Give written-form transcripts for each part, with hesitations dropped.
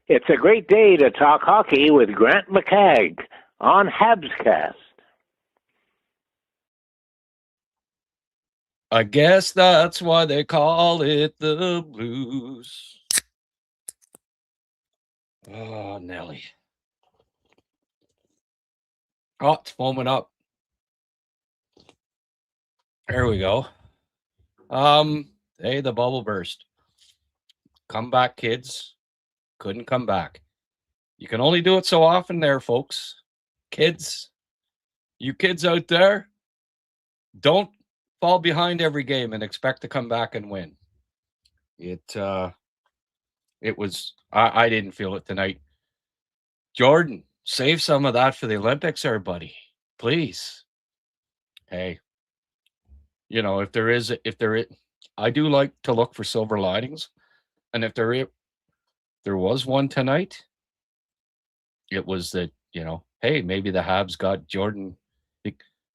It's a great day to talk hockey with Grant McCagg on HabsCast. I guess that's why they call it the blues. Oh, Nelly. Oh, it's foaming up. There we go. Hey, the bubble burst. Come back, kids. Couldn't come back. You can only do it so often there, folks. Kids, you kids out there, don't fall behind every game and expect to come back and win. It was I didn't feel it tonight. Jordan, save some of that for the Olympics, everybody. Please. Hey, if there is, I do like to look for silver linings. And if there was one tonight, it was that, hey, maybe the Habs got Jordan.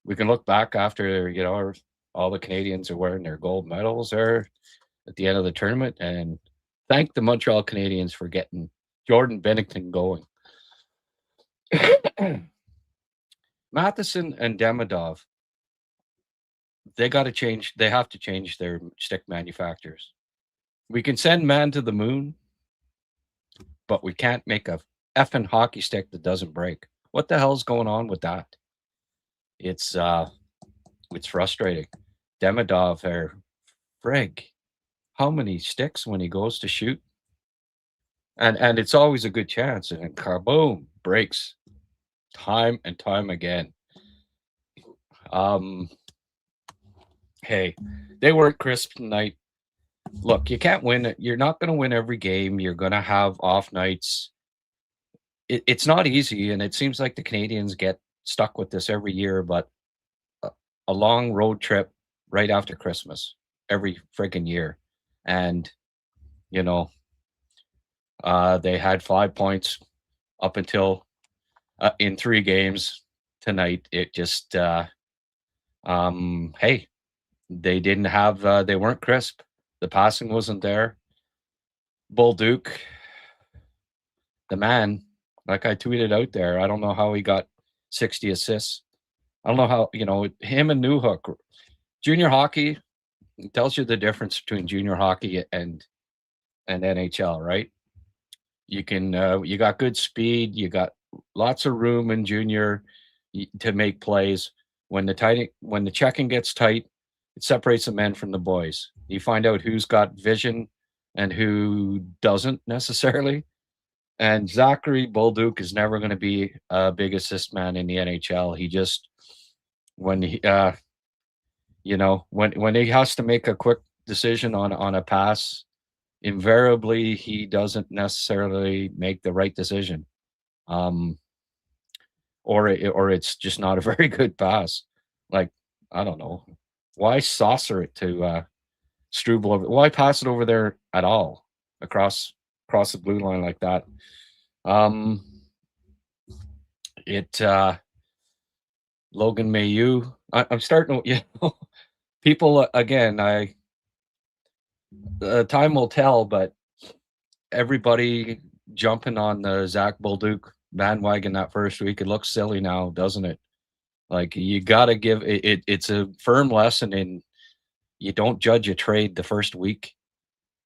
We can look back after, all the Canadians are wearing their gold medals there at the end of the tournament and thank the Montreal Canadiens for getting Jordan Binnington going. Matheson and Demidov, they have to change their stick manufacturers. We can send man to the moon, but we can't make a effing hockey stick that doesn't break. What the hell's going on with that? It's frustrating. Demidov, frig, how many sticks when he goes to shoot? And it's always a good chance, and then kaboom, breaks time and time again. Hey, they weren't crisp tonight. Look, you can't win. You're not going to win every game. You're going to have off nights. It's not easy, and it seems like the Canadians get stuck with this every year, but a long road trip right after Christmas every freaking year. And, they had 5 points up until in 3 games tonight. It just, hey, they didn't have, they weren't crisp. The passing wasn't there. Bolduc, the man, like I tweeted out there, I don't know how he got 60 assists. I don't know how, him and Newhook. Junior hockey tells you the difference between junior hockey and NHL, right? You can, you got good speed, you got lots of room in junior to make plays. When the checking gets tight, it separates the men from the boys. You find out who's got vision and who doesn't necessarily. And Zachary Bolduc is never going to be a big assist man in the NHL. He just, when he, when he has to make a quick decision on a pass, invariably he doesn't necessarily make the right decision, or it's just not a very good pass. Like, I don't know, why saucer it to Struble over? Why pass it over there at all across the blue line like that? Logan Mailloux. I'm starting to, people again. Time will tell, but everybody jumping on the Zach Bolduc bandwagon that first week. It looks silly now, doesn't it? Like, you got to give it. It's a firm lesson in you don't judge a trade the first week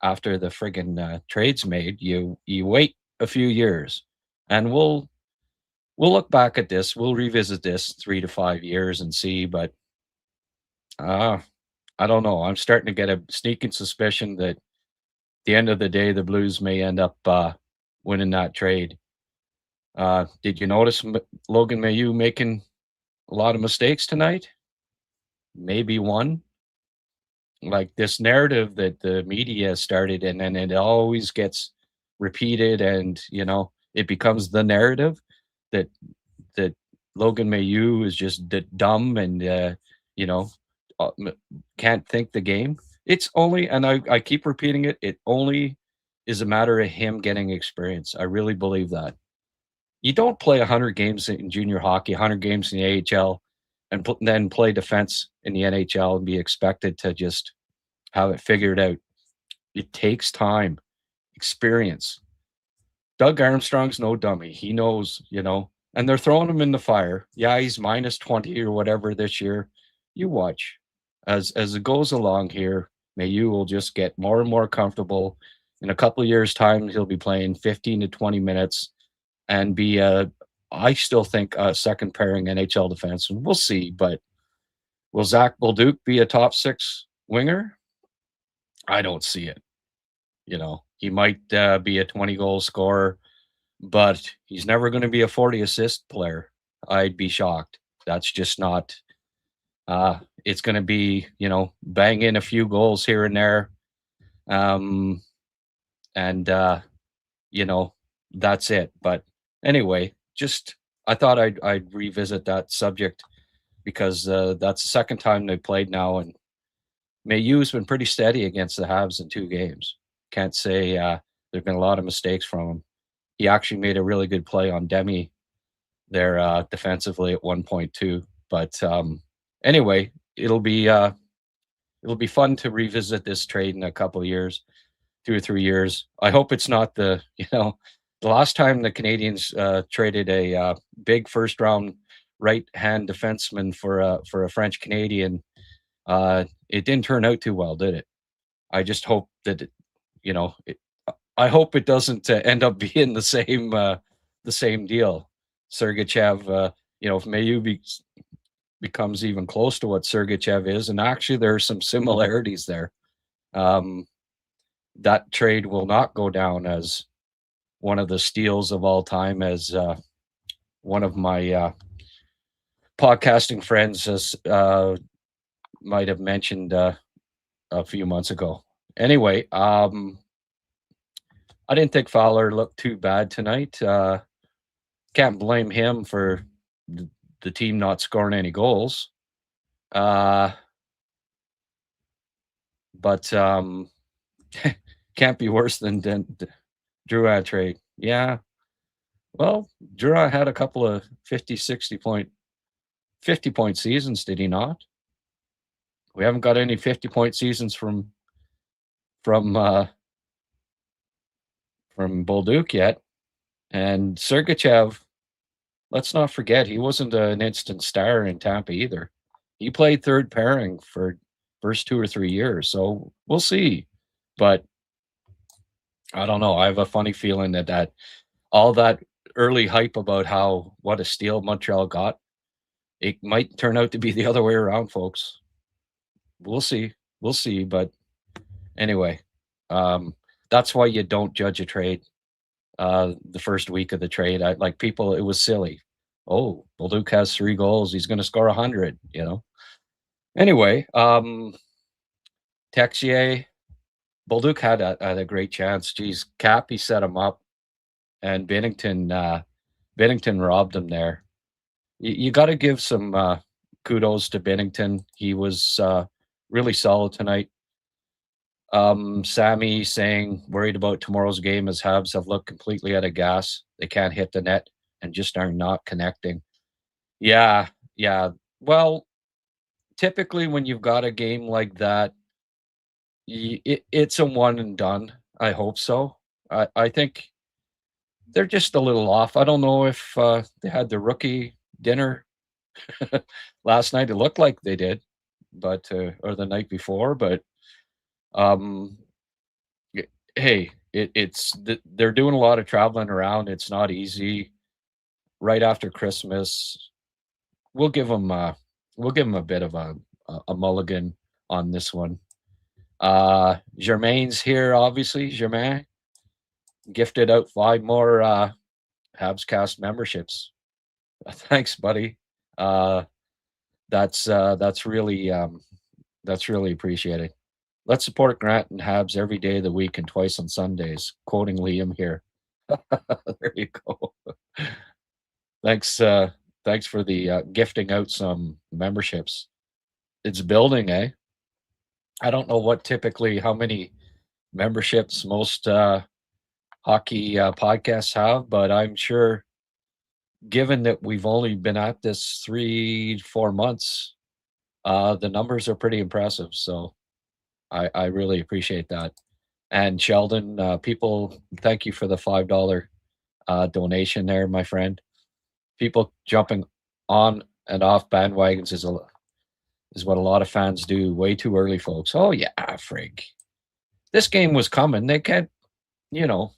after the friggin' trade's made. You wait a few years, and we'll look back at this. We'll revisit this 3 to 5 years and see. But I don't know. I'm starting to get a sneaking suspicion that at the end of the day, the Blues may end up winning that trade. Did you notice Logan Mailloux making a lot of mistakes tonight? Maybe one. Like, this narrative that the media started, and then it always gets repeated, and it becomes the narrative that Logan Mailloux is just dumb and can't think the game. It's only, and I keep repeating it, it only is a matter of him getting experience. I really believe that. You don't play 100 games in junior hockey, 100 games in the AHL, and then play defense in the NHL and be expected to just have it figured out. It takes time, experience. Doug Armstrong's no dummy. He knows, and they're throwing him in the fire. Yeah, he's minus 20 or whatever this year. You watch. As it goes along here, Mailloux will just get more and more comfortable. In a couple of years' time, he'll be playing 15 to 20 minutes and be I still think a second pairing NHL defenseman. We'll see, but will Zach Bolduc be a top 6 winger? I don't see it. He might be a 20-goal scorer, but he's never going to be a 40-assist player. I'd be shocked. That's just not. It's going to be, bang in a few goals here and there, and that's it. But anyway, just I thought I'd revisit that subject because that's the second time they played now, and Mailloux's been pretty steady against the Habs in 2 games. Can't say there've been a lot of mistakes from him. He actually made a really good play on Demi there defensively at 1.2. But anyway, it'll be fun to revisit this trade in a couple of years, 2 or 3 years. I hope it's not the last time the Canadians traded a big first round right hand defenseman for a French Canadian. It didn't turn out too well, did it? I just hope that I hope it doesn't end up being the same deal. Sergachev, if Mailloux becomes even close to what Sergachev is, and actually there are some similarities there. That trade will not go down as one of the steals of all time, as one of my podcasting friends has might have mentioned a few months ago. Anyway, I didn't think Fowler looked too bad tonight. Can't blame him for the team not scoring any goals. But can't be worse than Drouin trade. Yeah. Well, Drouin had a couple of 50 point seasons, did he not? We haven't got any 50-point seasons from Bolduc yet. And Sergachev, let's not forget, he wasn't an instant star in Tampa either. He played third pairing for first 2 or 3 years, so we'll see. But I don't know. I have a funny feeling that all that early hype about what a steal Montreal got, it might turn out to be the other way around, folks. We'll see. But anyway, that's why you don't judge a trade the first week of the trade. It was silly. Oh, Bolduc has 3 goals. He's going to score 100, Anyway, Texier, Bolduc had a great chance. Geez, Cappy set him up, and Binnington robbed him there. You got to give some kudos to Binnington. He was really solid tonight. Sammy saying worried about tomorrow's game as Habs have looked completely out of gas. They can't hit the net and just are not connecting. Yeah. Well, typically when you've got a game like that, it's a one and done. I hope so. I think they're just a little off. I don't know if they had the rookie dinner last night. It looked like they did, but or the night before. But hey, they're doing a lot of traveling around. It's not easy. Right after Christmas, we'll give them a bit of a mulligan on this one. Germain's here, obviously. Germain gifted out 5 more HabsCast memberships. Thanks, buddy. That's really appreciated. Let's support Grant and Habs every day of the week and twice on Sundays. Quoting Liam here. There you go. Thanks for the gifting out some memberships. It's building, eh? I don't know how many memberships most hockey podcasts have, but I'm sure, given that we've only been at this 3-4 months, the numbers are pretty impressive. So I really appreciate that. And Sheldon, people, thank you for the $5 donation there, my friend. People jumping on and off bandwagons is what a lot of fans do way too early, folks. Oh yeah, frig. This game was coming. They can't, you know,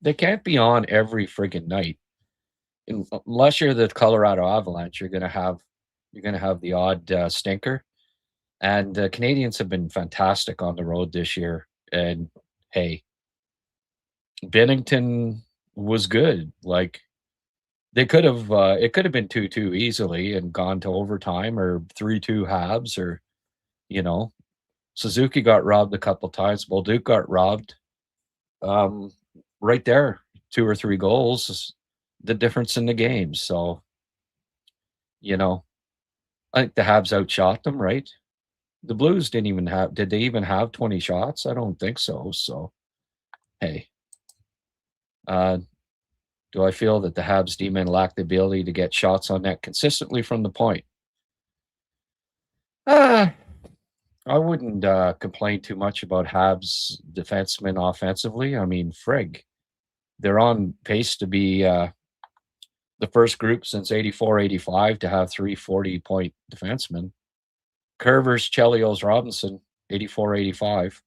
they can't be on every friggin' night. Unless you're the Colorado Avalanche, you're gonna have the odd stinker. And the Canadians have been fantastic on the road this year. And hey, Binnington was good. Like they could have, it could have been 2-2 easily and gone to overtime, or 3-2 Habs, or you know, Suzuki got robbed a couple times. Bolduc got robbed. Um, right there, 2 or 3 goals is the difference in the game. So, you know, I think the Habs outshot them, right? The Blues did they even have 20 shots? I don't think so. So, hey, uh, do I feel that the Habs D-men lack the ability to get shots on net consistently from the point? Uh, I wouldn't complain too much about Habs defensemen offensively. I mean, frig, they're on pace to be the first group since 84-85 to have 340-point defensemen. Curvers, Chelios, Robinson, 84-85.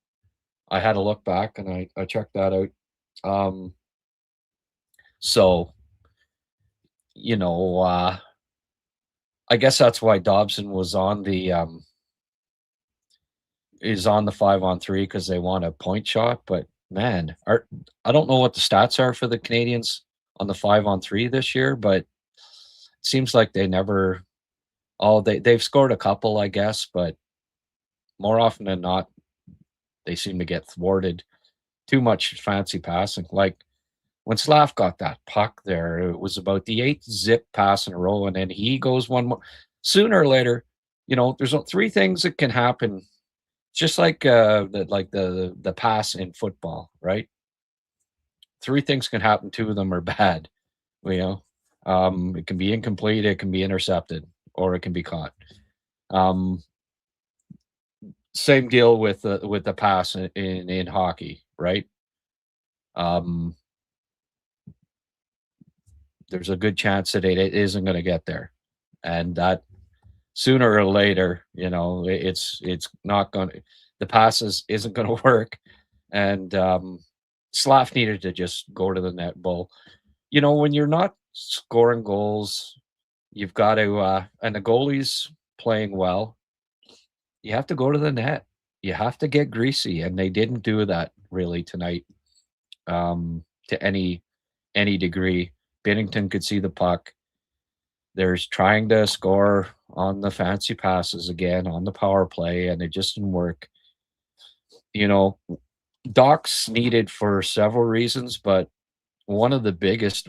I had to look back and I checked that out. So, you know, I guess that's why Dobson was on the is on the 5-on-3, because they want a point shot. But man, I don't know what the stats are for the Canadians on the 5-on-3 this year, but it seems like they never. Oh, they've scored a couple, I guess, but more often than not, they seem to get thwarted. Too much fancy passing. Like when Slav got that puck there, it was about the 8th zip pass in a row, and then he goes one more. Sooner or later, there's 3 things that can happen. Just like the pass in football, right? 3 things can happen. 2 of them are bad. It can be incomplete, it can be intercepted, or it can be caught. Same deal with the pass in hockey, right? There's a good chance that it isn't going to get there, and that sooner or later, it's not going to. The passes isn't going to work, and Slav needed to just go to the net. Bull, when you're not scoring goals, you've got to, and the goalie's playing well, you have to go to the net. You have to get greasy, and they didn't do that really tonight, to any degree. Binnington could see the puck. There's trying to score on the fancy passes again on the power play, and it just didn't work. Doc's needed for several reasons, but one of the biggest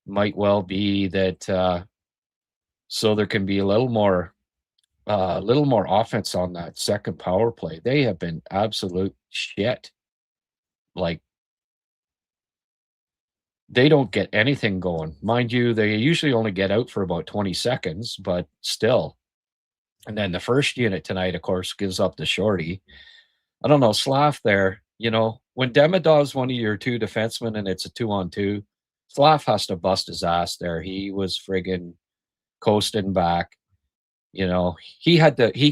might well be that so there can be a little more offense on that second power play. They have been absolute shit. Like, they don't get anything going. Mind you, they usually only get out for about 20 seconds, but still. And then the first unit tonight, of course, gives up the shorty. I don't know, Slav there, when Demidov's one of your 2 defensemen and it's a 2-on-2, Slav has to bust his ass there. He was friggin' coasting back. He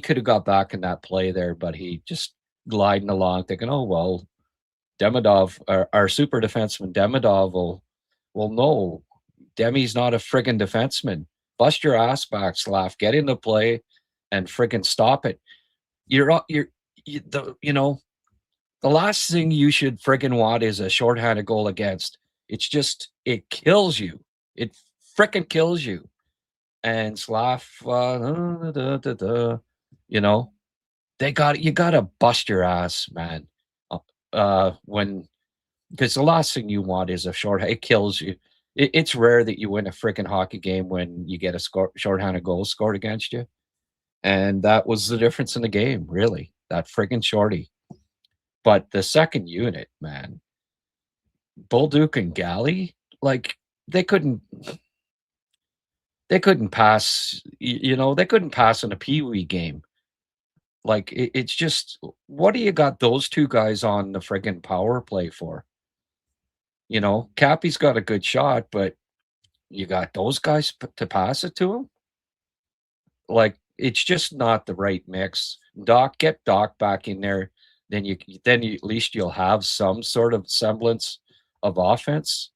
could have got back in that play there, but he just gliding along thinking, oh, well, Demidov, our super defenseman Demidov will know Demi's not a friggin' defenseman. Bust your ass back, Slav. Get into play and friggin' stop it. The last thing you should friggin' want is a shorthanded goal against. It's just, it kills you. It frickin' kills you. And Slav, you gotta bust your ass, man. Because the last thing you want is a it kills you. It's rare that you win a freaking hockey game when you get a shorthanded goal scored against you. And that was the difference in the game, really. That freaking shorty. But the second unit, man, Bolduc and Galley, like, they couldn't pass, they couldn't pass in a Pee-wee game. Like, it's just, what do you got those 2 guys on the friggin' power play for? You know, Cappy's got a good shot, but you got those guys to pass it to him. Like it's just not the right mix. Get Doc back in there, then at least you'll have some sort of semblance of offense.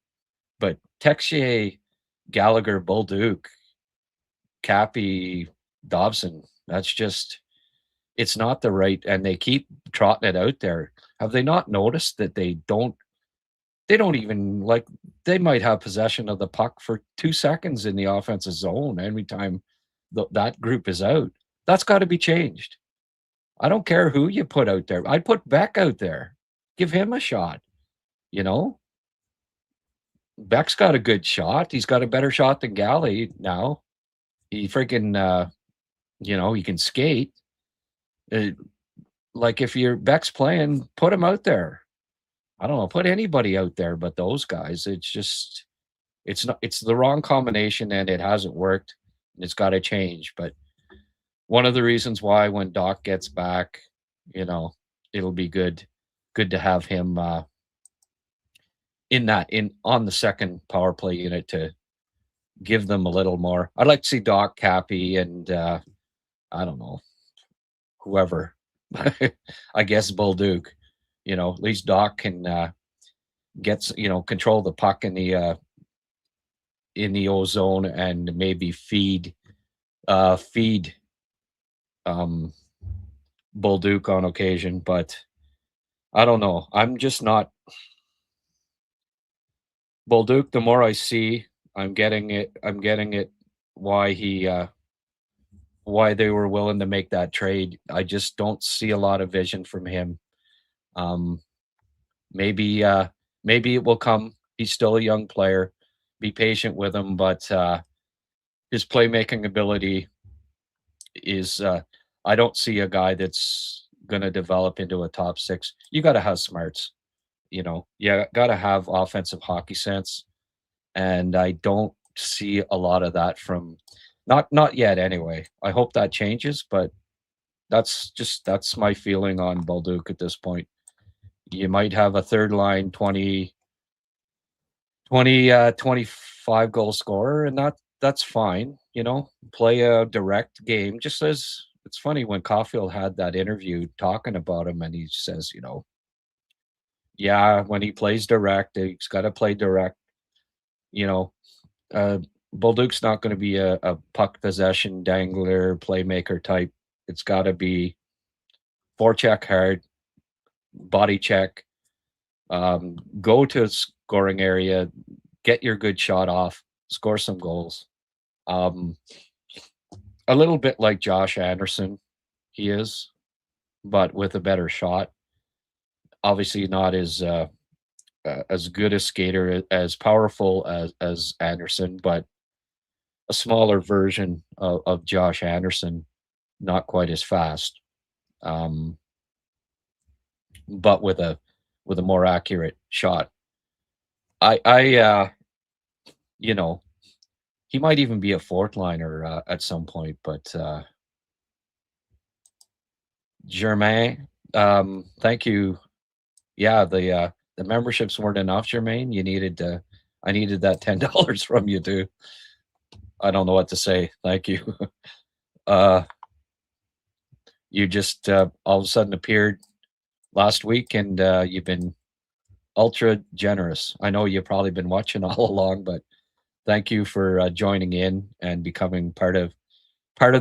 But Texier, Gallagher, Bolduc, Cappy, Dobson, that's just it's not the right, and they keep trotting it out there. Have they not noticed that they don't even like they might have possession of the puck for 2 seconds in the offensive zone every time that group is out. That's got to be changed. I don't care who you put out there. I'd put Beck out there. Give him a shot, you know? Beck's got a good shot. He's got a better shot than Galley now. He freaking he can skate. Uh, like if your Beck's playing, put him out there. I don't know, put anybody out there but those guys. It's the wrong combination and it hasn't worked. And it's got to change. But one of the reasons why when Doc gets back, it'll be good to have him in on the second power play unit to give them a little more. I'd like to see Doc, Cappy, and I don't know, whoever. I guess Bolduc. At least Doc can gets control the puck in the ozone and maybe feed Bolduc on occasion, but I don't know. I'm just not Bolduc. The more I see, I'm getting it. Why why they were willing to make that trade. I just don't see a lot of vision from him. Um, maybe it will come. He's still a young player. Be patient with him, but his playmaking ability is I don't see a guy that's going to develop into a top 6. You got to have smarts, you got to have offensive hockey sense, and I don't see a lot of that from not yet anyway. I hope that changes, but that's my feeling on Bolduc at this point. You might have a third line 25 goal scorer, and that's fine. Play a direct game. Just as it's funny when Caulfield had that interview talking about him, and he says, yeah, when he plays direct, he's got to play direct. Bolduc's not going to be a puck possession dangler playmaker type. It's got to be forecheck hard, body check, go to scoring area, get your good shot off, score some goals. A little bit like Josh Anderson, he is, but with a better shot. Obviously, not as good a skater, as powerful as Anderson, but a smaller version of Josh Anderson, not quite as fast, but with a more accurate shot. I he might even be a fourth liner at some point, but Germain, thank you. Yeah, the memberships weren't enough, Germain. I needed that $10 from you too. I don't know what to say. Thank you. You just all of a sudden appeared last week, and you've been ultra generous. I know you've probably been watching all along, but thank you for joining in and becoming part of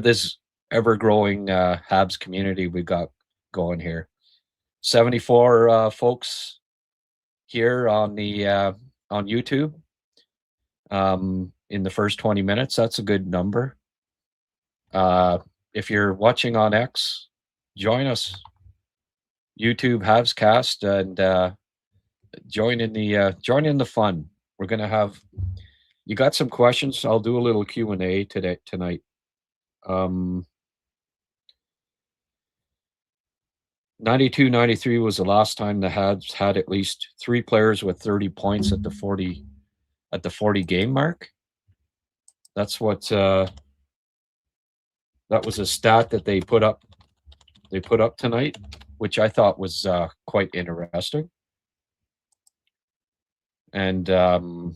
this ever growing Habs community we've got going here. 74 folks here on the on YouTube in the first 20 minutes. That's a good number. If you're watching on X, join us. YouTube HabsCast and join in the fun. We're gonna have. You got some questions? I'll do a little Q&A tonight. 92-93 was the last time the Habs had at least 3 players with 30 points at the 40 game mark. That's what that was a stat that they put up tonight, which I thought was quite interesting. And the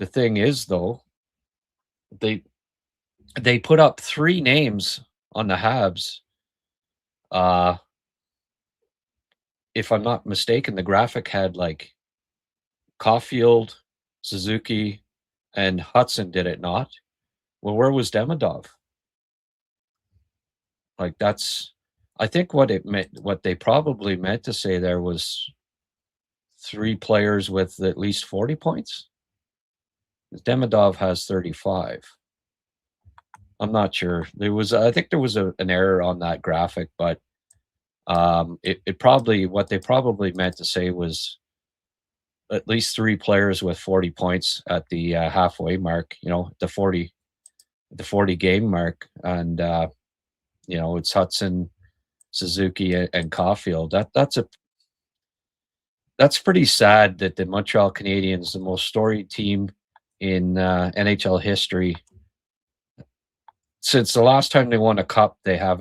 thing is, though, they put up 3 names on the Habs. If I'm not mistaken, the graphic had like Caulfield, Suzuki, and Hudson, did it not? Well, where was Demidov? Like that's, I think what it meant, what they probably meant to say there was 3 players with at least 40 points. Demidov has 35. I'm not sure. I think there was an error on that graphic, but it probably, what they probably meant to say was at least 3 players with 40 points at the halfway mark. The 40 game mark, and it's Hudson, Suzuki, and Caulfield. That's pretty sad that the Montreal Canadiens, the most storied team in NHL history, since the last time they won a cup, they have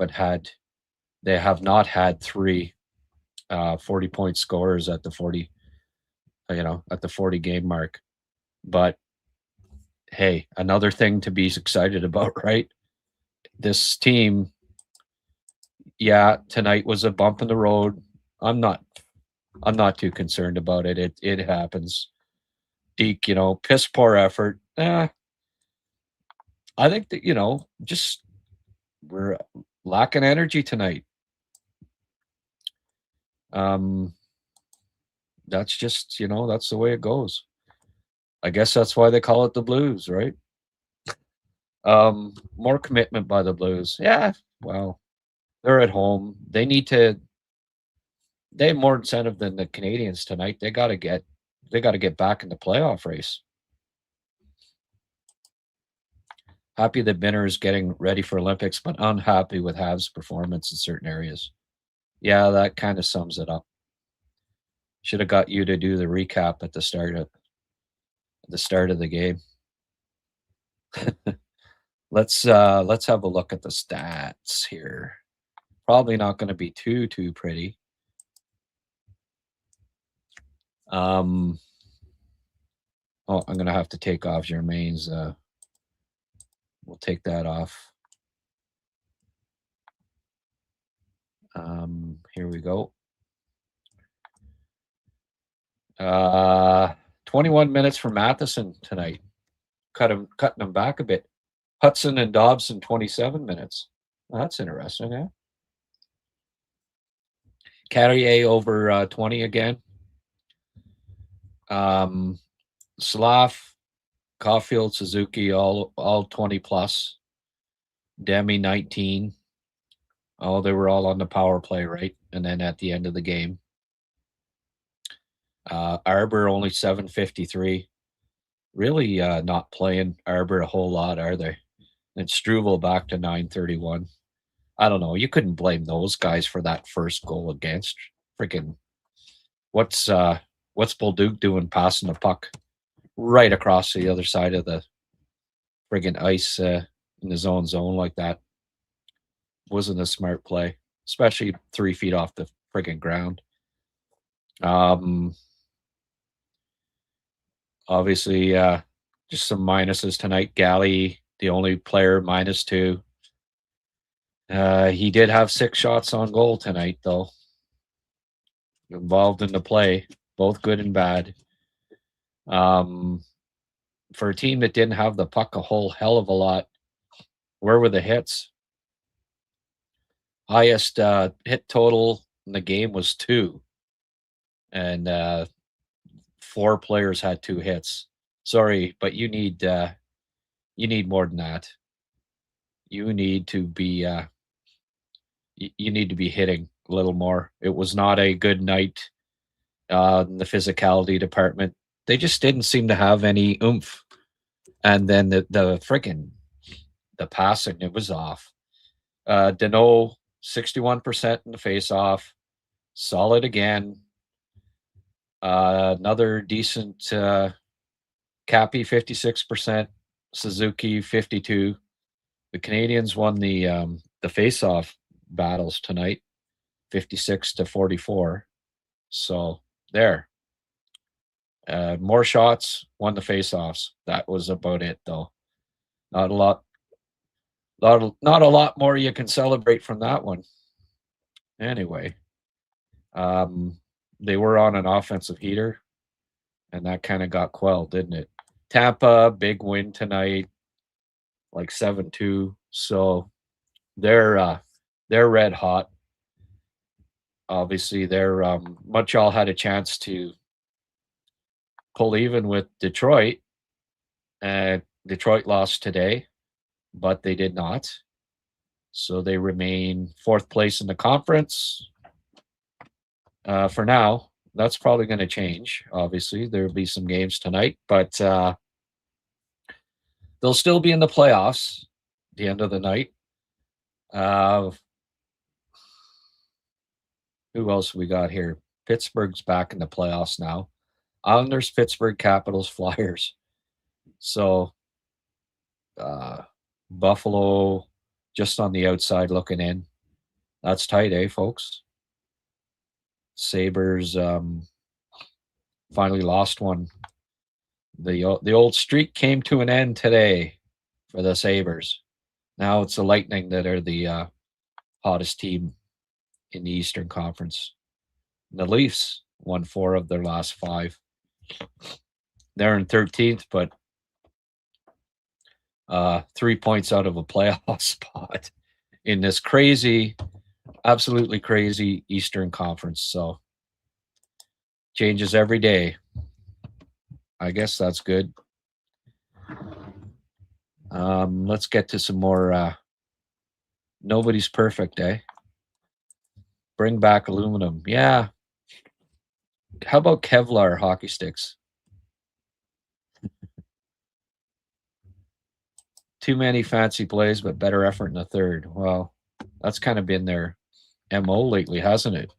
not had 3 40-point scorers at the 40 game mark. But hey, another thing to be excited about, right? This team, yeah, tonight was a bump in the road. I'm not too concerned about it. It happens. Deke, piss poor effort. I think that, just we're lacking energy tonight. That's just, that's the way it goes. I guess that's why they call it the Blues, right? More commitment by the Blues. Yeah, well, they're at home. They have more incentive than the Canadians tonight. They got to get back in the playoff race. Happy that Binner is getting ready for Olympics, but unhappy with Habs' performance in certain areas. Yeah, that kind of sums it up. Should have got you to do the recap at the start of the game. Let's have a look at the stats here. Probably not going to be too pretty. I'm going to have to take off Germain's. We'll take that off. Here we go. 21 minutes for Matheson tonight. Cutting him back a bit. Hudson and Dobson, 27 minutes. Well, that's interesting, eh? Carrier over 20 again. Slav, Caulfield, Suzuki, all 20 plus. Demi, 19. Oh, they were all on the power play, right? And then at the end of the game. Arbor only 753. Really not playing Arbor a whole lot, are they? And Struvel back to 931. I don't know. You couldn't blame those guys for that first goal against. Freaking what's Bolduc doing passing the puck right across the other side of the friggin' ice in his own zone like that? Wasn't a smart play, especially 3 feet off the friggin' ground. Obviously, just some minuses tonight. Galley, the only player, -2. He did have 6 shots on goal tonight, though. Involved in the play, both good and bad. For a team that didn't have the puck a whole hell of a lot, where were the hits? Highest hit total in the game was 2. And 4 players had 2 hits. Sorry, but you need more than that. You need to be you need to be hitting a little more. It was not a good night in the physicality department. They just didn't seem to have any oomph. And then the freaking the passing, it was off. Deneau, 61% in the face-off. Solid again. Another decent Cappy, 56%. Suzuki, 52. The Canadians won the face-off battles tonight, 56-44. So there. More shots, won the faceoffs. That was about it, though. Not a lot. Not a lot more you can celebrate from that one. Anyway, they were on an offensive heater, and that kind of got quelled, didn't it? Tampa, big win tonight, like 7-2. So they're red hot. Obviously, Montreal had a chance to pull even with Detroit, and Detroit lost today, but they did not. So they remain fourth place in the conference for now. That's probably going to change. Obviously, there will be some games tonight, but they'll still be in the playoffs at the end of the night. Who else we got here? Pittsburgh's back in the playoffs now. Islanders, Pittsburgh, Capitals, Flyers. So Buffalo just on the outside looking in. That's tight, eh, folks? Sabres finally lost one. The old streak came to an end today for the Sabres. Now it's the Lightning that are the hottest team in the Eastern Conference. And the Leafs won 4 of their last 5. They're in 13th, but 3 points out of a playoff spot in this crazy, absolutely crazy Eastern Conference. So changes every day. I guess that's good. Let's get to some more. Nobody's perfect, eh? Bring back aluminum. Yeah. How about Kevlar hockey sticks? Too many fancy plays, but better effort in the third. Well, that's kind of been their MO lately, hasn't it?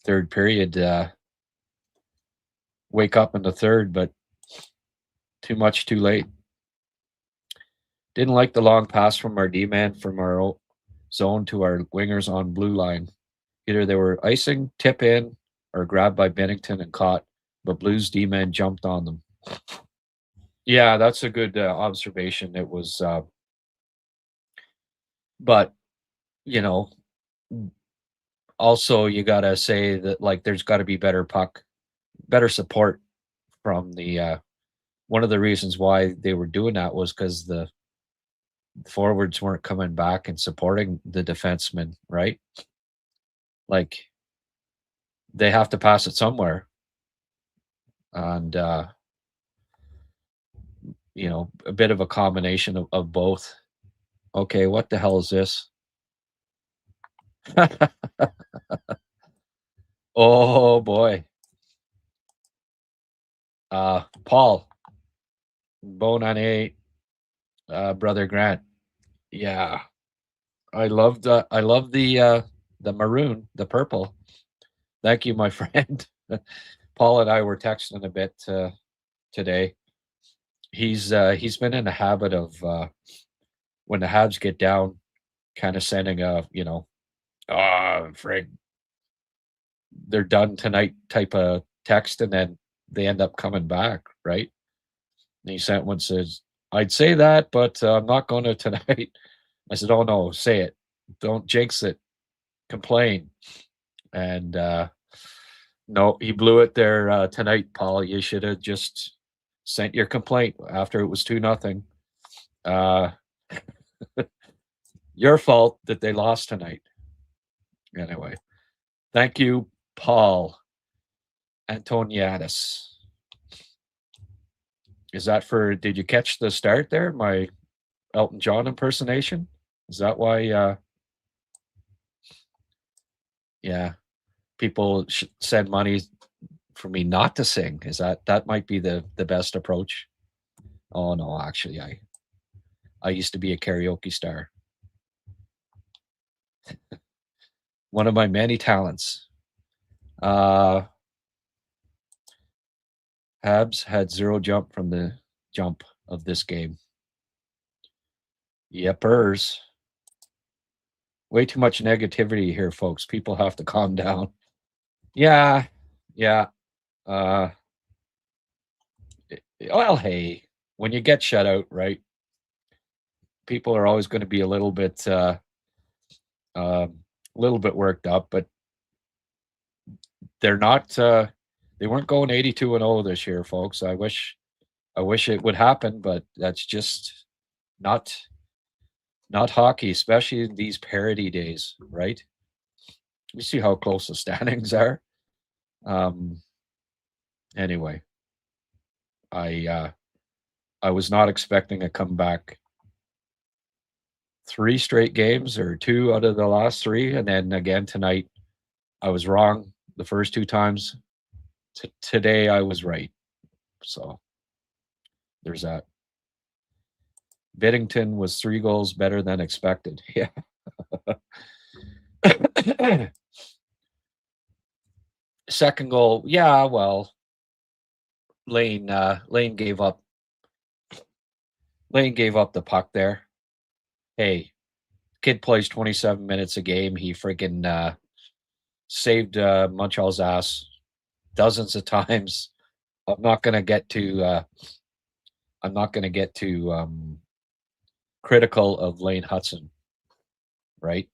Third period, wake up in the third, but too much too late. Didn't like the long pass from our D-man from our zone to our wingers on blue line. Either they were icing, tip in, or grabbed by Binnington and caught, but Blues D-man jumped on them. Yeah, that's a good observation. It was, but, you know, also you got to say that, like, there's got to be better support from the, one of the reasons why they were doing that was because the forwards weren't coming back and supporting the defensemen, right? Like, they have to pass it somewhere. And, you know, a bit of a combination of both. Okay, what the hell is this? Oh, boy. Paul, Bonane, brother Grant. Yeah. I love the maroon, the purple. Thank you, my friend. Paul and I were texting a bit today. He's been in the habit of when the Habs get down, kind of sending a, you know, frig, they're done tonight type of text, and then they end up coming back, right? And he sent one, says, I'd say that, but I'm not going to tonight. I said, oh no, say it. Don't jinx it. Complain. And no, he blew it there tonight, Paul. You should have just sent your complaint after it was 2-0. Your fault that they lost tonight. Anyway, thank you, Paul Antoniadis. Is that for, did you catch the start there? My Elton John impersonation? Is that why? Yeah, people send money for me not to sing. Is that might be the best approach? Oh no, actually, I used to be a karaoke star. One of my many talents. Habs had 0 jump from the jump of this game. Yepers. Way too much negativity here, folks. People have to calm down. Yeah. Well, hey, when you get shut out, right? People are always going to be a little bit worked up, but they're not. They weren't going 82-0 this year, folks. I wish it would happen, but that's just not not hockey, especially in these parity days, right? You see how close the standings are. Um, anyway, I uh, I was not expecting a comeback. 3 straight games, or two out of the last three, and then again tonight. I was wrong the first two times. Today I was right. So there's that. Binnington was 3 goals better than expected. Yeah. Second goal, yeah, well, Lane gave up. Lane gave up the puck there. Hey, kid plays 27 minutes a game. He freaking saved Montreal's ass dozens of times. I'm not gonna get too. I'm not gonna get too critical of Lane Hudson, right?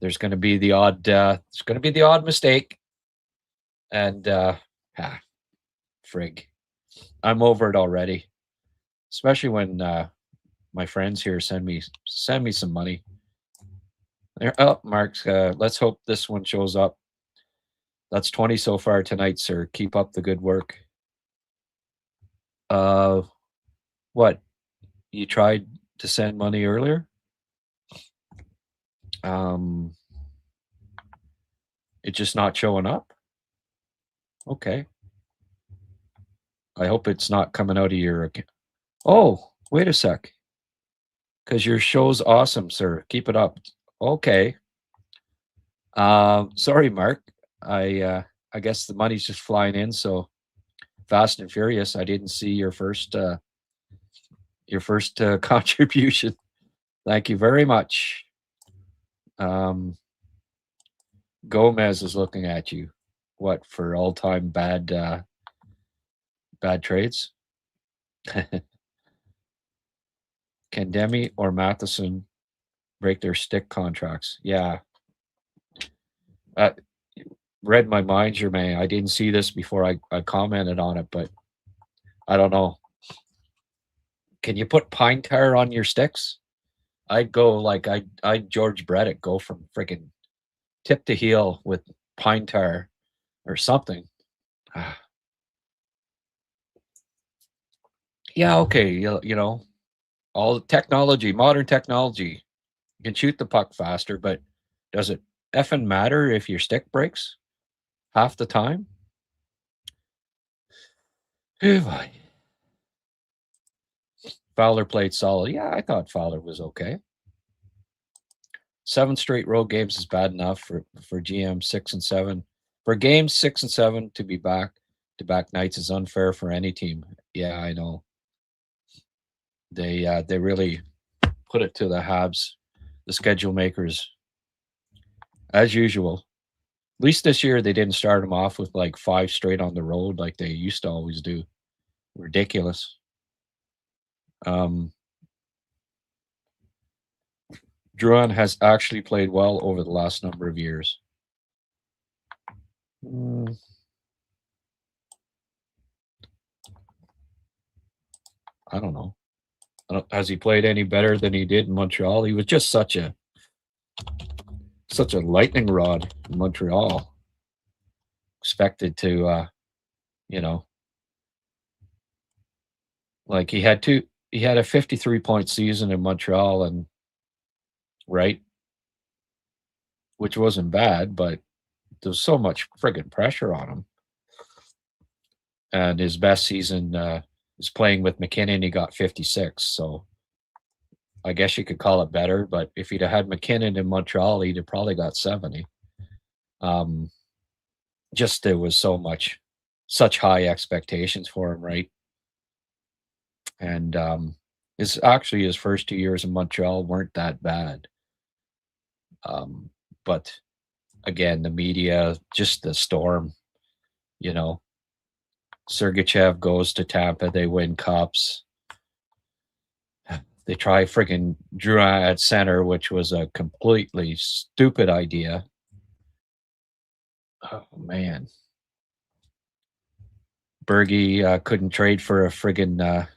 There's going to be the odd. There's going to be the odd mistake, and frig, I'm over it already. Especially when my friends here send me some money. There, oh, Mark, let's hope this one shows up. That's 20 so far tonight, sir. Keep up the good work. What? You tried to send money earlier? It's just not showing up. Okay. I hope it's not coming out of your account. Oh, wait a sec. Because your show's awesome, sir. Keep it up. Okay. Sorry, Mark. I guess the money's just flying in. So fast and furious. I didn't see your first contribution. Thank you very much. Gomez is looking at you. What for all-time bad trades? Can Demi or Matheson break their stick contracts? Yeah. Read my mind, Germain. I didn't see this before I commented on it, but I don't know. Can you put pine tar on your sticks? I'd go like I'd George Brett it, go from freaking tip to heel with pine tar or something. Yeah, okay. You know, all the technology, modern technology. You can shoot the puck faster, but does it effing matter if your stick breaks half the time? Fowler played solid. Yeah, I thought Fowler was okay. 7 straight road games is bad enough for GM 6 and 7. For games 6 and 7 to be back to back nights is unfair for any team. Yeah, I know. They really put it to the Habs, the schedule makers, as usual. At least this year they didn't start them off with like 5 straight on the road like they used to always do. Ridiculous. Drouin has actually played well over the last number of years. I don't know. Has he played any better than he did in Montreal? He was just such a lightning rod in Montreal. Expected to, you know, like he had a 53-point season in Montreal, and right, which wasn't bad, but there was so much friggin' pressure on him. And his best season is playing with McKinnon. He got 56, so I guess you could call it better. But if he'd have had McKinnon in Montreal, he'd have probably got 70. Just there was such high expectations for him, right? And his first 2 years in Montreal weren't that bad. But again, the media, just the storm, you know. Sergachev goes to Tampa. They win cups. They try freaking Drouin at center, which was a completely stupid idea. Oh, man. Bergie couldn't trade for a friggin'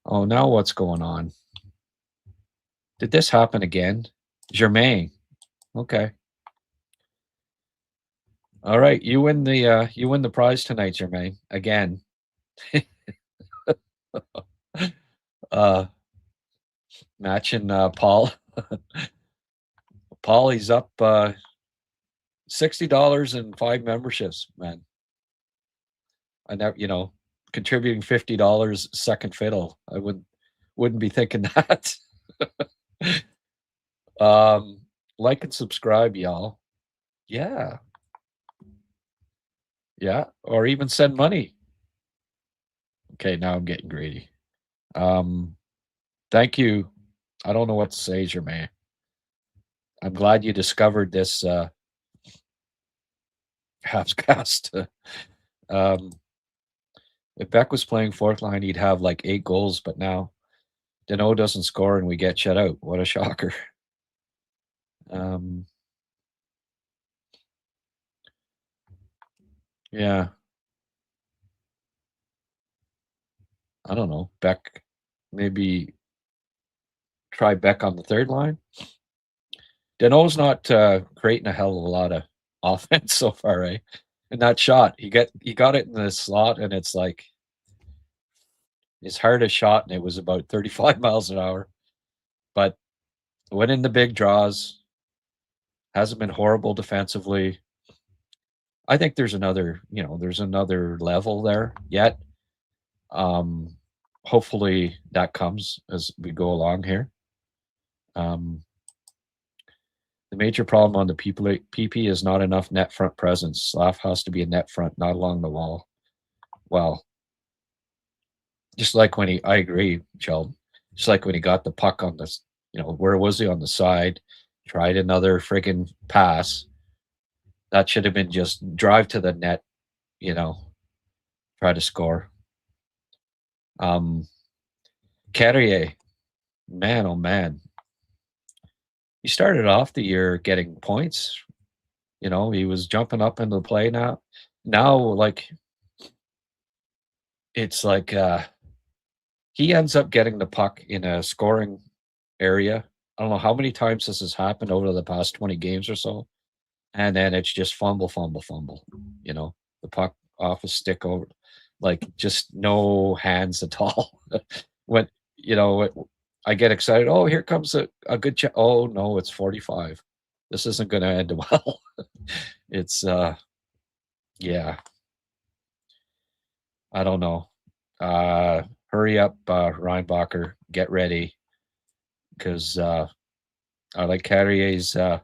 oh, now what's going on? Did this happen again? Germain. Okay. All right, you win the prize tonight, Germain. Again. Matching Paul. Paul, he's up $60 and 5 memberships, man. I never, contributing $50 second fiddle. I wouldn't be thinking that. Like and subscribe, y'all. Yeah. Yeah. Or even send money. Okay, now I'm getting greedy. Thank you. I don't know what to say, Germain. I'm glad you discovered this HabsCast. If Beck was playing fourth line, he'd have like 8 goals, but now Deneau doesn't score and we get shut out. What a shocker. Yeah. I don't know. Beck, maybe try Beck on the third line. Deneau's not creating a hell of a lot of offense so far, eh? And that shot, he got it in the slot, and it's like his hardest shot, and it was about 35 miles an hour. But winning the big draws, hasn't been horrible defensively. I think there's another level there yet. Hopefully that comes as we go along here. The major problem on the PP is not enough net front presence. Slav has to be a net front, not along the wall. Well, just like when I agree, Sheldon, just like when he got the puck on this, where was he on the side? Tried another friggin' pass. That should have been just drive to the net, try to score. Carrier, man, oh man. He started off the year getting points. He was jumping up into the play now. Now, like, it's like he ends up getting the puck in a scoring area. I don't know how many times this has happened over the past 20 games or so. And then it's just fumble. The puck off a stick over, like just no hands at all. When, I get excited. Oh, here comes a good check. Oh, no, it's 45. This isn't going to end well. It's, yeah. I don't know. Hurry up, Reinbacher. Get ready. Because I like Carrier's, I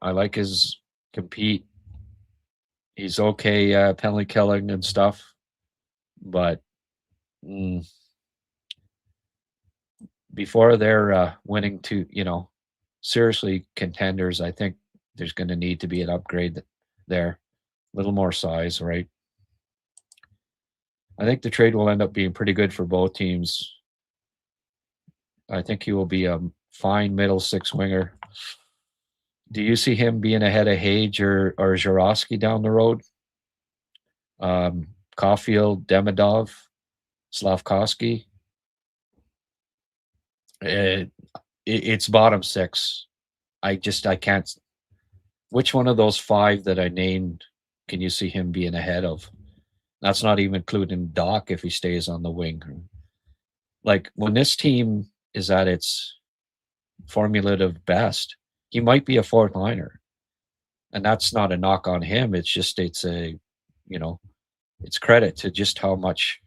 like his compete. He's okay penalty killing and stuff. But before they're winning to, seriously contenders, I think there's going to need to be an upgrade there. A little more size, right? I think the trade will end up being pretty good for both teams. I think he will be a fine middle six winger. Do you see him being ahead of Hage or Zhirowski down the road? Caulfield, Demidov, Slavkovsky. It's bottom 6. I can't. Which one of those 5 that I named can you see him being ahead of? That's not even including Doc if he stays on the wing. Like when this team is at its formulative best, he might be a fourth liner. And that's not a knock on him. It's just, it's credit to just how much,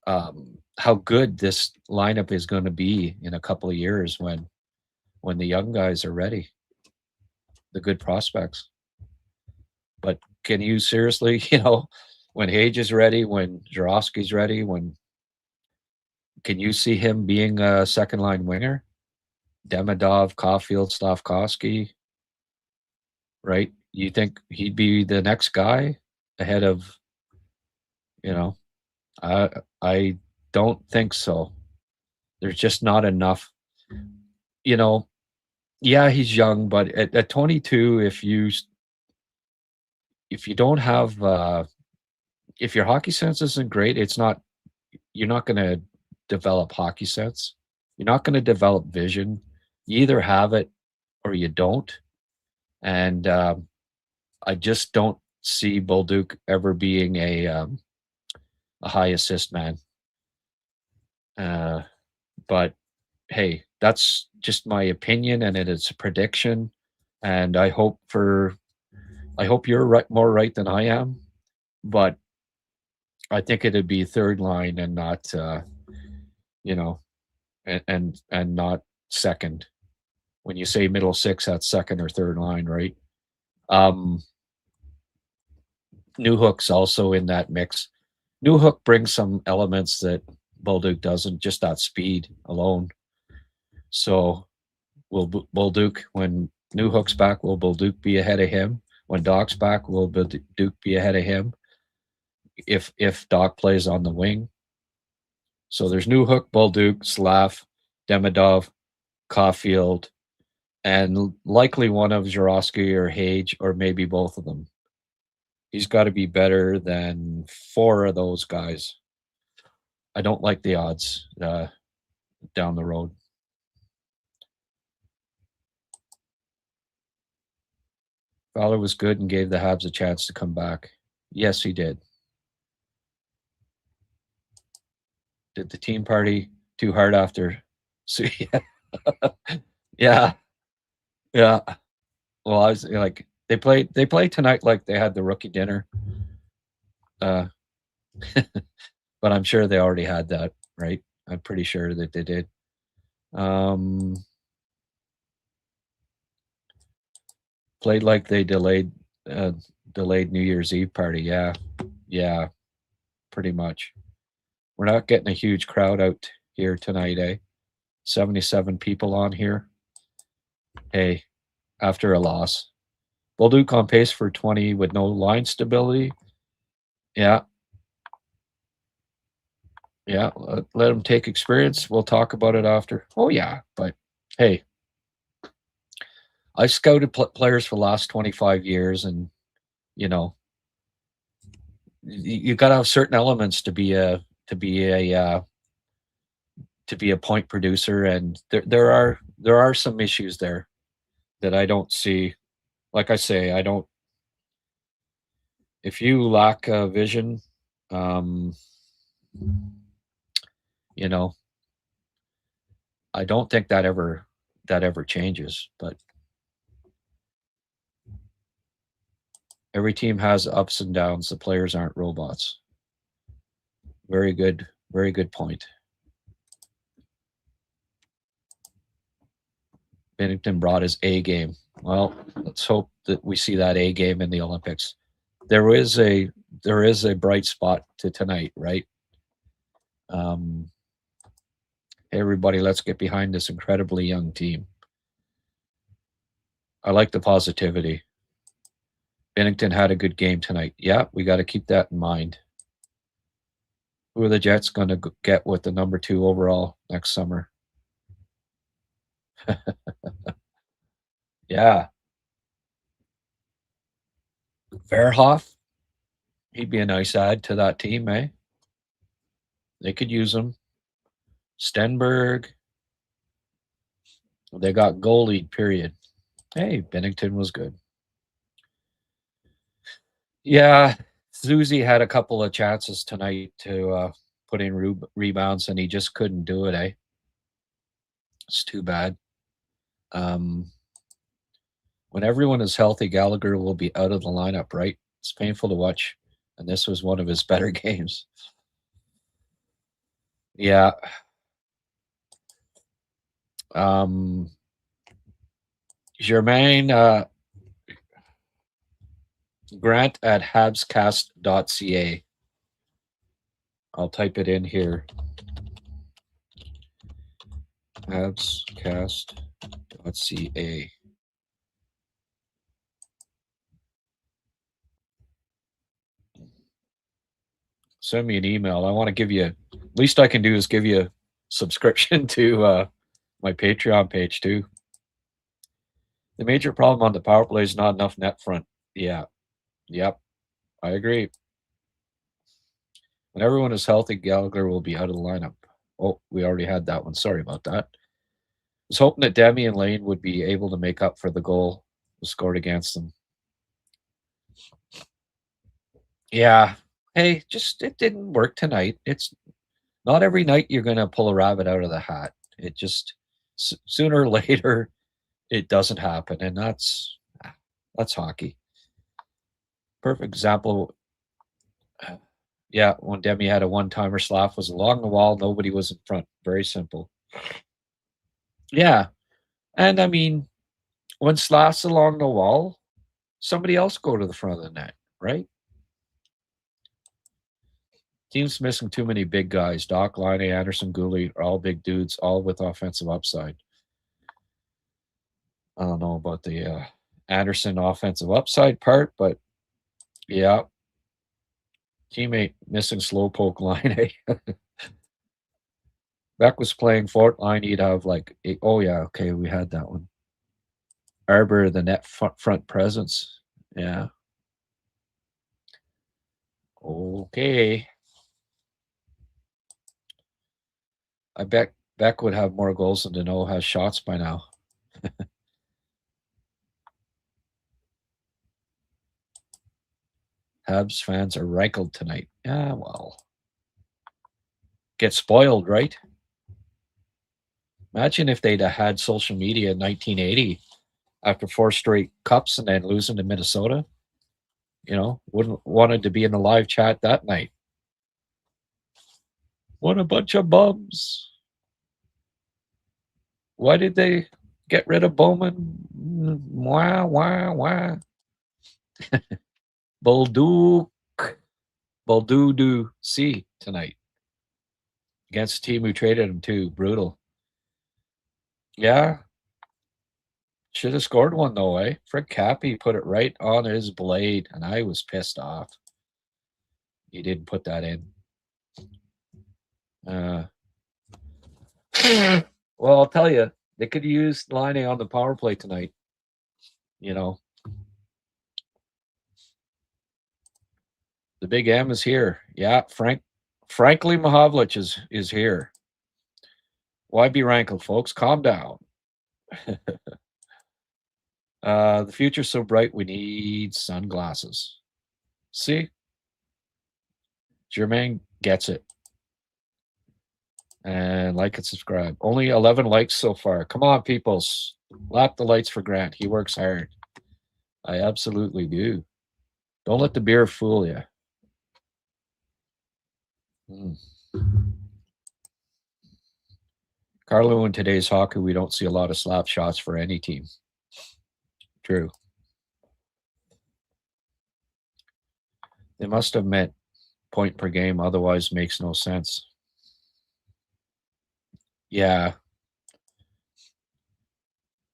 how good this lineup is going to be in a couple of years when the young guys are ready, the good prospects. But can you seriously, when Hage is ready, when Zhirowski's ready, can you see him being a second line winger? Demidov, Caulfield, Slavkovsky, right? You think he'd be the next guy? ahead of, you know, I don't think so. There's just not enough. You know, yeah, he's young, but at 22, if you don't have if your hockey sense isn't great, it's not you're not going to develop hockey sense. You're not going to develop vision. You either have it or you don't. And I just don't see Bolduc ever being a high assist man. But hey, that's just my opinion, and it is a prediction. And I hope you're right, more right than I am. But I think it'd be third line and not, you know, and not second. When you say middle six, that's second or third line, right? Um, New Hook's also in that mix. New Hook brings some elements that Bolduc doesn't, just that speed alone. So will Bolduc, when New Hook's back, will Bolduc be ahead of him? When Doc's back, will Bolduc be ahead of him? If Doc plays on the wing. So there's New Hook, Bolduc, Slav, Demidov, Caulfield, and likely one of Jarosky or Hage, or maybe both of them. He's got to be better than four of those guys. I don't like the odds down the road. Fowler was good and gave the Habs a chance to come back. Yes, he did. Did the team party too hard after? So, yeah, yeah. Well, I was like, they played tonight like they had the rookie dinner. Uh, but I'm sure they already had that, right? I'm pretty sure that they did. Played like they delayed New Year's Eve party. Yeah, yeah, pretty much. We're not getting a huge crowd out here tonight, eh? 77 people on here. Hey, after a loss. Bolduc on pace for 20 with no line stability. Yeah. Yeah. Let him take experience. We'll talk about it after. Oh, yeah. But hey, I've scouted players for the last 25 years, and, you know, you got to have certain elements to be a point producer, and there are some issues there that I don't see. Like I say, I don't. If you lack vision, um, you know, I don't think that ever changes. But every team has ups and downs. The players aren't robots. Very good point. Binnington brought his A game. Well, let's hope that we see that A game in the Olympics. There is a bright spot to tonight, right? Hey, everybody, let's get behind this incredibly young team. I like the positivity. Binnington had a good game tonight. Yeah, we got to keep that in mind. Who are the Jets going to get with the number 2 overall next summer? Yeah. Verhoff, he'd be a nice add to that team, eh? They could use him. Stenberg. They got goalied, period. Hey, Binnington was good. Yeah, Susie had a couple of chances tonight to put in rebounds, and he just couldn't do it, eh? It's too bad. When everyone is healthy, Gallagher will be out of the lineup, right? It's painful to watch, and this was one of his better games. Yeah. Germain Grant at HabsCast.ca. I'll type it in here. HabsCast.ca. send me an email. I want to give you, least I can do is give you a subscription to my Patreon page too. The major problem on the power play is not enough net front. Yeah. Yep. I agree. When everyone is healthy, Gallagher will be out of the lineup. Oh, we already had that one. Sorry about that. I was hoping that Demi and Lane would be able to make up for the goal scored against them. Yeah. Hey, just it didn't work tonight. It's not every night you're going to pull a rabbit out of the hat. It just sooner or later it doesn't happen, and that's hockey. Perfect example. Yeah, when Demi had a one-timer, Slav was along the wall, nobody was in front. Very simple. Yeah, and I mean, when Slav's along the wall, somebody else go to the front of the net, right? Team's missing too many big guys. Doc, Line, Anderson, Gooley are all big dudes, all with offensive upside. I don't know about the Anderson offensive upside part, but yeah. Teammate missing slowpoke Line. Beck was playing Fort Line. He'd have like, oh yeah, okay, we had that one. Arbor, the net front presence. Yeah. Okay. I bet Beck would have more goals than Deneau has shots by now. Habs fans are rankled tonight. Yeah, well. Get spoiled, right? Imagine if they'd have had social media in 1980 after 4 straight cups and then losing to Minnesota. You know, wouldn't wanted to be in the live chat that night. What a bunch of bums. Why did they get rid of Bowman? Wah. Bolduc. C tonight. Against a team who traded him too. Brutal. Yeah. Should have scored one though, eh? Fred Cappy put it right on his blade, and I was pissed off. He didn't put that in. Well, I'll tell you, they could use Line on the power play tonight. You know, the big M is here. Yeah, Frankly Mahovlich is here. Why be rankled, folks? Calm down. The future's so bright, we need sunglasses. See? Jermaine gets it. And like and subscribe. Only 11 likes so far. Come on, people. Lap the lights for Grant. He works hard. I absolutely do. Don't let the beer fool you. Carlo, in today's hockey, we don't see a lot of slap shots for any team. True. They must have meant point per game, otherwise makes no sense. Yeah.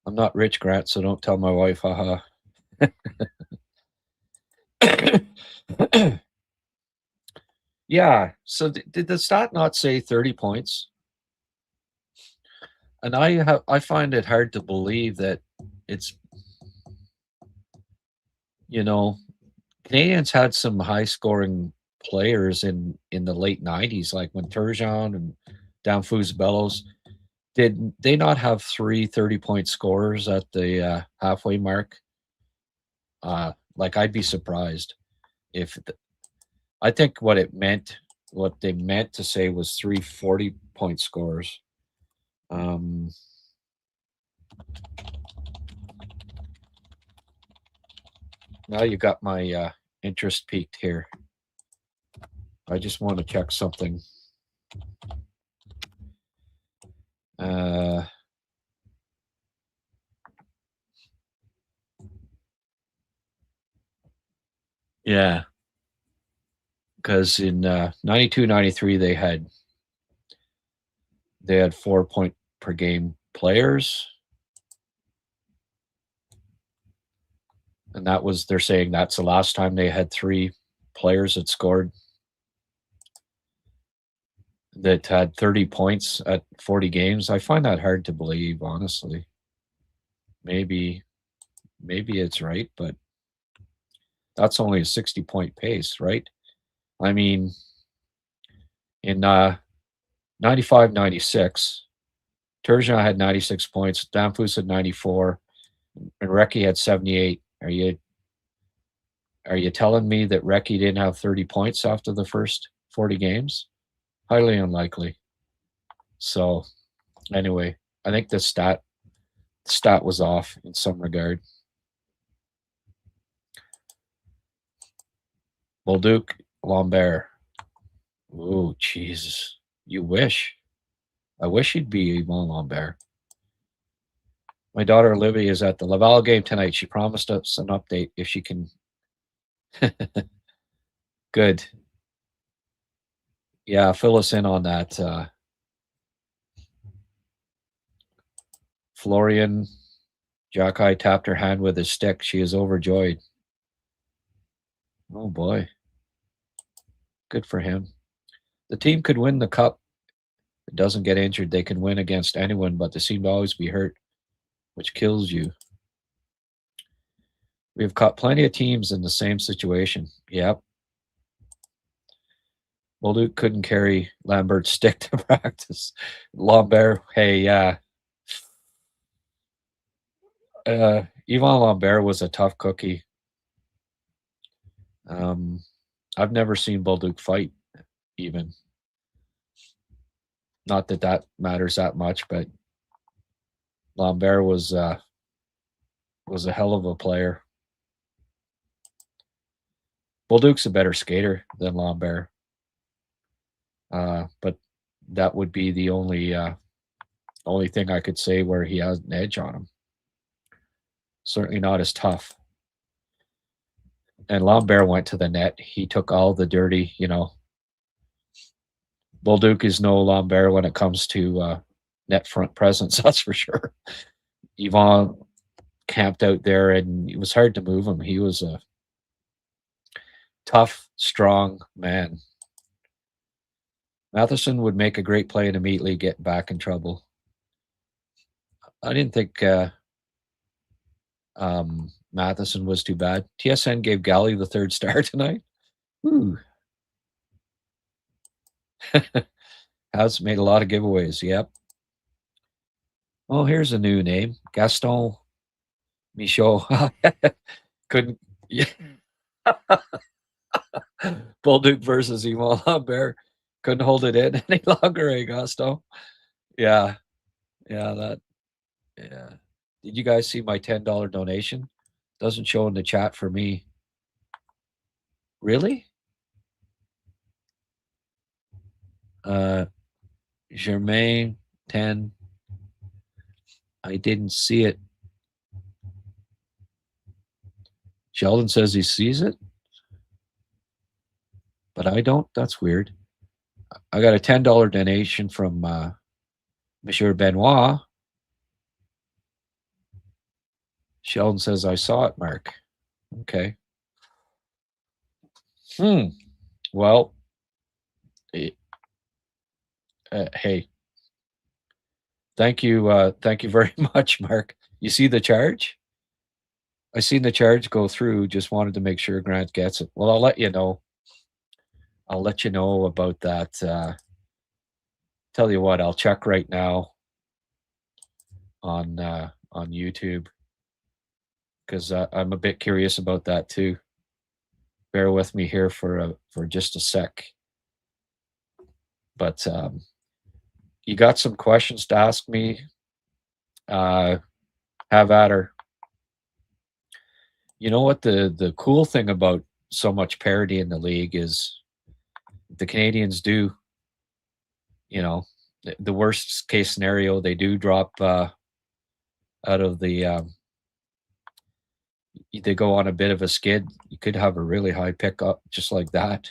I'm not rich, Grant, so don't tell my wife, haha. Yeah. So did the stat not say 30 points? And I find it hard to believe that it's, you know, Canadians had some high scoring players in the late 90s, like when Turgeon and Danfus Bellows. Did they not have 3 30-point scorers at the halfway mark? Like, I'd be surprised if I think what they meant to say was 3 40-point scorers. Now you got my interest peaked here. I just want to check something. Yeah. Because in 92, 93, they had 4 point per game players. And they're saying that's the last time they had 3 players that scored that had 30 points at 40 games. I find that hard to believe, honestly. Maybe it's right, but that's only a 60-point pace, right? I mean, in 95, 96, Turgeon had 96 points, Danfus had 94, and Recchi had 78. Are you telling me that Recchi didn't have 30 points after the first 40 games? Highly unlikely. So anyway, I think the stat was off in some regard. Bolduc, Lambert. Oh, Jesus. You wish. I wish he'd be Yvon Lambert. My daughter Olivia is at the Laval game tonight. She promised us an update if she can. Good. Yeah, fill us in on that. Florian Jackai tapped her hand with his stick. She is overjoyed. Oh, boy. Good for him. The team could win the cup. It doesn't get injured. They can win against anyone, but they seem to always be hurt, which kills you. We've caught plenty of teams in the same situation. Yep. Bolduc couldn't carry Lambert's stick to practice. Lambert, hey, yeah. Yvon Lambert was a tough cookie. I've never seen Bolduc fight, even. Not that that matters that much, but Lambert was a hell of a player. Bolduc's a better skater than Lambert, but that would be the only thing I could say where he has an edge on him. Certainly not as tough. And Lambert went to the net. He took all the dirty, Bolduc is no Lambert when it comes to net front presence, that's for sure. Yvon camped out there, and it was hard to move him. He was a tough, strong man. Matheson would make a great play and immediately get back in trouble. I didn't think Matheson was too bad. TSN gave Galley the third star tonight. Ooh. Has made a lot of giveaways. Yep. Oh, here's a new name. Gaston Michaud. Couldn't. Yeah. Bolduc versus Yvon Lambert. Couldn't hold it in any longer, eh, Gaston? Yeah. Yeah, yeah. Did you guys see my $10 donation? Doesn't show in the chat for me. Really? Germain 10. I didn't see it. Sheldon says he sees it, but I don't. That's weird. I got a $10 donation from Monsieur Benoit. Sheldon says I saw it, Mark. Okay. Well, hey, thank you very much, Mark. You see the charge? I seen the charge go through. Just wanted to make sure Grant gets it. Well, I'll let you know. I'll let you know about that. Tell you what, I'll check right now on YouTube, because I'm a bit curious about that too. Bear with me here for just a sec. But you got some questions to ask me? Have at her. You know what the cool thing about so much parity in the league is, the Canadians do, the worst case scenario, they do drop out of the they go on a bit of a skid. You could have a really high pickup just like that.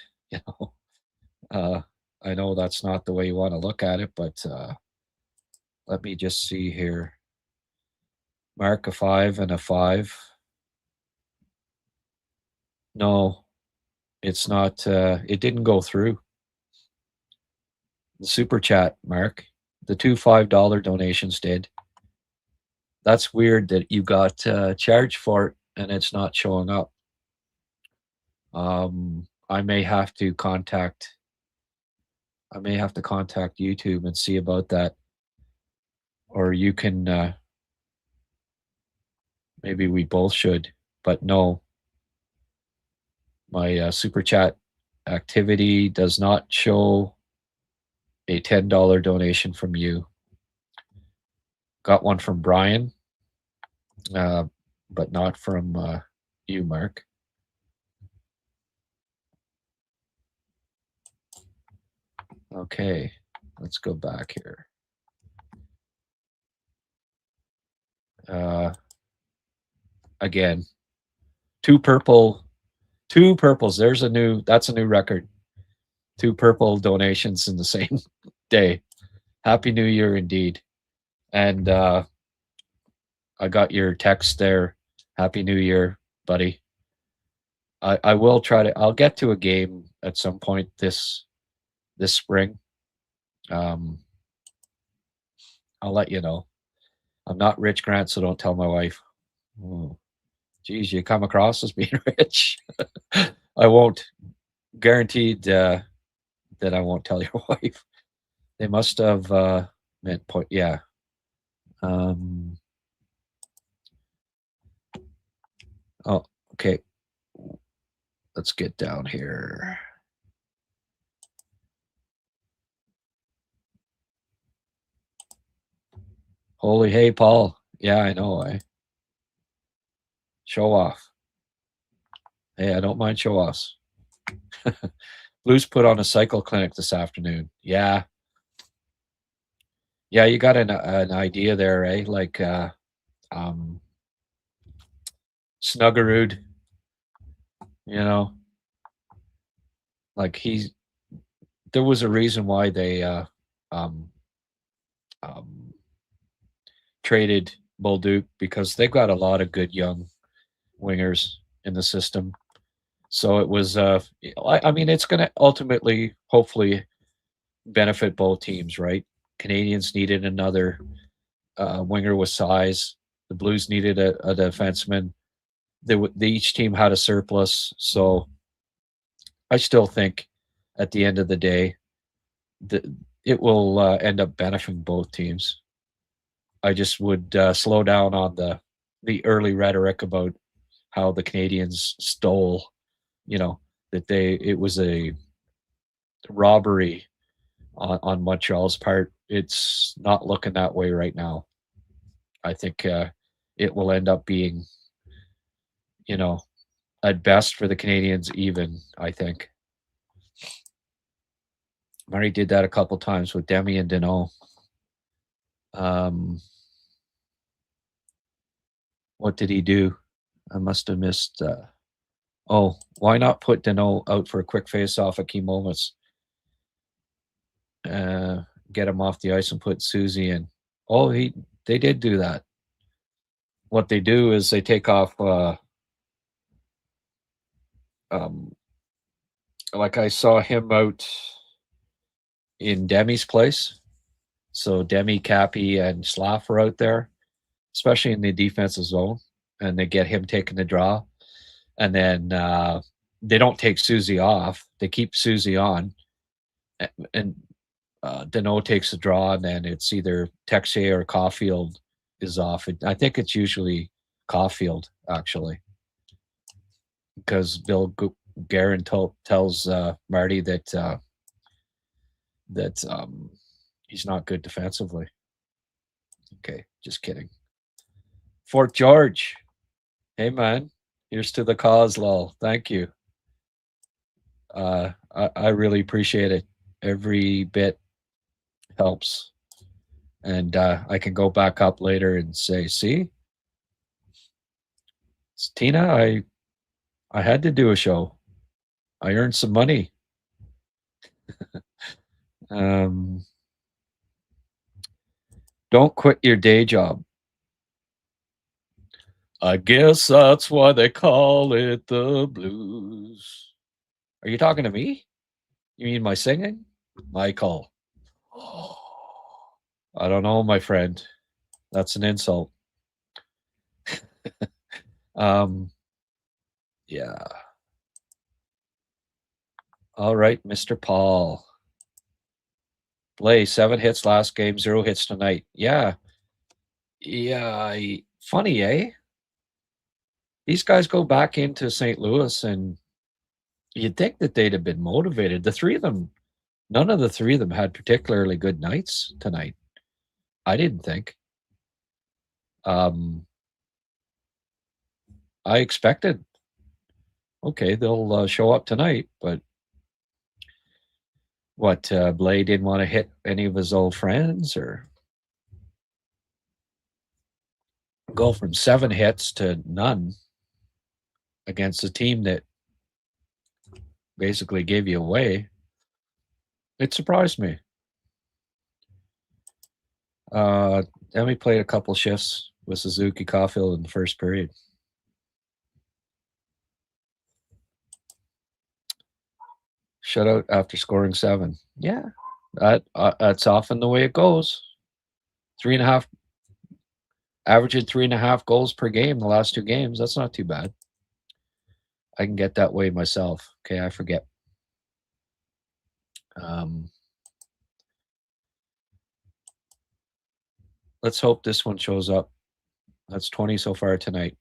I know that's not the way you want to look at it, but let me just see here. Mark, a 5 and a 5. No, it's not. It didn't go through. The super chat, Mark. The 2 $5 donations did. That's weird that you got charged for it and it's not showing up. I may have to contact YouTube and see about that. Or you can maybe we both should, but no. My super chat activity does not show a $10 donation from you. Got one from Brian, but not from you, Mark. Okay, let's go back here. Again, two purples. That's a new record. 2 purple donations in the same day. Happy New Year indeed. And I got your text there. Happy New Year, buddy. I will I'll get to a game at some point this spring. I'll let you know. I'm not rich, Grant, so don't tell my wife. Oh, geez, you come across as being rich. I won't. Guaranteed that I won't tell your wife. They must have meant point. Yeah. Oh, okay. Let's get down here. Holy hey, Paul. Yeah, I know. Show off. Hey, I don't mind show offs. Blues put on a cycle clinic this afternoon. Yeah. Yeah, you got an idea there, eh? Like Snuggerud, you know, like there was a reason why they traded Bolduc, because they've got a lot of good young wingers in the system. So it was I mean, it's going to ultimately hopefully benefit both teams, right? Canadians needed another winger with size. The Blues needed a defenseman. Each team had a surplus, so I still think at the end of the day that it will end up benefiting both teams. I just would slow down on the early rhetoric about how the Canadians stole, that it was a robbery on Montreal's part. It's not looking that way right now. I think it will end up being, at best for the Canadians, even, I think. Murray did that a couple times with Demi and Deneau. What did he do? I must have missed. Why not put Deneau out for a quick face-off at key moments? Get him off the ice and put Susie in. Oh, they did do that. What they do is they take off. Like I saw him out in Demi's place. So Demi, Cappy, and Slav are out there, especially in the defensive zone, and they get him taking the draw. And then they don't take Susie off. They keep Susie on. And Deneau takes the draw, and then it's either Texier or Caulfield is off. I think it's usually Caulfield, actually, because Bill Guerin tells Marty that he's not good defensively. Okay, just kidding. Fort George. Hey, man. Here's to the cause, lol. Thank you. I really appreciate it. Every bit helps. And I can go back up later and say, see? Tina, I had to do a show. I earned some money. Don't quit your day job. I guess that's why they call it the blues. Are you talking to me? You mean my singing? My call. I don't know, my friend. That's an insult. Yeah. All right, Mr. Paul. Blay, 7 hits last game, 0 hits tonight. Yeah. Yeah. Funny, eh? These guys go back into St. Louis, and you'd think that they'd have been motivated. The three of them, none of the three of them had particularly good nights tonight. I didn't think. I expected, okay, they'll show up tonight, but what, Blay didn't want to hit any of his old friends or go from 7 hits to none against a team that basically gave you away. It surprised me. Then we played a couple shifts with Suzuki Caulfield in the first period. Shutout after scoring 7. Yeah, that's often the way it goes. 3.5, averaging 3.5 goals per game the last 2 games. That's not too bad. I can get that way myself. Okay, I forget. Let's hope this one shows up. That's 20 so far tonight.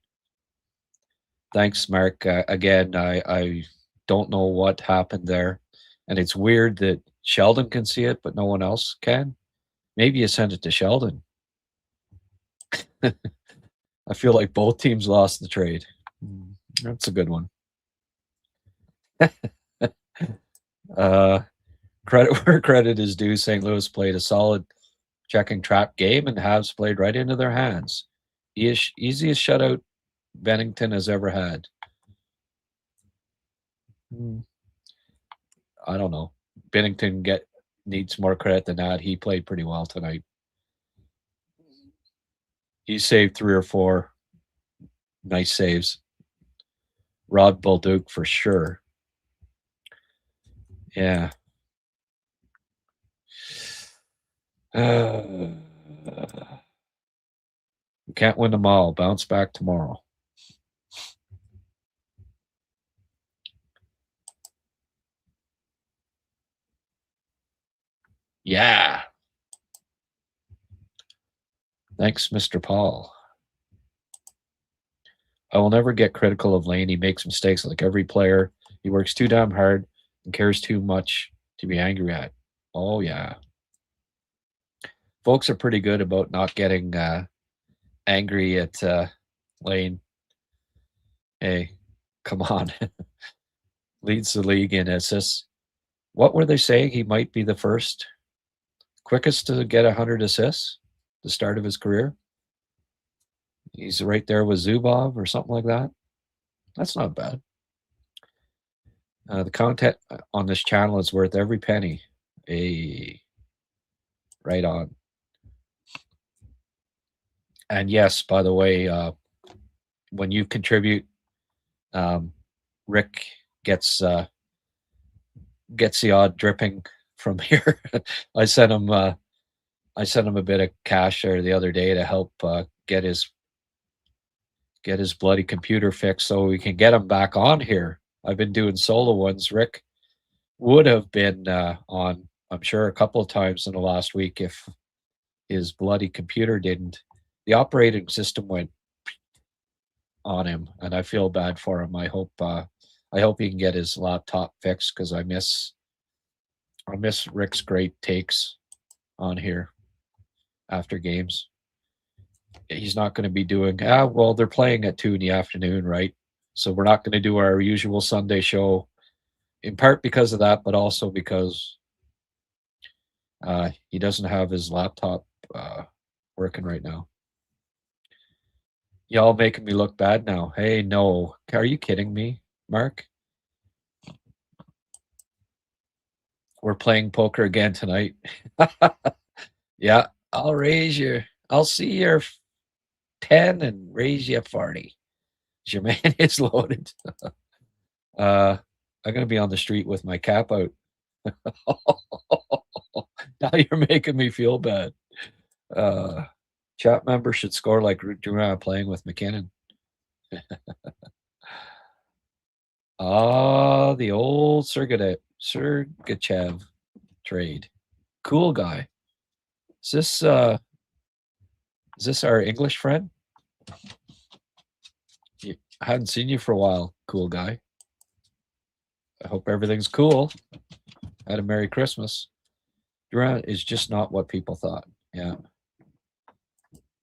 Thanks, Mark. Again, I don't know what happened there. And it's weird that Sheldon can see it, but no one else can. Maybe you send it to Sheldon. I feel like both teams lost the trade. That's a good one. Credit where credit is due. St. Louis played a solid checking trap game, and Habs played right into their hands. Easiest shutout Binnington has ever had. I don't know. Binnington needs more credit than that. He played pretty well tonight. He saved 3 or 4 nice saves. Rod Bolduc for sure. Yeah. We can't win them all. Bounce back tomorrow. Yeah. Thanks, Mr. Paul. I will never get critical of Lane. He makes mistakes like every player. He works too damn hard and cares too much to be angry at. Oh, yeah. Folks are pretty good about not getting angry at Lane. Hey, come on. Leads the league in assists. What were they saying? He might be the quickest to get 100 assists, the start of his career. He's right there with Zubov or something like that. That's not bad. The content on this channel is worth every penny. Right on. And yes, by the way, when you contribute, Rick gets the odd dripping from here. I sent him a bit of cash there the other day to help get his bloody computer fixed so we can get him back on here. I've been doing solo ones. Rick would have been on, I'm sure, a couple of times in the last week if his bloody computer didn't. The operating system went on him, and I feel bad for him. I hope he can get his laptop fixed because I miss Rick's great takes on here after games. He's not going to be doing, well, they're playing at 2 in the afternoon, right? So we're not going to do our usual Sunday show, in part because of that, but also because he doesn't have his laptop working right now. Y'all making me look bad now. Hey, no. Are you kidding me, Mark? We're playing poker again tonight. Yeah, I'll see your 10 and raise you a 40. Your man is loaded. I'm going to be on the street with my cap out. Now you're making me feel bad. Chat member should score like Durant playing with McKinnon. The old Sergachev trade. Cool guy. Is this our English friend? I hadn't seen you for a while, cool guy. I hope everything's cool. Had a Merry Christmas. Durant is just not what people thought. Yeah.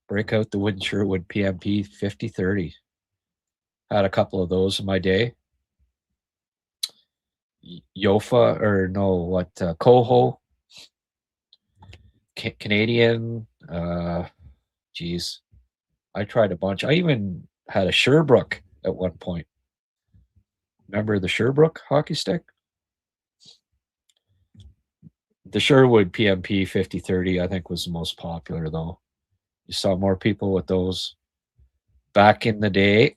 Break out the wooden Sherwood PMP 50-30. Had a couple of those in my day. Yofa, or no, what, Coho. Canadian. Geez. I tried a bunch. I even had a Sherbrooke at one point. Remember the Sherbrooke hockey stick? The Sherwood PMP 50-30, I think, was the most popular, though. You saw more people with those back in the day.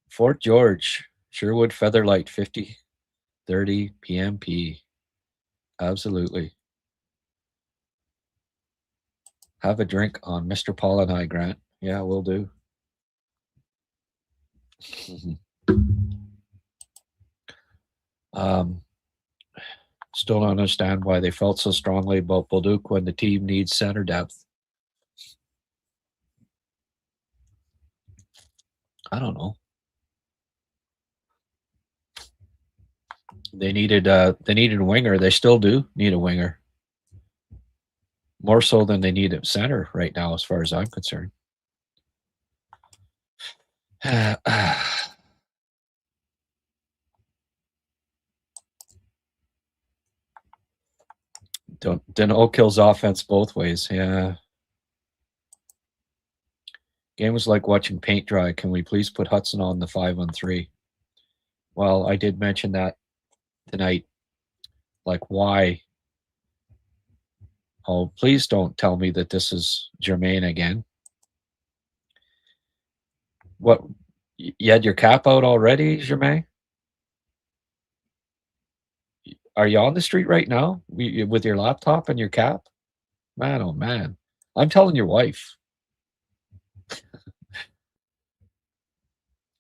Fort George, Sherwood Featherlight 50-30 PMP. Absolutely. Have a drink on Mr. Paul and I, Grant. Yeah, we'll do. Still don't understand why they felt so strongly about Bolduc when the team needs center depth. I don't know. They needed a winger. They still do need a winger. More so than they need a center right now, as far as I'm concerned. Oak Hill's offense both ways. Yeah. Game was like watching paint dry. Can we please put Hudson on the 5-on-3? Well, I did mention that tonight. Like, why? Oh, please don't tell me that this is Jermaine again. What? You had your cap out already, Jermaine? Are you on the street right now with your laptop and your cap? Man, oh man. I'm telling your wife.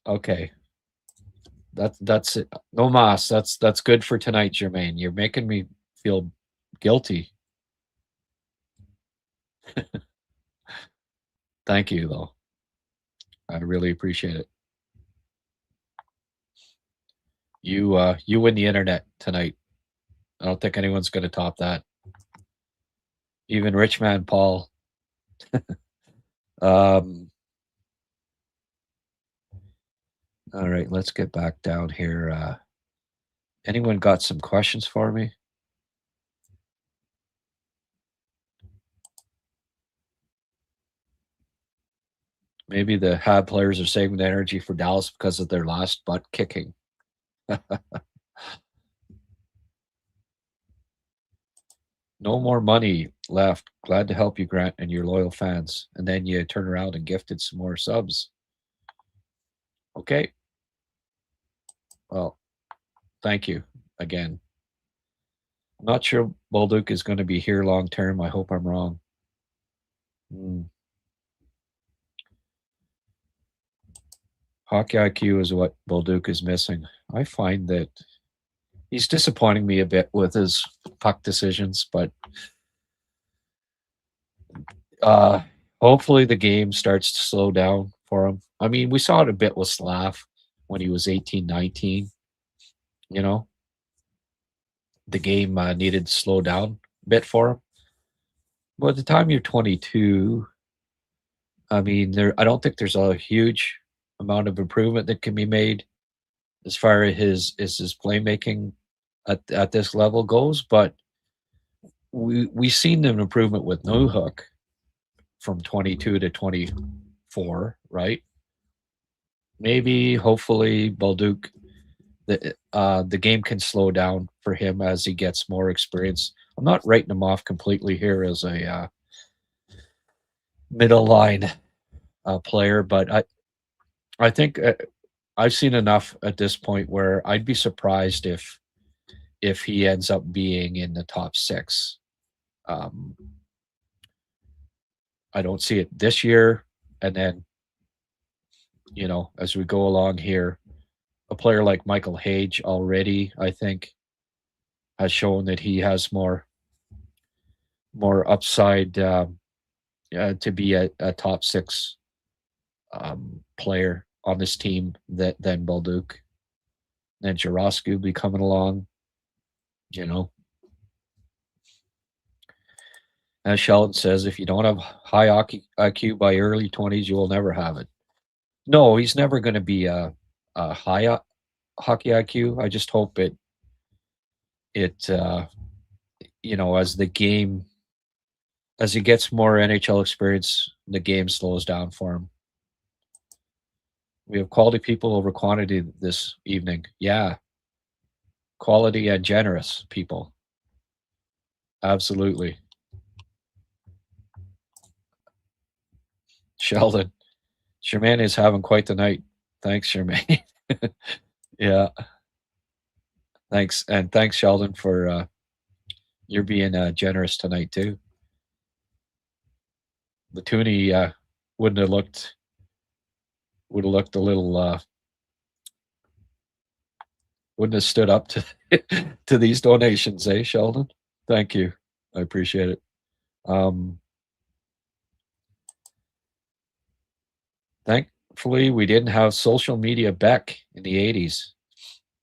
Okay. That's it. No mas. That's good for tonight, Jermaine. You're making me feel guilty. Thank you, though. I really appreciate it. You win the internet tonight. I don't think anyone's going to top that. Even Richman Paul. All right, let's get back down here. Anyone got some questions for me? Maybe the Hab players are saving the energy for Dallas because of their last butt kicking. No more money left. Glad to help you, Grant, and your loyal fans. And then you turn around and gifted some more subs. Okay. Well, thank you again. I'm not sure Bolduc is going to be here long term. I hope I'm wrong. Hockey IQ is what Bolduc is missing. I find that he's disappointing me a bit with his puck decisions, but hopefully the game starts to slow down for him. I mean, we saw it a bit with Slav when he was 18, 19. You know, the game needed to slow down a bit for him. But at the time you're 22, I mean, I don't think there's a huge amount of improvement that can be made as far as his playmaking at this level goes. But we've seen an improvement with no hook from 22 to 24, right? Maybe, hopefully, Bolduc, the game can slow down for him as he gets more experience. I'm not writing him off completely here as a middle line player, but I think I've seen enough at this point where I'd be surprised if he ends up being in the top 6. Um, I don't see it this year, and then as we go along here, a player like Michael Hage already, I think, has shown that he has more upside to be a top 6 player on this team than Bolduc. Then Jarosky will be coming along. As Sheldon says, if you don't have high IQ by early 20s, you will never have it. No, he's never going to be a high hockey IQ. I just hope it as he gets more NHL experience, the game slows down for him. We have quality people over quantity this evening. Yeah. Quality and generous people. Absolutely. Sheldon. Charmaine is having quite the night. Thanks, Charmaine. Yeah. Thanks. And thanks, Sheldon, for you're being generous tonight, too. The Toonie would have looked a little wouldn't have stood up to to these donations, eh, Sheldon? Thank you. I appreciate it. Thankfully, we didn't have social media back in the 80s.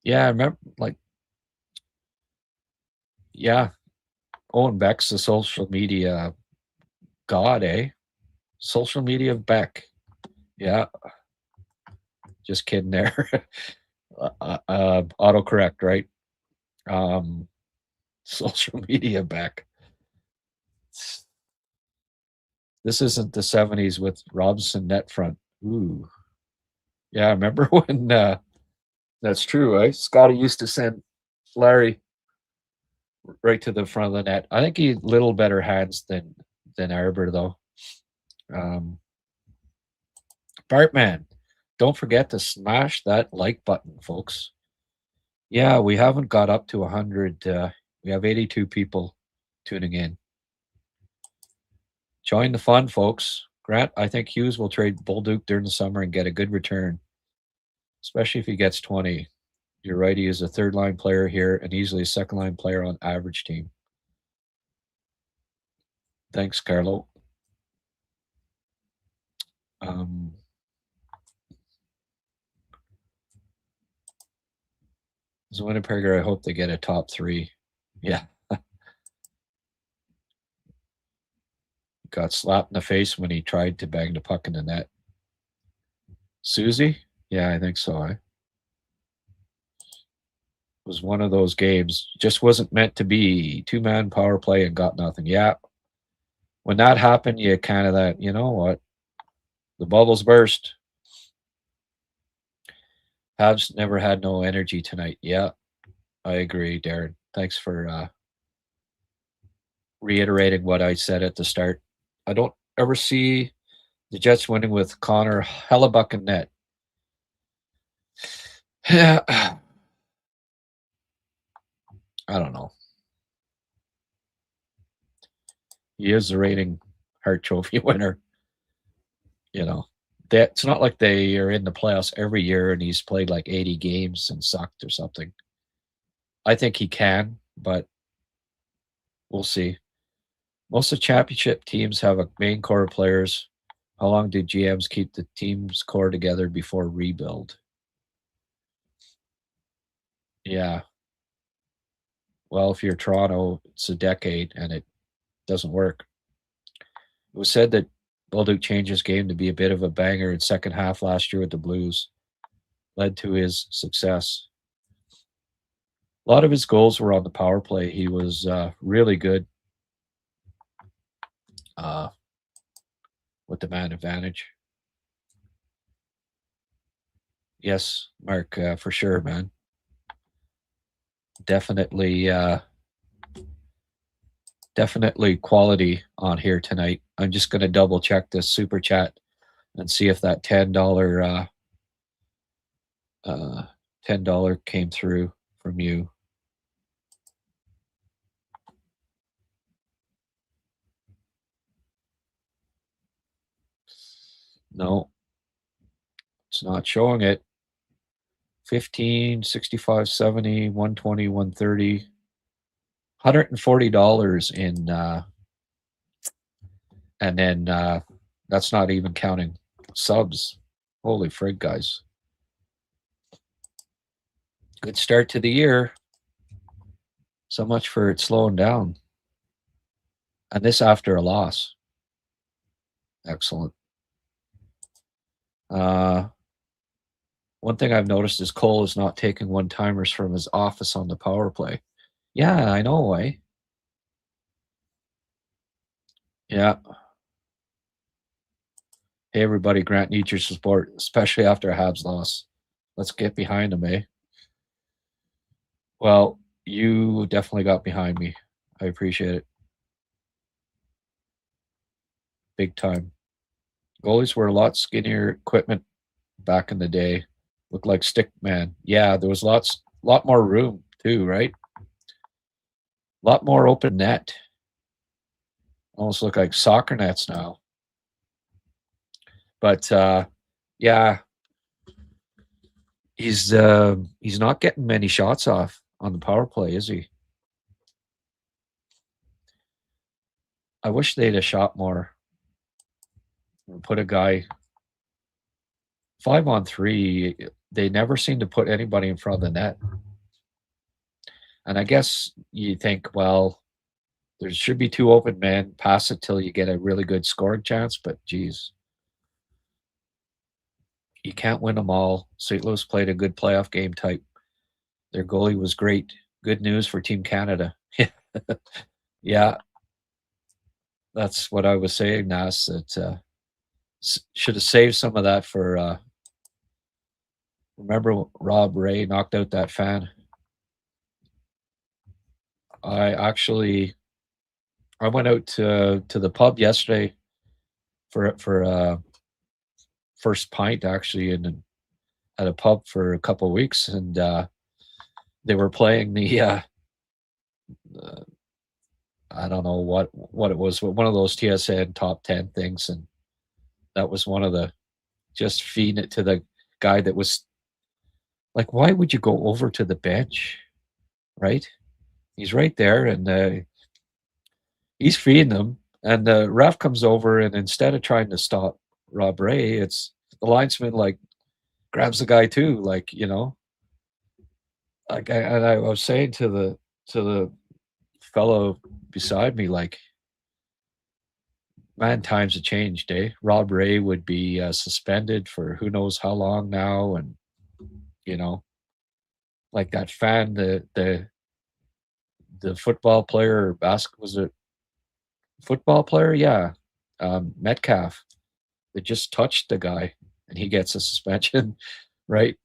Yeah, I remember, Owen Beck's the social media god, eh? Social media Beck. Yeah. Just kidding there. Autocorrect, right? Social media Beck. This isn't the 70s with Robson net front. Ooh. Yeah, I remember when that's true, eh? Scotty used to send Larry right to the front of the net. I think he had little better hands than Arber, though. Bartman, don't forget to smash that like button, folks. Yeah, we haven't got up to 100. We have 82 people tuning in. Join the fun, folks. Grant, I think Hughes will trade Bolduc during the summer and get a good return, especially if he gets 20. You're right, he is a third-line player here and easily a second-line player on average team. Thanks, Carlo. As a Winnipegger, I hope they get a top 3. Yeah. Got slapped in the face when he tried to bang the puck in the net. Susie? Yeah, I think so. It was one of those games. Just wasn't meant to be. 2-man power play and got nothing. Yeah. When that happened, you kind of that, you know what? The bubbles burst. Habs never had no energy tonight. Yeah, I agree, Darren. Thanks for reiterating what I said at the start. I don't ever see the Jets winning with Connor Hellebuck in net. Yeah. I don't know. He is the reigning Hart Trophy winner. It's not like they are in the playoffs every year and he's played like 80 games and sucked or something. I think he can, but we'll see. Most of the championship teams have a main core of players. How long do GMs keep the team's core together before rebuild? Yeah. Well, if you're Toronto, it's a decade and it doesn't work. It was said that Bolduc changed his game to be a bit of a banger in second half last year with the Blues. Led to his success. A lot of his goals were on the power play. He was really good with the man advantage. Yes, Mark, for sure, man. Definitely quality on here tonight. I'm just going to double check this super chat and see if that $10 $10 came through from you. No, it's not showing it. 15, 65, 70, 120, 130, $140 in, and then that's not even counting subs. Holy frig, guys. Good start to the year. So much for it slowing down. And this after a loss. Excellent. One thing I've noticed is Cole is not taking one-timers from his office on the power play. Yeah, I know, eh? Yeah. Hey, everybody, Grant needs your support, especially after a Habs loss. Let's get behind him, eh? Well, you definitely got behind me. I appreciate it. Big time. Goalies were a lot skinnier equipment back in the day. Looked like stick man. Yeah, there was lot more room too, right? A lot more open net. Almost look like soccer nets now. But yeah, he's not getting many shots off on the power play, is he? I wish they'd have shot more. Put a guy 5-on-3. They never seem to put anybody in front of the net. And I guess you think, well, there should be 2 open men. Pass it till you get a really good scoring chance. But geez, you can't win them all. St. Louis played a good playoff game type. Their goalie was great. Good news for Team Canada. Yeah, that's what I was saying, Nas. That should have saved some of that for. Remember, Rob Ray knocked out that fan. I went out to the pub yesterday for first pint actually, and at a pub for a couple of weeks, and they were playing the I don't know what it was, but one of those TSN top 10 things, and that was one of the just feeding it to the guy that was like, why would you go over to the bench, right? He's right there, and he's feeding them, and the ref comes over, and instead of trying to stop Rob Ray, it's the linesman like grabs the guy too, like like I was saying to the fellow beside me, like, man, times have changed, eh? Rob Ray would be suspended for who knows how long now, and you know, like that fan, the football player or was it football player? Yeah, Metcalf. That just touched the guy, and he gets a suspension, right?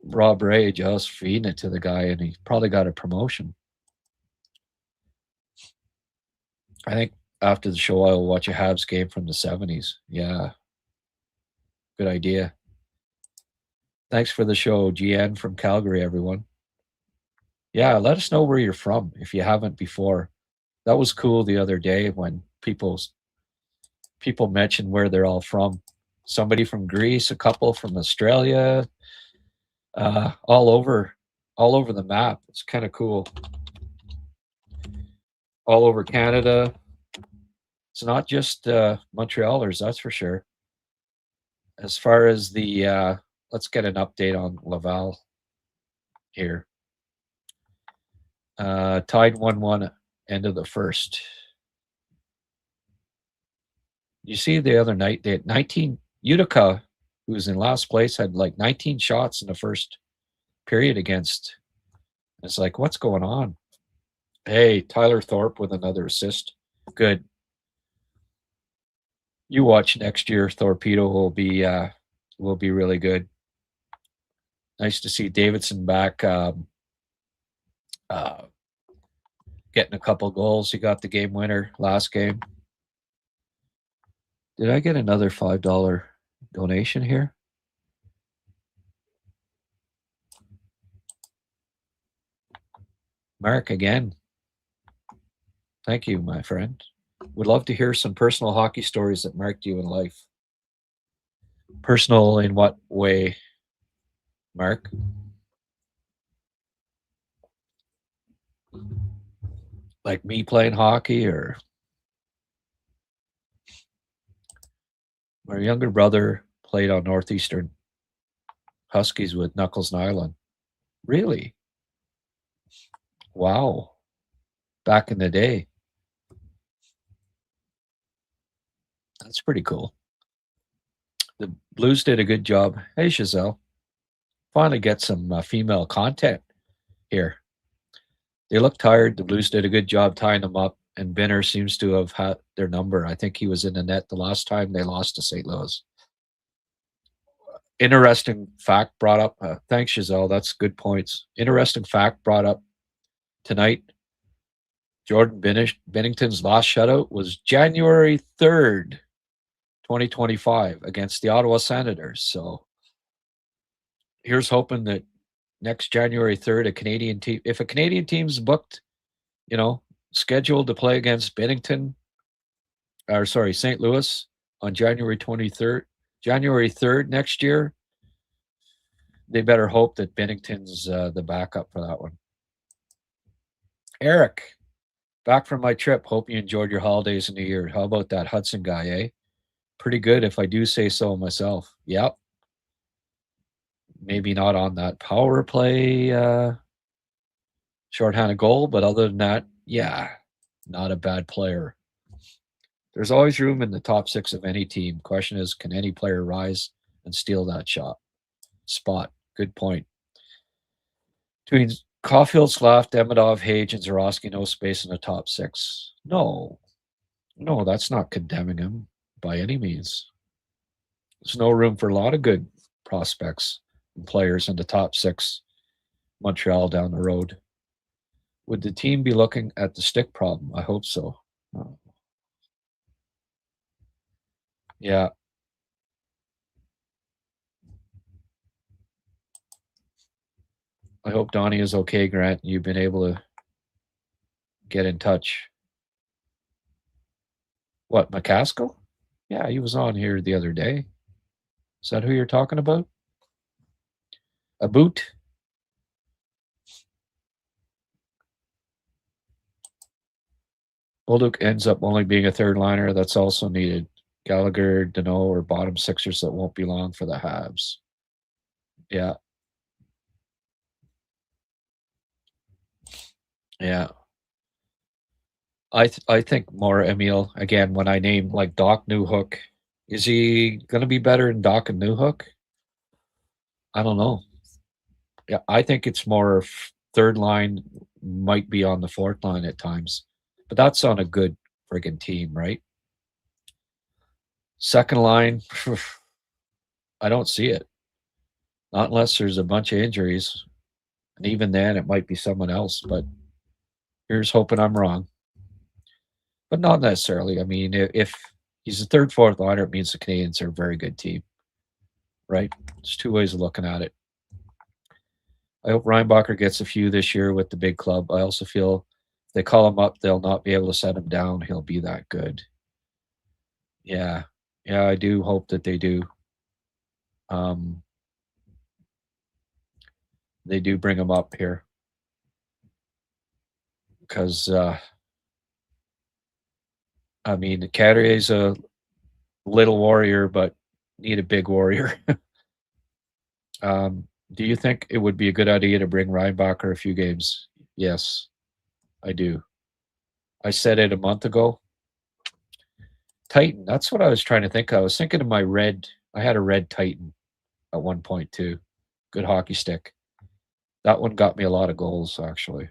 Rob Ray just feeding it to the guy, and he probably got a promotion. I think after the show, I'll watch a Habs game from the 70s. Yeah. Good idea. Thanks for the show, GN from Calgary, everyone. Yeah, let us know where you're from if you haven't before. That was cool the other day when people mention where they're all from. Somebody from Greece, a couple from Australia, all over the map. It's kind of cool. All over Canada. It's not just Montrealers, that's for sure. As far as the let's get an update on Laval here. Tied 1-1 end of the first. You see the other night they had 19. Utica, who was in last place, had like 19 shots in the first period against. It's like, what's going on? Hey, Tyler Thorpe with another assist. Good. You watch next year. Torpedo will be really good. Nice to see Davidson back, getting a couple goals. He got the game winner last game. Did I get another $5 donation here? Mark, again, thank you, my friend. Would love to hear some personal hockey stories that marked you in life. Personal in what way, Mark? Like me playing hockey, or my younger brother played on Northeastern Huskies with Knuckles Nyland. Really? Wow. Back in the day. That's pretty cool. The Blues did a good job. Hey, Giselle. Finally get some female content here. They look tired. The Blues did a good job tying them up, and Binner seems to have had their number. I think he was in the net the last time they lost to St. Louis. Interesting fact brought up. Thanks, Giselle. That's good points. Interesting fact brought up tonight. Jordan Binnington's last shutout was January 3rd, 2025, against the Ottawa Senators. So here's hoping that next January 3rd, a Canadian team, if a Canadian team's booked, scheduled to play against St. Louis on January 3rd next year, they better hope that Binnington's the backup for that one. Eric, back from my trip. Hope you enjoyed your holidays and New Year. How about that Hudson guy, eh? Pretty good, if I do say so myself. Yep. Maybe not on that power play shorthanded goal, but other than that, yeah, not a bad player. There's always room in the top six of any team. Question is, can any player rise and steal that spot? Good point. Between Caulfield, Slav, Demidov, Hage, and Zerowski, no space in the top six. No, that's not condemning him by any means. There's no room for a lot of good prospects and players in the top six. Montreal down the road. Would the team be looking at the stick problem? I hope so. Yeah. I hope Donnie is okay, Grant. You've been able to get in touch. What, McCaskill? Yeah, he was on here the other day. Is that who you're talking about? A boot? Bolduc ends up only being a third liner. That's also needed. Gallagher, Deneau, or bottom sixers that won't be long for the Habs. Yeah. Yeah. I think more Emil, again, when I name like Doc Newhook, is he going to be better than Doc and Newhook? I don't know. Yeah, I think it's more third line, might be on the fourth line at times, but that's on a good friggin' team, right? Second line, I don't see it. Not unless there's a bunch of injuries. And even then, it might be someone else, but here's hoping I'm wrong. But not necessarily. I mean, if he's a third, fourth liner, it means the Canadians are a very good team, right? There's two ways of looking at it. I hope Reinbacher gets a few this year with the big club. I also feel if they call him up, they'll not be able to set him down. He'll be that good. Yeah. Yeah, I do hope that they do. They do bring him up here. Because, I mean, Carrier's a little warrior, but need a big warrior. Do you think it would be a good idea to bring Reinbacher a few games? Yes, I do. I said it a month ago. Titan, that's what I was trying to think. I was thinking of my red. I had a red Titan at one point too. Good hockey stick. That one got me a lot of goals, actually.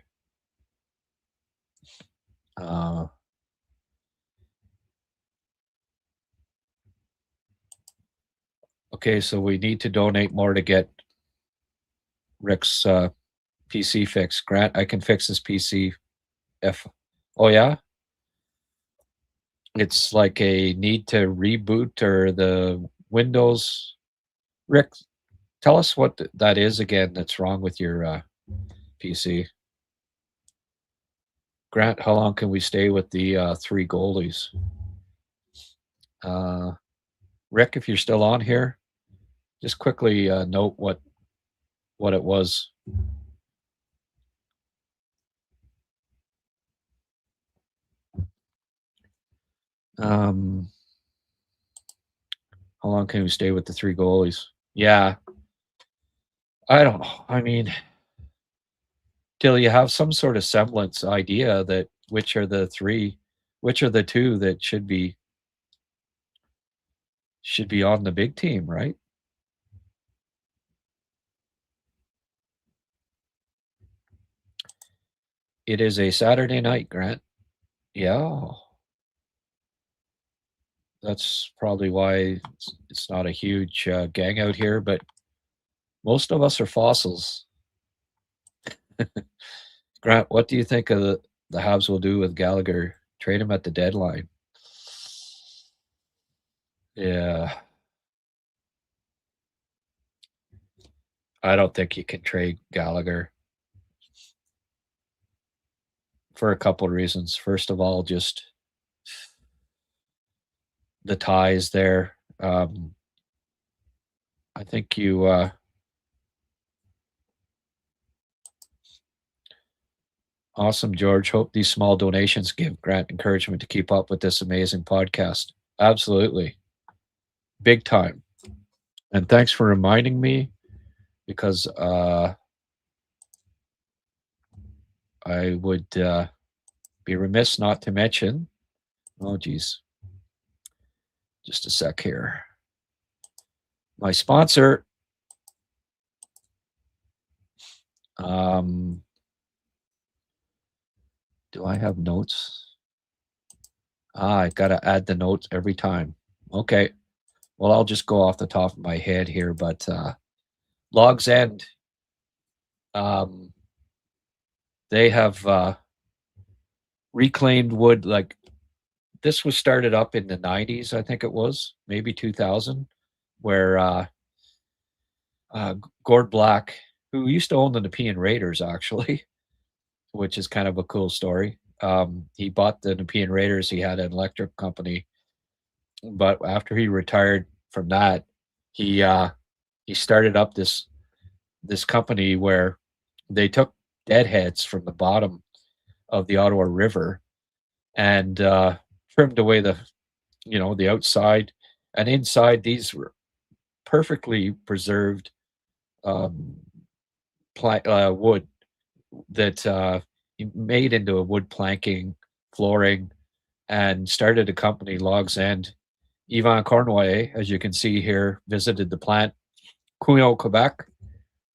Okay, so we need to donate more to get Rick's PC fixed. Grant, I can fix his PC. Oh yeah, it's like a need to reboot or the Windows. Rick, tell us what that is again. That's wrong with your PC. Grant, how long can we stay with the three goalies? Rick, if you're still on here, just quickly note what it was. How long can we stay with the three goalies? Yeah, I don't know. I mean, till you have some sort of semblance idea that which are the three, which are the two that should be on the big team, right? It is a Saturday night, Grant. Yeah, that's probably why it's not a huge gang out here, but most of us are fossils. Grant, what do you think of the Habs will do with Gallagher? Trade him at the deadline. Yeah, I don't think you can trade Gallagher for a couple of reasons. First of all, just the ties there. I think you. Awesome, George. Hope these small donations give Grant encouragement to keep up with this amazing podcast. Absolutely. Big time. And thanks for reminding me because I would be remiss not to mention. Oh, geez. Just a sec here. My sponsor. Do I have notes? I got to add the notes every time. Okay. Well, I'll just go off the top of my head here, but Logs End, they have reclaimed wood. Like this was started up in the 90s, I think it was, maybe 2000, where Gord Black, who used to own the Nepean Raiders, actually, which is kind of a cool story. He bought the Nepean Raiders. He had an electric company, but after he retired from that, he started up this company where they took deadheads from the bottom of the Ottawa River and trimmed away the outside and inside. These were perfectly preserved wood that he made into a wood planking flooring and started a company, Logs End. Yvan Cornway, as you can see here, visited the plant, Couillon, Quebec,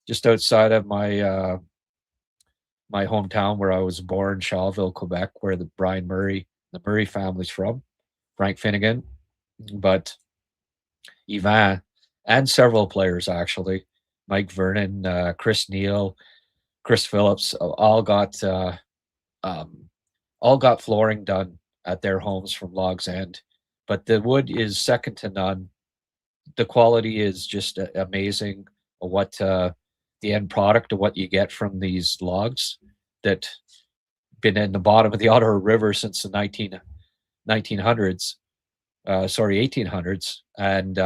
just outside of my hometown where I was born, Charleville, Quebec, where the Murray family's from, Frank Finnegan. But Yvan and several players actually, Mike Vernon, Chris Neal, Chris Phillips, all got flooring done at their homes from Logs End. But the wood is second to none. The quality is just amazing. What the end product of what you get from these logs that been in the bottom of the Ottawa River since the 1900s, 1800s, and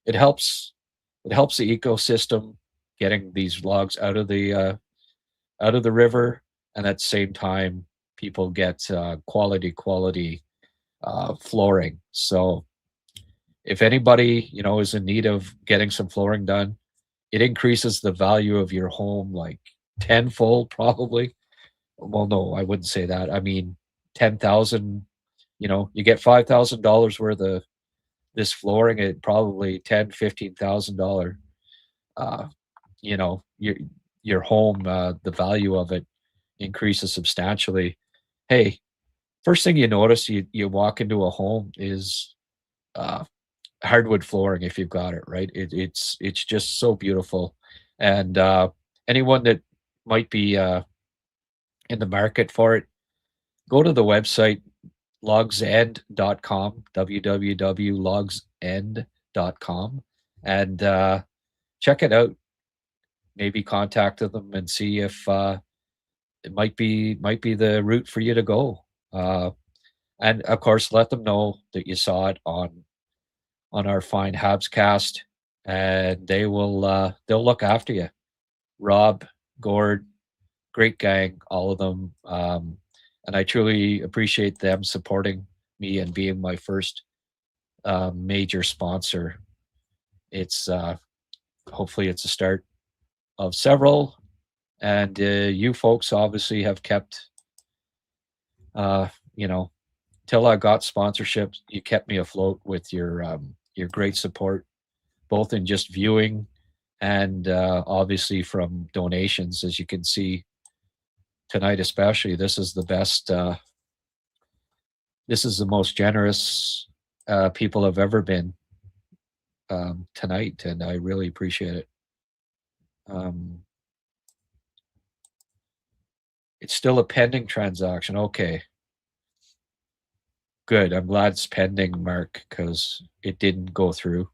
it helps the ecosystem getting these logs out of the river, and at the same time, people get quality flooring. So if anybody is in need of getting some flooring done, it increases the value of your home like tenfold, probably. Well, no, I wouldn't say that. I mean, 10,000. You get $5,000 worth of this flooring at probably $10,000, $15,000. Uh, your home, the value of it increases substantially. Hey, first thing you notice you walk into a home is uh, hardwood flooring if you've got it right. It's just so beautiful, and anyone that might be in the market for it, go to the website logsend.com, www.logsend.com, and check it out. Maybe contact them and see if it might be the route for you to go. And of course, let them know that you saw it on our fine HabsCast, and they'll look after you. Rob, Gord, great gang, all of them, and I truly appreciate them supporting me and being my first major sponsor. It's hopefully it's a start of several, and you folks obviously have kept, you know, till I got sponsorships, you kept me afloat with your great support, both in just viewing and obviously from donations. As you can see tonight, especially, this is the best. This is the most generous people have ever been tonight, and I really appreciate it. It's still a pending transaction. Okay. Good. I'm glad it's pending, Mark, because it didn't go through.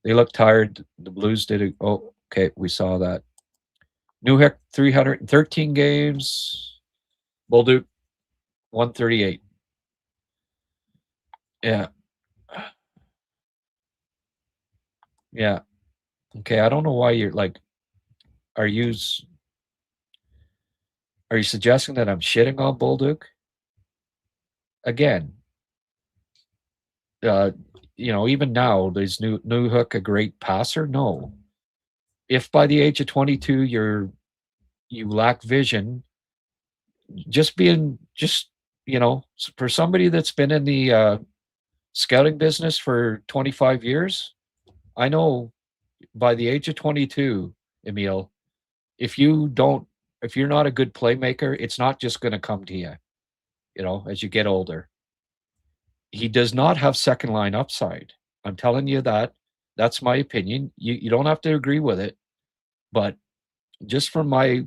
They look tired. The Blues did it. Oh, okay. We saw that. Newhook, 313 games. Bolduc, 138. Yeah. Yeah. Okay. I don't know why you're like, are you suggesting that I'm shitting on Bolduc? Again, even now, is Newhook a great passer? No. If by the age of 22 you lack vision, just for somebody that's been in the scouting business for 25 years, I know by the age of 22, Emil, if you're not a good playmaker, it's not just going to come to you, as you get older. He does not have second line upside. I'm telling you that. That's my opinion. You don't have to agree with it, but just from my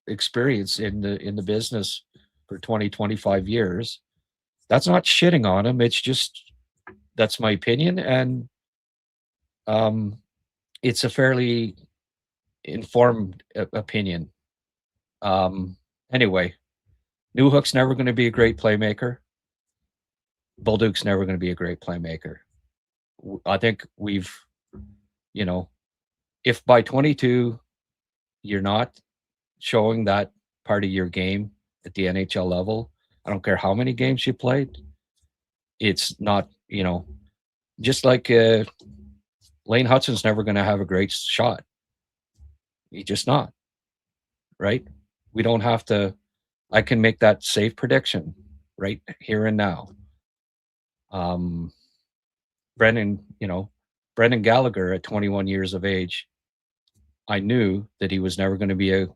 experience in the business for 25 years, that's not shitting on him. It's just, that's my opinion, and it's a fairly informed opinion. Anyway, Newhook's never going to be a great playmaker. Bolduc's never going to be a great playmaker. I think we've, if by 22 you're not showing that part of your game at the NHL level, I don't care how many games you played, it's not, just like Lane Hutson's never going to have a great shot. He's just not, right? We don't have to, I can make that safe prediction right here and now. Brendan Gallagher at 21 years of age, I knew that he was never going to be a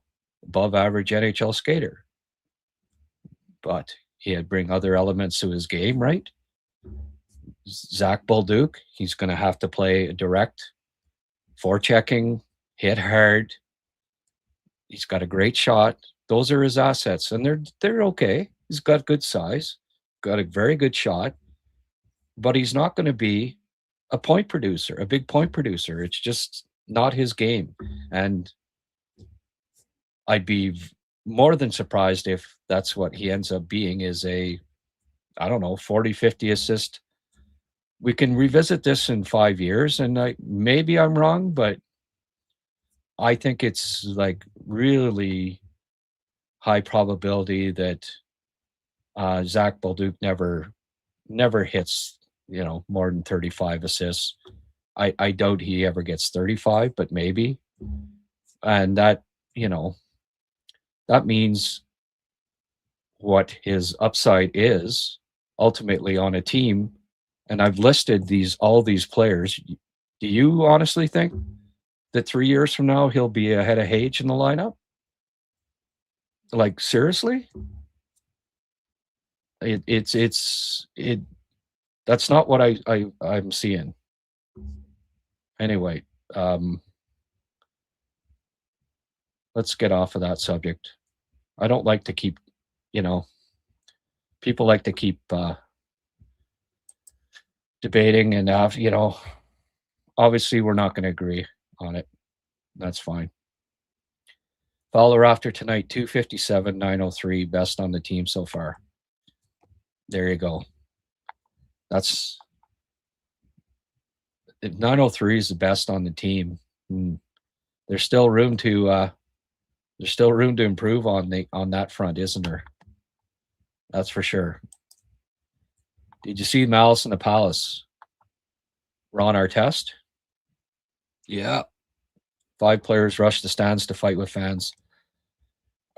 above average NHL skater, but he had bring other elements to his game, right? Zach Bolduc, he's going to have to play direct, forechecking, hit hard. He's got a great shot. Those are his assets, and they're okay. He's got good size, got a very good shot, but he's not going to be a point producer, a big point producer. It's just not his game. And I'd be more than surprised if that's what he ends up being, is a, I don't know, 40, 50 assist. We can revisit this in 5 years, and maybe I'm wrong, but I think it's like really high probability that Zach Bolduc never hits, more than 35 assists. I doubt he ever gets 35, but maybe. And that, that means what his upside is ultimately on a team. And I've listed all these players. Do you honestly think that 3 years from now he'll be ahead of Hage in the lineup? Like, seriously? That's not what I'm seeing. Anyway, let's get off of that subject. I don't like to keep, people like to keep debating, and obviously we're not going to agree on it. That's fine. Fowler after tonight, 257, 903, best on the team so far. There you go. That's if 903 is the best on the team. There's still room to improve on that front, isn't there? That's for sure. Did you see Malice in the Palace? Ron Artest? Yeah. 5 players rushed the stands to fight with fans.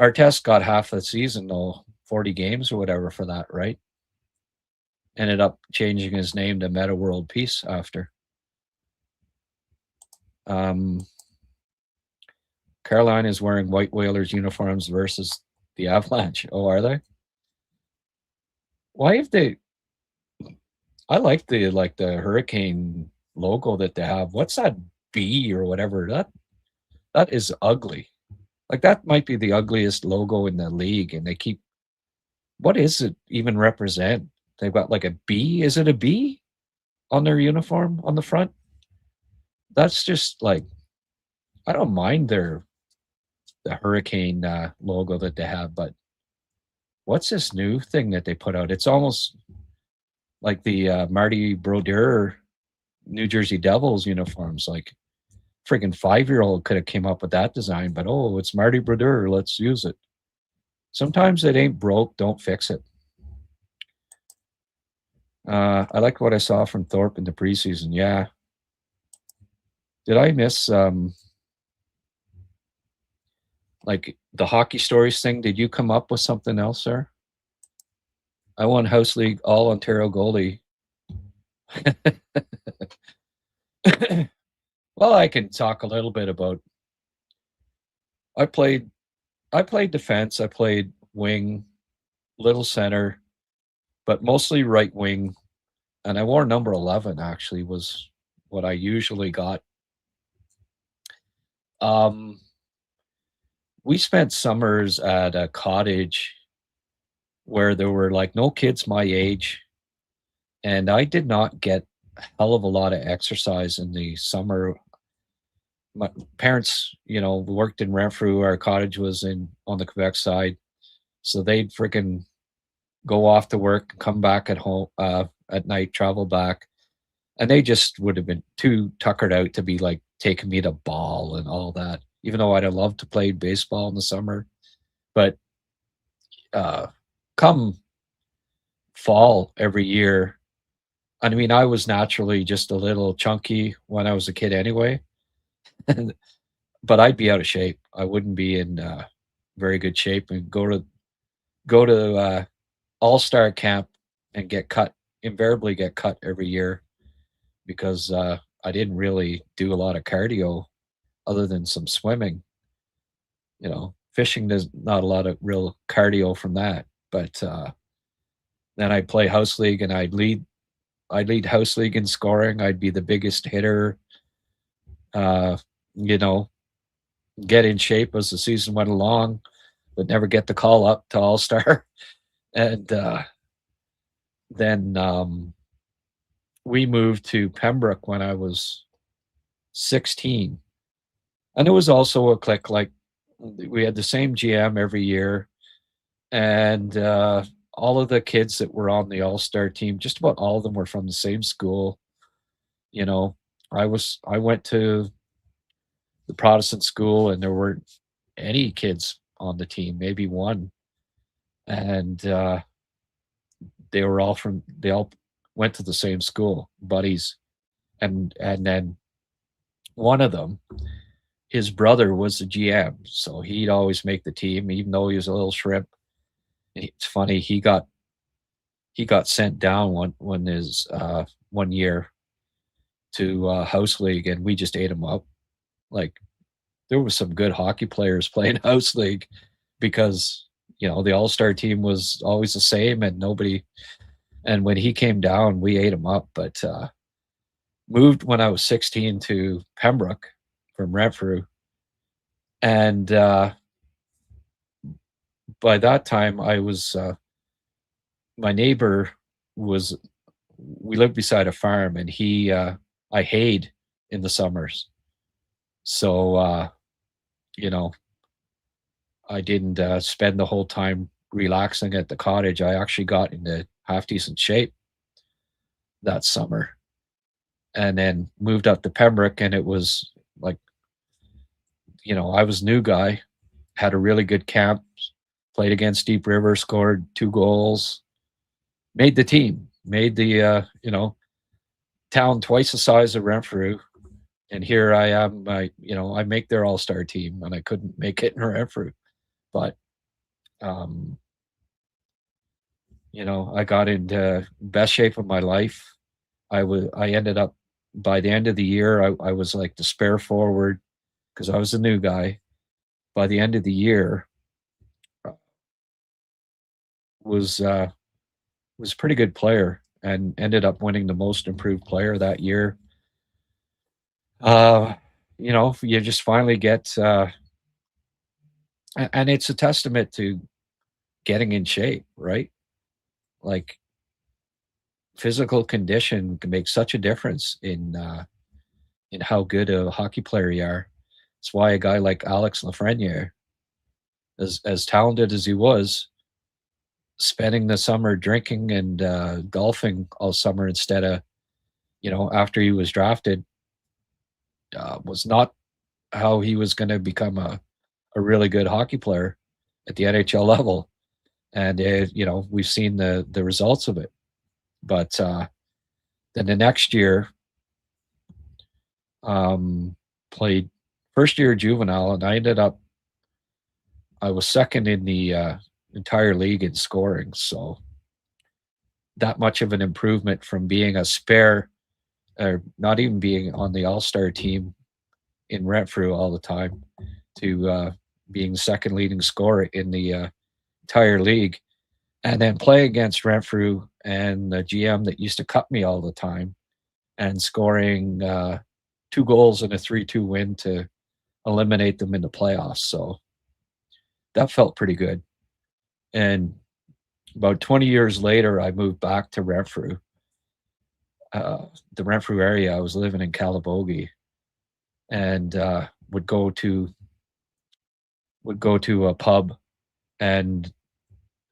Artest got half the season, though, 40 games or whatever for that, right? Ended up changing his name to Meta World Peace after. Carolina is wearing White Whalers uniforms versus the Avalanche. Oh, are they? Why have they? I like the Hurricane logo that they have. What's that B or whatever? That is ugly. Like that might be the ugliest logo in the league, and they keep. What is it even represent? They've got like a B. Is it a B on their uniform on the front? That's just like I don't mind the Hurricane logo that they have, but what's this new thing that they put out? It's almost like the Marty Brodeur New Jersey Devils uniforms. Like freaking 5-year-old could have came up with that design, but it's Marty Brodeur. Let's use it. Sometimes it ain't broke, don't fix it. I like what I saw from Thorpe in the preseason. Yeah. Did I miss like the hockey stories thing? Did you come up with something else, sir? I won House League All Ontario goalie. Well, I can talk a little bit about. I played defense. I played wing, little center, but mostly right wing. And I wore number 11. Actually, was what I usually got. We spent summers at a cottage where there were like no kids my age, and I did not get a hell of a lot of exercise in the summer. My parents, worked in Renfrew. Our cottage was on the Quebec side, so they'd freaking go off to work, come back at home at night, travel back, and they just would have been too tuckered out to be like taking me to ball and all that. Even though I'd have loved to play baseball in the summer, but come fall every year, I mean, I was naturally just a little chunky when I was a kid anyway. But I'd be out of shape. I wouldn't be in very good shape, and go to all-star camp and invariably get cut every year because I didn't really do a lot of cardio other than some swimming. Fishing, there's not a lot of real cardio from that. But then I'd play house league and I'd lead house league in scoring. I'd be the biggest hitter. Get in shape as the season went along, but never get the call up to All-Star. And then we moved to Pembroke when I was 16. And it was also a clique. Like we had the same GM every year. And all of the kids that were on the All-Star team, just about all of them were from the same school. I went to the Protestant school, and there weren't any kids on the team, maybe one. And they all went to the same school, buddies. And then one of them, his brother was the GM, so he'd always make the team, even though he was a little shrimp. And it's funny, he got sent down one year to house league, and we just ate him up. Like there was some good hockey players playing house league because the All-Star team was always the same, and when he came down, we ate him up. But moved when I was 16 to Pembroke from Renfrew, and by that time I was my neighbor we lived beside a farm, and I hayed in the summers. So I didn't spend the whole time relaxing at the cottage. I actually got into half decent shape that summer, and then moved up to Pembroke, and it was like, I was new guy, had a really good camp, played against Deep River, scored 2 goals, made the team, made the town twice the size of Renfrew, and here I am. I make their All Star team, and I couldn't make it in Renfrew, but um, I got into best shape of my life. I ended up by the end of the year, I was like the spare forward because I was a new guy. By the end of the year, was was a pretty good player and ended up winning the most improved player that year. Uh, you just finally get, and it's a testament to getting in shape, right? Like physical condition can make such a difference in how good a hockey player you are. It's why a guy like Alex Lafreniere, as talented as he was, spending the summer drinking and golfing all summer instead of, after he was drafted, was not how he was going to become a really good hockey player at the NHL level. And, we've seen the results of it. But then the next year, played first year juvenile, and I was second in the entire league in scoring. So that much of an improvement from being a spare, or not even being on the all-star team in Renfrew all the time, to being second leading scorer in the entire league, and then play against Renfrew and the GM that used to cut me all the time, and scoring 2 goals in a 3-2 win to eliminate them in the playoffs. So that felt pretty good. And about 20 years later, I moved back to Renfrew, the Renfrew area. I was living in Calabogie, and would go to a pub, and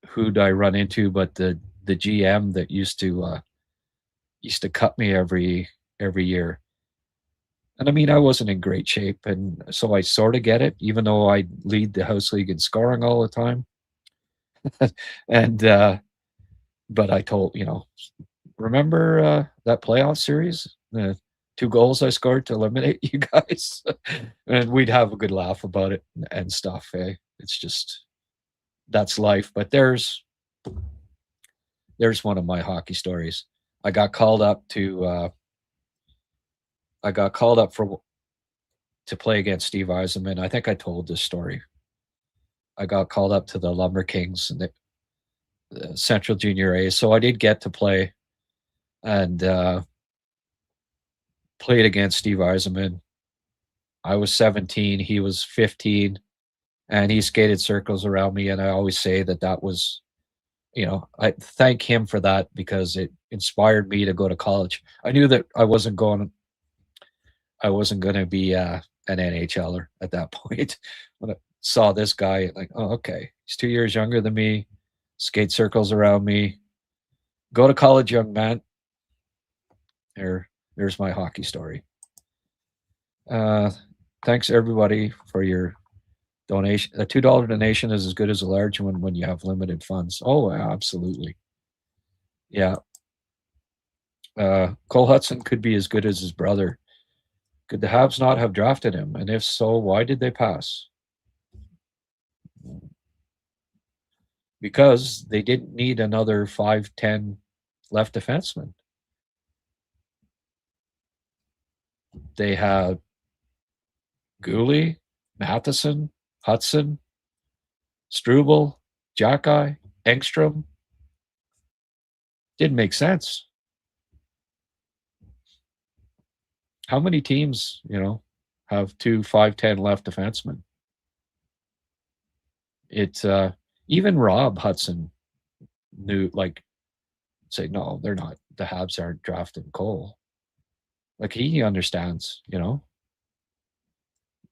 who'd I run into but the GM that used to cut me every year. And I mean, I wasn't in great shape, and so I sort of get it, even though I lead the house league in scoring all the time. And but I told, remember that playoff series, the 2 goals I scored to eliminate you guys, and we'd have a good laugh about it and stuff. It's just, that's life. But there's one of my hockey stories. I got called up to play against Steve Eisenman. I think I told this story. I got called up to the Lumber Kings and the Central Junior A, so I did get to play, and played against Steve Eisenman. I was 17, he was 15, and he skated circles around me. And I always say that was, I thank him for that because it inspired me to go to college. I knew that I wasn't going to be an NHLer at that point. When I saw this guy, like, oh, okay, he's 2 years younger than me, skate circles around me, go to college, young man. There's my hockey story. Thanks everybody for your donation. A $2 donation is as good as a large one when you have limited funds. Oh, absolutely. Yeah. Cole Hudson could be as good as his brother. Could the Habs not have drafted him? And if so, why did they pass? Because they didn't need another 5'10" left defenseman. They had Gooley, Matheson, Hudson, Struble, Jackeye, Engstrom. Didn't make sense. How many teams, have 2 5'10" left defensemen? It's even Rob Hudson knew, like, say, no, they're not. The Habs aren't drafting Cole. Like, he understands,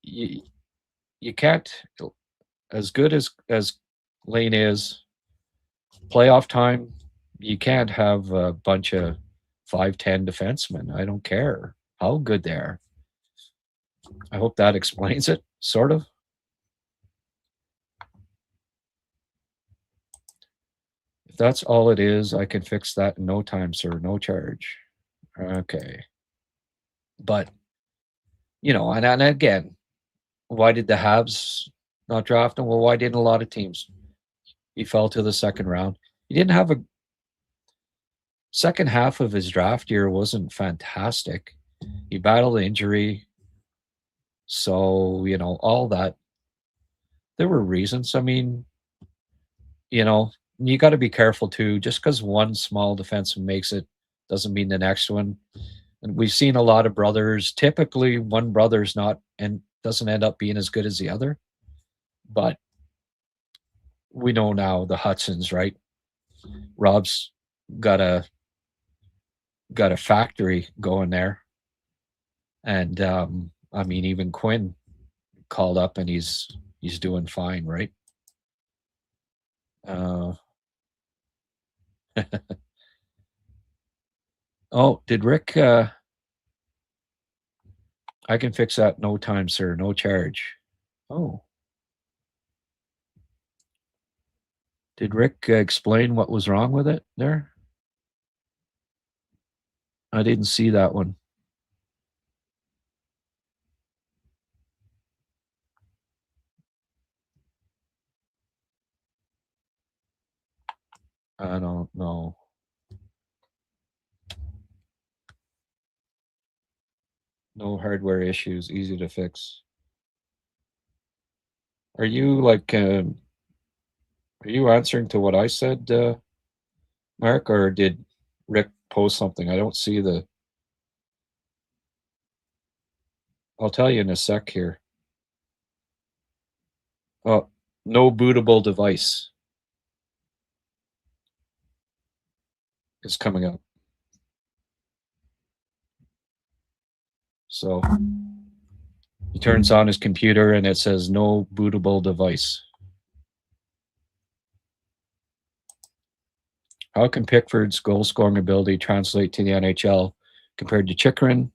you can't, as good as Lane is, playoff time, you can't have a bunch of 5'10" defensemen. I don't care how good they are. I hope that explains it, sort of. If that's all it is, I can fix that in no time, sir. No charge. Okay. But, and again, why did the Habs not draft him? Well, why didn't a lot of teams? He fell to the second round. He didn't have a second half of his draft year wasn't fantastic. He battled injury. So, all that. There were reasons. I mean, you got to be careful too. Just because one small defenseman makes it doesn't mean the next one. And we've seen a lot of brothers. Typically, one brother's not and doesn't end up being as good as the other. But we know now the Hudsons, right? Rob's got a factory going there, and I mean, even Quinn called up and he's doing fine, right? Oh, did Rick? I can fix that no time, sir. No charge. Oh. Did Rick explain what was wrong with it there? I didn't see that one. I don't know. No hardware issues, easy to fix. Are you like, are you answering to what I said, Mark, or did Rick post something? I don't see the. I'll tell you in a sec here. Oh, no bootable device is coming up. So he turns on his computer and it says no bootable device. How can Pickford's goal scoring ability translate to the NHL compared to Chychrun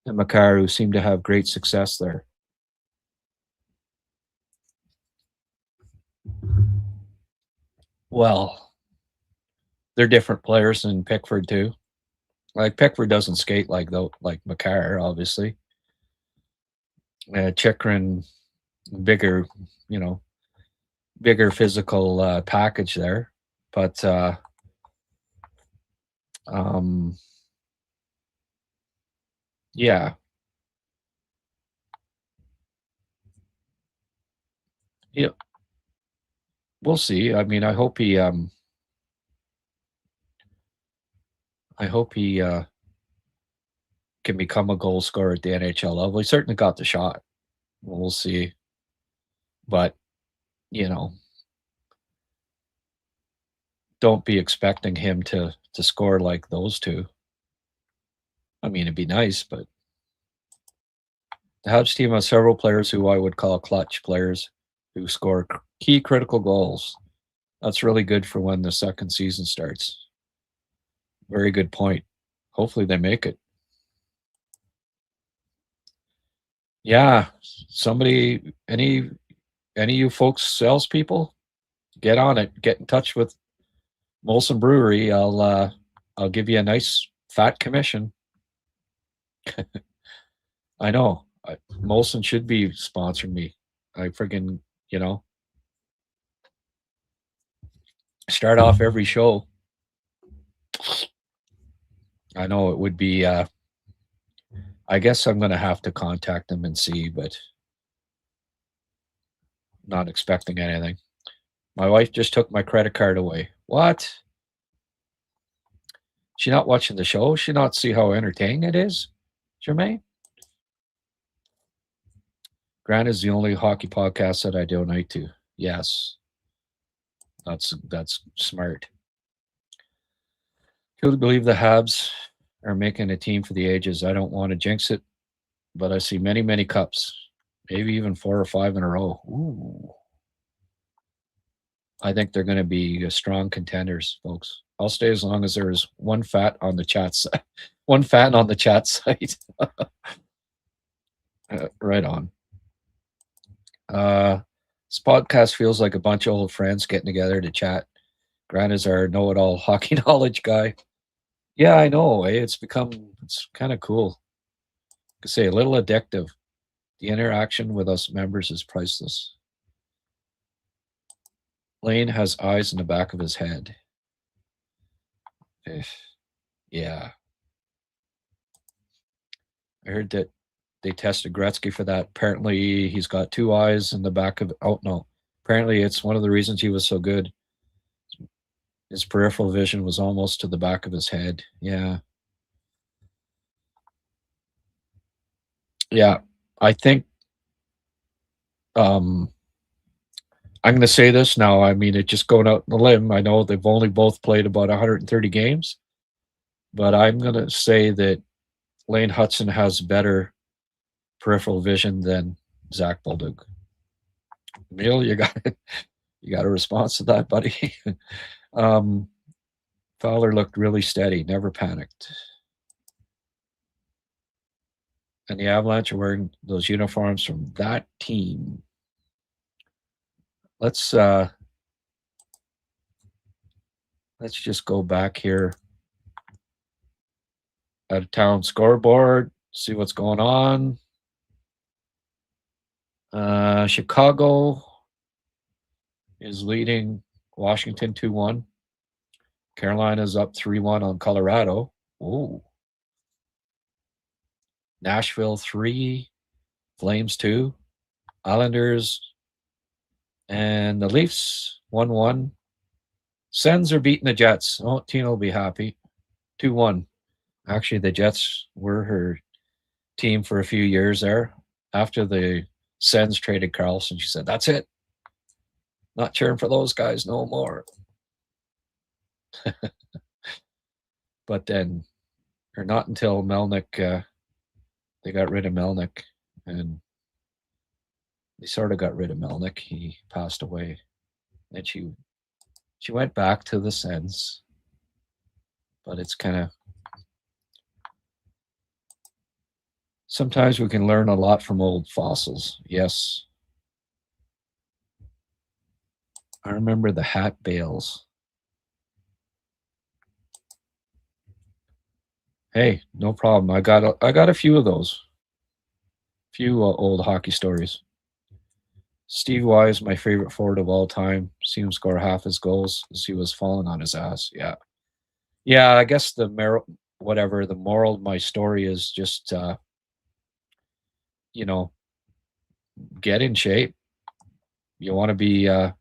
and McCagg, who seem to have great success there? Well, they're different players than Pickford too. Like Pickford doesn't skate like McCagg, obviously. Chychrun, bigger, bigger physical package there, but yeah, we'll see. I mean, I hope he can become a goal scorer at the NHL level. He certainly got the shot. We'll see. But, don't be expecting him to score like those two. I mean, it'd be nice, but the Habs team has several players who I would call clutch players who score key critical goals. That's really good for when the second season starts. Very good point. Hopefully they make it. Yeah, somebody, any of you folks, salespeople, get on it. Get in touch with Molson Brewery. I'll give you a nice fat commission. I know. Molson should be sponsoring me. I friggin', start off every show. I know it would be. I guess I'm going to have to contact them and see, but not expecting anything. My wife just took my credit card away. What? She not watching the show? She not see how entertaining it is, Jermaine? Grant is the only hockey podcast that I donate to. Yes. That's smart. Who believe the Habs are making a team for the ages? I don't want to jinx it, but I see many, many cups. Maybe even 4 or 5 in a row. Ooh. I think they're going to be strong contenders, folks. I'll stay as long as there's one fat on the chat site. One fat on the chat site. Right on. This podcast feels like a bunch of old friends getting together to chat. Grant is our know-it-all hockey knowledge guy. Yeah, I know. It's kind of cool. I could say a little addictive. The interaction with us members is priceless. Lane has eyes in the back of his head. Yeah. I heard that they tested Gretzky for that. Apparently, he's got two eyes in the back of. Oh no! Apparently, it's one of the reasons he was so good. His peripheral vision was almost to the back of his head. Yeah. Yeah. I think I'm going to say this now. I mean, it's just going out on a limb. I know they've only both played about 130 games, but I'm going to say that Lane Hutson has better peripheral vision than Zach Bolduc. Emil, you got a response to that, buddy? Fowler looked really steady, never panicked. And the Avalanche are wearing those uniforms from that team. Let's just go back here. Out of town scoreboard, see what's going on. Chicago is leading Washington 2-1. Carolina's up 3-1 on Colorado. Ooh. Nashville 3, Flames 2, Islanders and the Leafs 1-1. Sens are beating the Jets. Oh, Tina will be happy. 2-1. Actually, the Jets were her team for a few years there. After the Sens traded Carlson, she said, "That's it. Not cheering for those guys no more." But then, or not until Melnick, they got rid of Melnick, and they sort of got rid of Melnick. He passed away, and she went back to the Sens. But it's kind of, sometimes we can learn a lot from old fossils. Yes. I remember the hat bales. Hey, no problem. I got a few of those. Few old hockey stories. Steve Wise, my favorite forward of all time. See him score half his goals as he was falling on his ass. Yeah. Yeah, I guess the moral of my story is just get in shape. You want to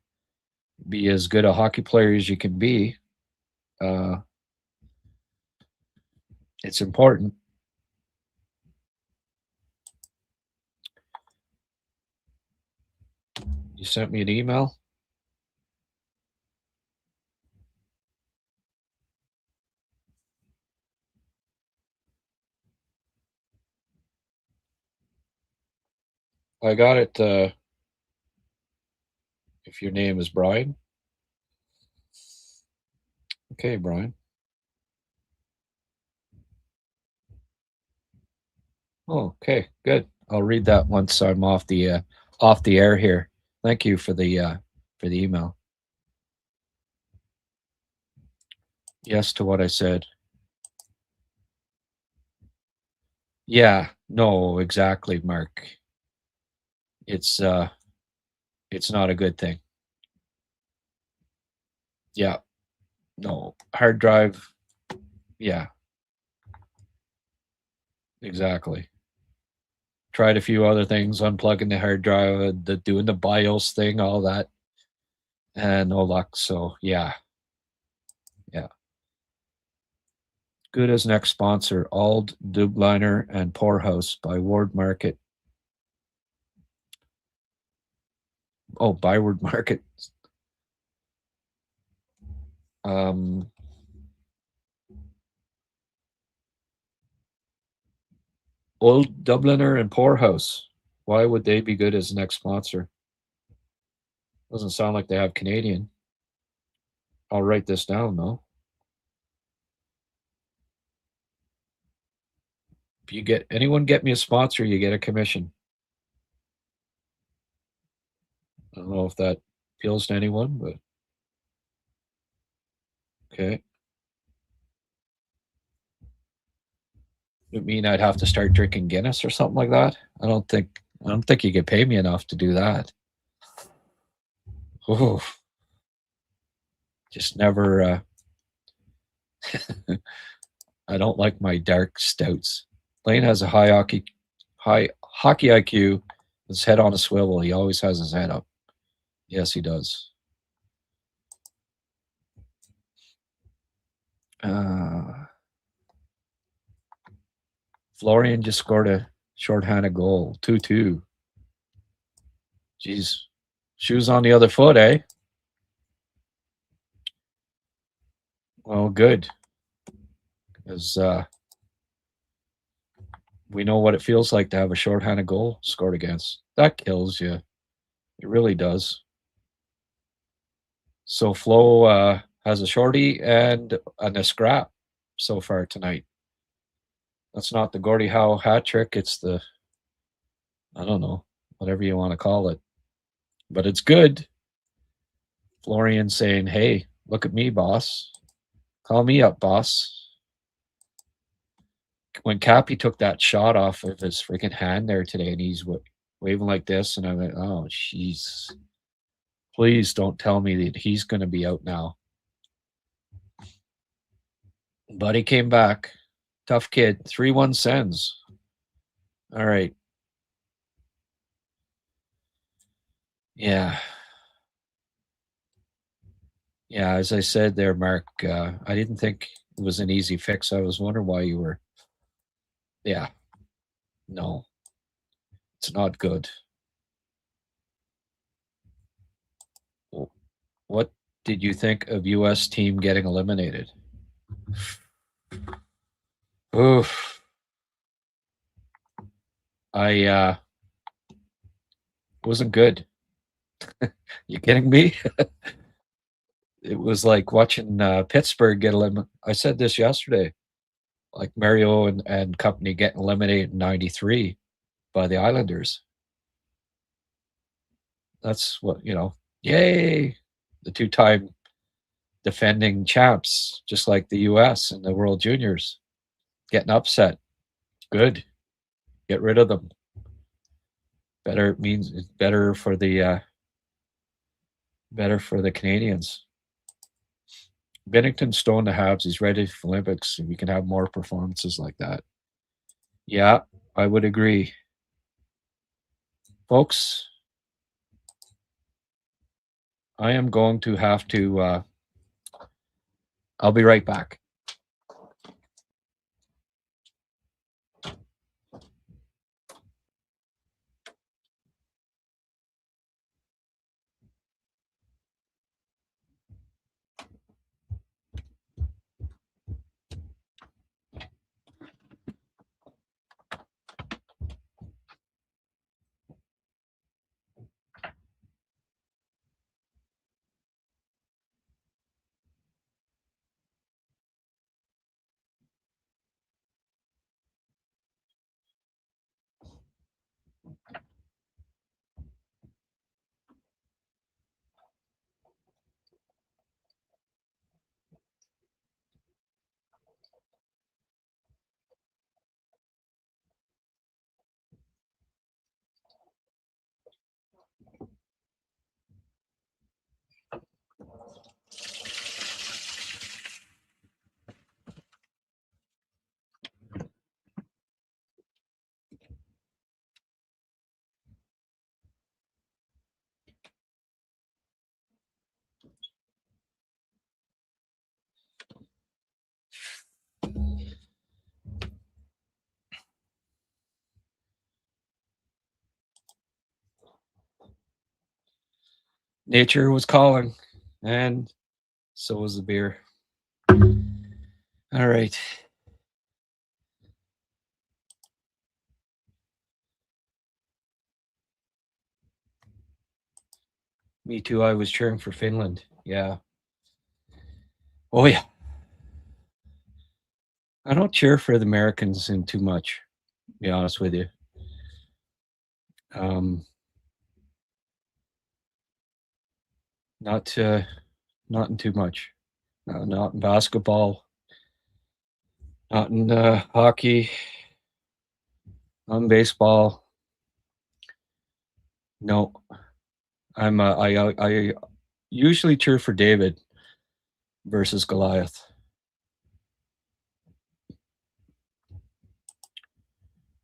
be as good a hockey player as you can be. It's important. You sent me an email? I got it. If your name is Brian. Okay, Brian. Oh, okay, good. I'll read that once I'm off the air here. Thank you for the email. Yes to what I said. Yeah, no, exactly, Mark. It's not a good thing. Yeah. No, hard drive. Yeah. Exactly. Tried a few other things, unplugging the hard drive, doing the BIOS thing, all that, and no luck. So yeah. Good as next sponsor, Ald, Dubliner, and Poorhouse by Ward Market. Oh, by Ward Market. Old Dubliner and Poorhouse. Why would they be good as next sponsor? Doesn't sound like they have Canadian. I'll write this down though. If you get anyone get me a sponsor, you get a commission. I don't know if that appeals to anyone, but okay. It mean I'd have to start drinking Guinness or something like that? I don't think you could pay me enough to do that. Oh, just never I don't like my dark stouts. Lane has a high hockey IQ, his head on a swivel. He always has his head up. Yes, he does. Florian just scored a shorthanded goal, 2-2. Jeez. Shoes on the other foot, eh? Well, good. Because we know what it feels like to have a shorthanded goal scored against. That kills you. It really does. So Flo has a shorty and a scrap so far tonight. That's not the Gordie Howe hat trick. It's the, I don't know, whatever you want to call it. But it's good. Florian saying, hey, look at me, boss. Call me up, boss. When Cappy took that shot off of his freaking hand there today and he's waving like this, and I went, oh, jeez. Please don't tell me that he's going to be out now. But he came back. Tough kid. 3-1 Sens. All right. Yeah. Yeah, as I said there, Mark, I didn't think it was an easy fix. I was wondering why you were. Yeah. No, it's not good. What did you think of U.S. team getting eliminated? Oof. I wasn't good. You kidding me? It was like watching Pittsburgh get eliminated. I said this yesterday, like Mario and company getting eliminated in '93 by the Islanders. That's what, yay, the two-time defending champs, just like the U.S. and the World Juniors, getting upset. Good. Get rid of them. Better means it's better for the Canadians. Binnington stone the Habs. He's ready for Olympics. We can have more performances like that. Yeah, I would agree. Folks, I am going to have to I'll be right back. Nature was calling, and so was the beer. All right. Me too. I was cheering for Finland. Yeah. Oh yeah. I don't cheer for the Americans in too much, to be honest with you. Um, not not in too much. Not in basketball, not in hockey, not in baseball. No, I usually cheer for David versus Goliath.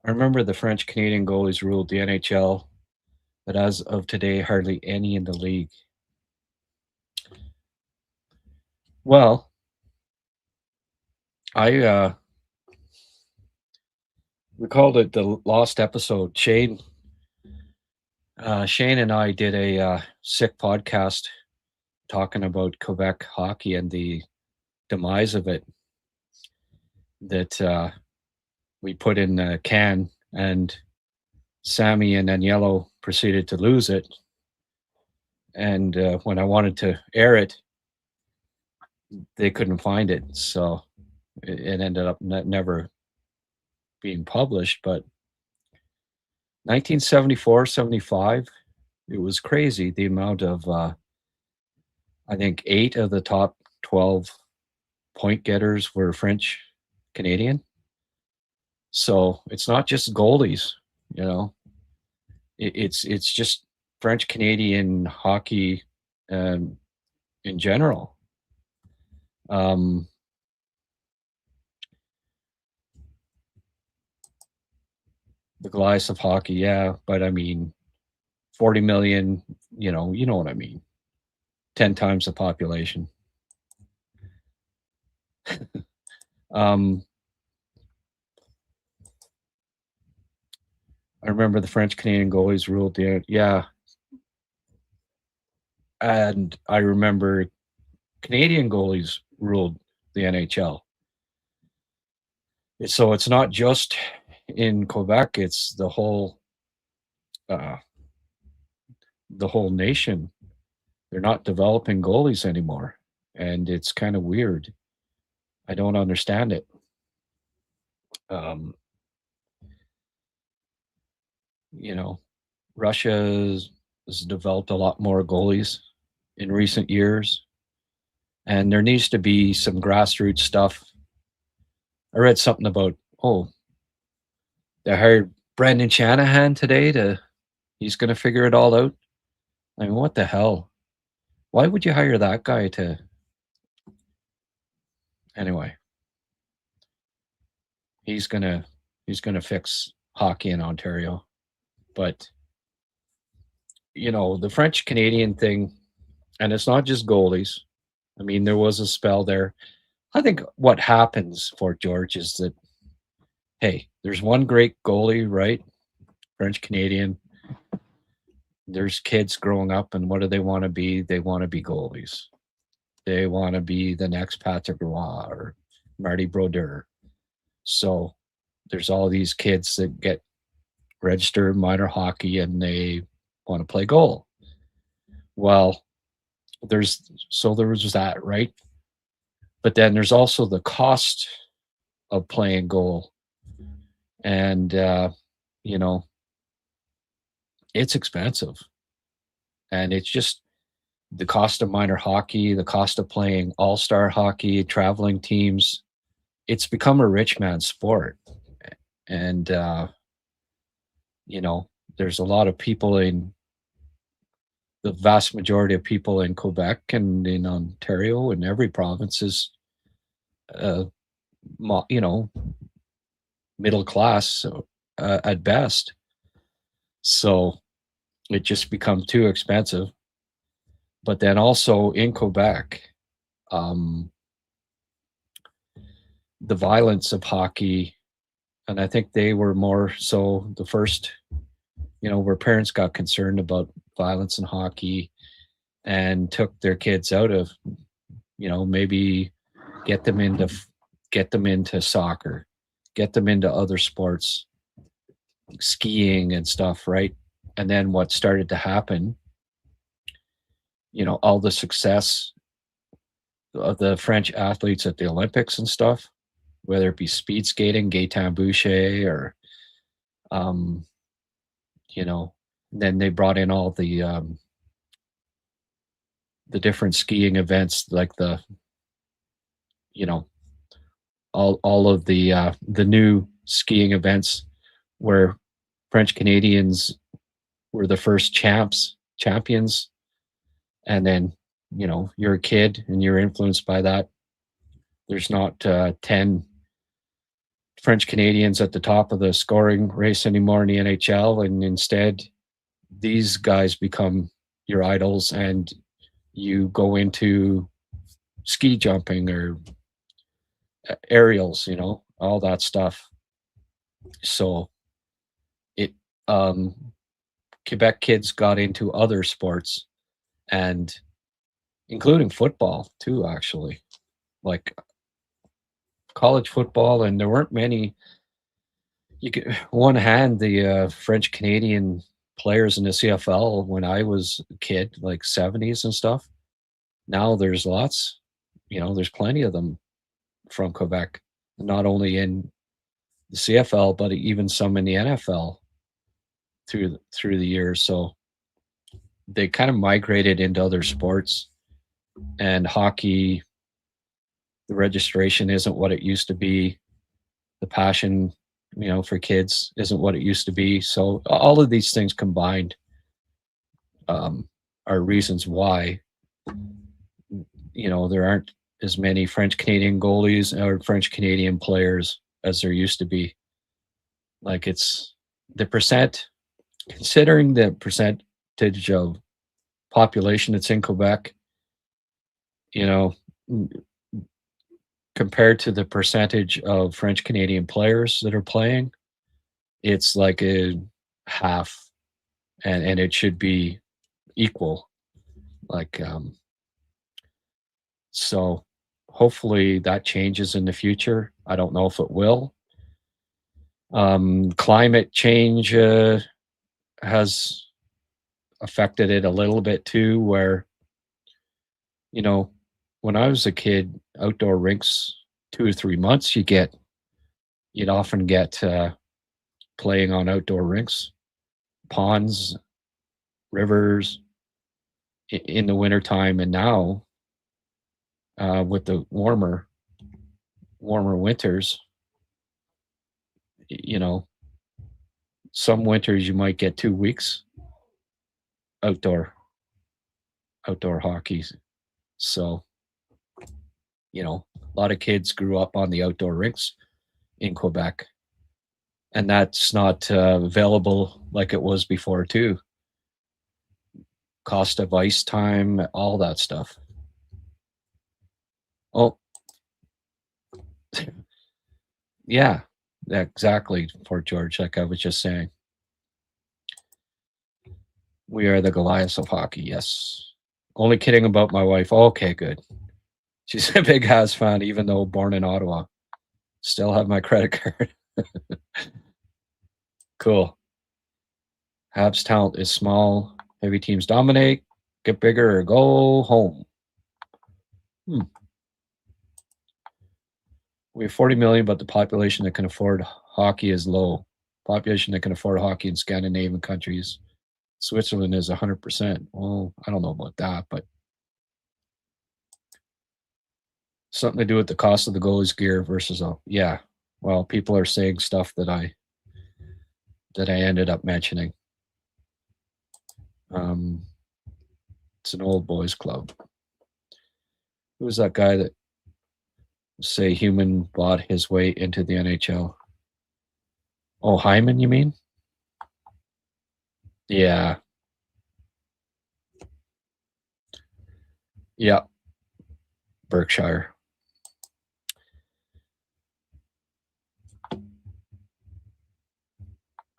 I remember the French Canadian goalies ruled the NHL, but as of today, hardly any in the league. Well, I we called it the lost episode. Shane and I did a sick podcast talking about Quebec hockey and the demise of it that we put in a can, and Sammy and Aniello proceeded to lose it. And when I wanted to air it, they couldn't find it. So it ended up never being published. But 1974, 75, it was crazy the amount of, I think 8 of the top 12 point getters were French Canadian. So it's not just goalies, you know, it's just French Canadian hockey in general. Um, the Goliath of hockey, yeah, but I mean, 40 million, you know what I mean. 10 times the population. um, I remember the French Canadian goalies ruled the, yeah, and I remember Canadian goalies ruled the NHL. So it's not just in Quebec; it's uh, the whole nation. They're not developing goalies anymore, and it's kind of weird. I don't understand it. Um, you know, Russia has developed a lot more goalies in recent years, and there needs to be some grassroots stuff. I read something about, oh, they hired Brendan Shanahan today to he's going to figure it all out. I mean, what the hell? Why would you hire that guy to anyway? He's going to he's going to fix hockey in Ontario. But the French Canadian thing, and it's not just goalies. I mean, there was a spell there. I think what happens, Fort George, is that hey, there's one great goalie, right? French Canadian. There's kids growing up, and what do they want to be? They want to be goalies. They want to be the next Patrick Roy or Marty Brodeur. So there's all these kids that get registered minor hockey and they want to play goal. Well, there was that, right? But then there's also the cost of playing goal. And you know, it's expensive. And it's just the cost of minor hockey, the cost of playing all-star hockey, traveling teams. It's become a rich man's sport. And there's a lot of people in the vast majority of people in Quebec and in Ontario and every province is, uh, you know, middle class at best. So it just becomes too expensive. But then also in Quebec, um, the violence of hockey, and I think they were more so the first, where parents got concerned about violence in hockey and took their kids out of, maybe get them into get them into soccer, get them into other sports, skiing and stuff, right? And then what started to happen, all the success of the French athletes at the Olympics and stuff, whether it be speed skating, Gaetan Boucher, or um, you know, then they brought in all the different skiing events, like the you know all of the new skiing events where French Canadians were the first champions, and then you're a kid and you're influenced by that. There's not 10 French Canadians at the top of the scoring race anymore in the NHL, and instead these guys become your idols, and you go into ski jumping or aerials, all that stuff. So it um Quebec kids got into other sports, and including football too, actually, like college football. And there weren't many. You could one hand the French Canadian players in the CFL when I was a kid, like 70s and stuff. Now there's lots, there's plenty of them from Quebec, not only in the CFL, but even some in the NFL through the years. So they kind of migrated into other sports, and hockey, the registration isn't what it used to be. The passion, for kids isn't what it used to be. So all of these things combined are reasons why, there aren't as many French Canadian goalies or French Canadian players as there used to be. Like, it's the percent, considering the percentage of population that's in Quebec, compared to the percentage of French Canadian players that are playing, it's like a half, and it should be equal. Like, so hopefully that changes in the future. I don't know if it will. Climate change has affected it a little bit too, where, when I was a kid, outdoor rinks, 2 or 3 months, you'd often get playing on outdoor rinks, ponds, rivers in the wintertime. And now with the warmer winters, some winters you might get 2 weeks outdoor hockey. So, a lot of kids grew up on the outdoor rinks in Quebec, and that's not available like it was before too. Cost of ice time, all that stuff. Oh, yeah, exactly, Fort George, like I was just saying. We are the Goliaths of hockey, yes. Only kidding about my wife. Okay, good. She's a big Habs fan, even though born in Ottawa. Still have my credit card. Cool. Habs talent is small. Heavy teams dominate. Get bigger or go home. We have 40 million, but the population that can afford hockey is low. Population that can afford hockey in Scandinavian countries. Switzerland is 100%. Well, I don't know about that, but something to do with the cost of the goalie's gear versus yeah. Well, people are saying stuff that I ended up mentioning. It's an old boys club. Who was that guy that say human bought his way into the NHL? Oh, Hyman, you mean? Yeah. Yeah. Berkshire.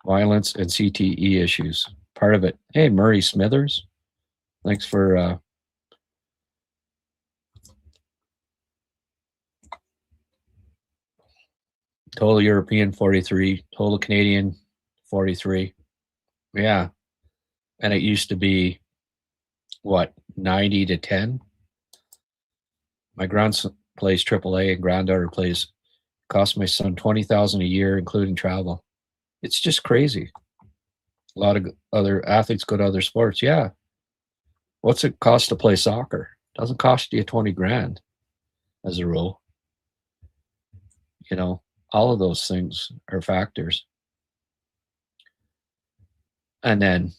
Violence and CTE issues. Part of it. Hey, Murray Smithers. Thanks for total European 43, total Canadian 43. Yeah. And it used to be what, 90 to 10? My grandson plays AAA and granddaughter plays. Cost my son $20,000 a year, including travel. It's just crazy. A lot of other athletes go to other sports. Yeah. What's it cost to play soccer? Doesn't cost you 20 grand as a rule. You know, all of those things are factors. And then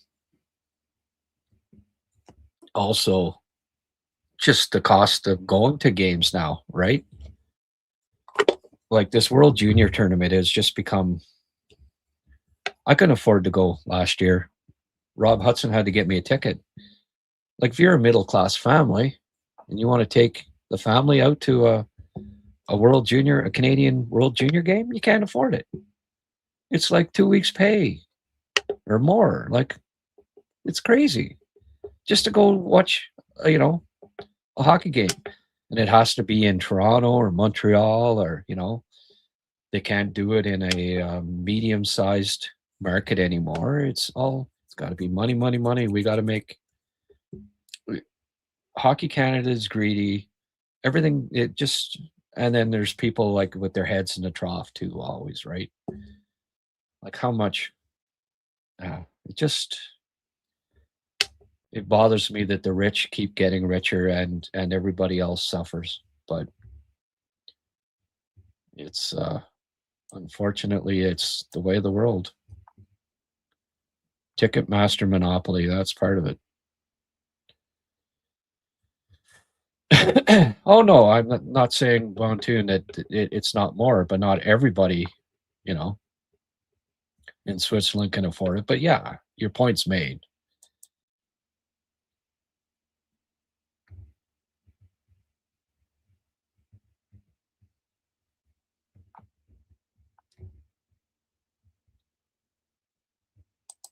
also just the cost of going to games now, right? Like this World Junior tournament has just become. I couldn't afford to go last year. Rob Hudson had to get me a ticket. Like if you're a middle class family and you want to take the family out to a Canadian World Junior game, you can't afford it. It's like 2 weeks' pay or more. Like it's crazy just to go watch, a hockey game, and it has to be in Toronto or Montreal, or they can't do it in a medium-sized market anymore. It's got to be money, money, money. We got to make. Hockey Canada is greedy. Everything and then there's people like with their heads in the trough too, always, right? Like how much? It bothers me that the rich keep getting richer and everybody else suffers. But it's unfortunately it's the way of the world. Ticketmaster monopoly, that's part of it. Oh no, I'm not saying, Bontoon, that it's not more, but not everybody, in Switzerland can afford it. But yeah, your point's made.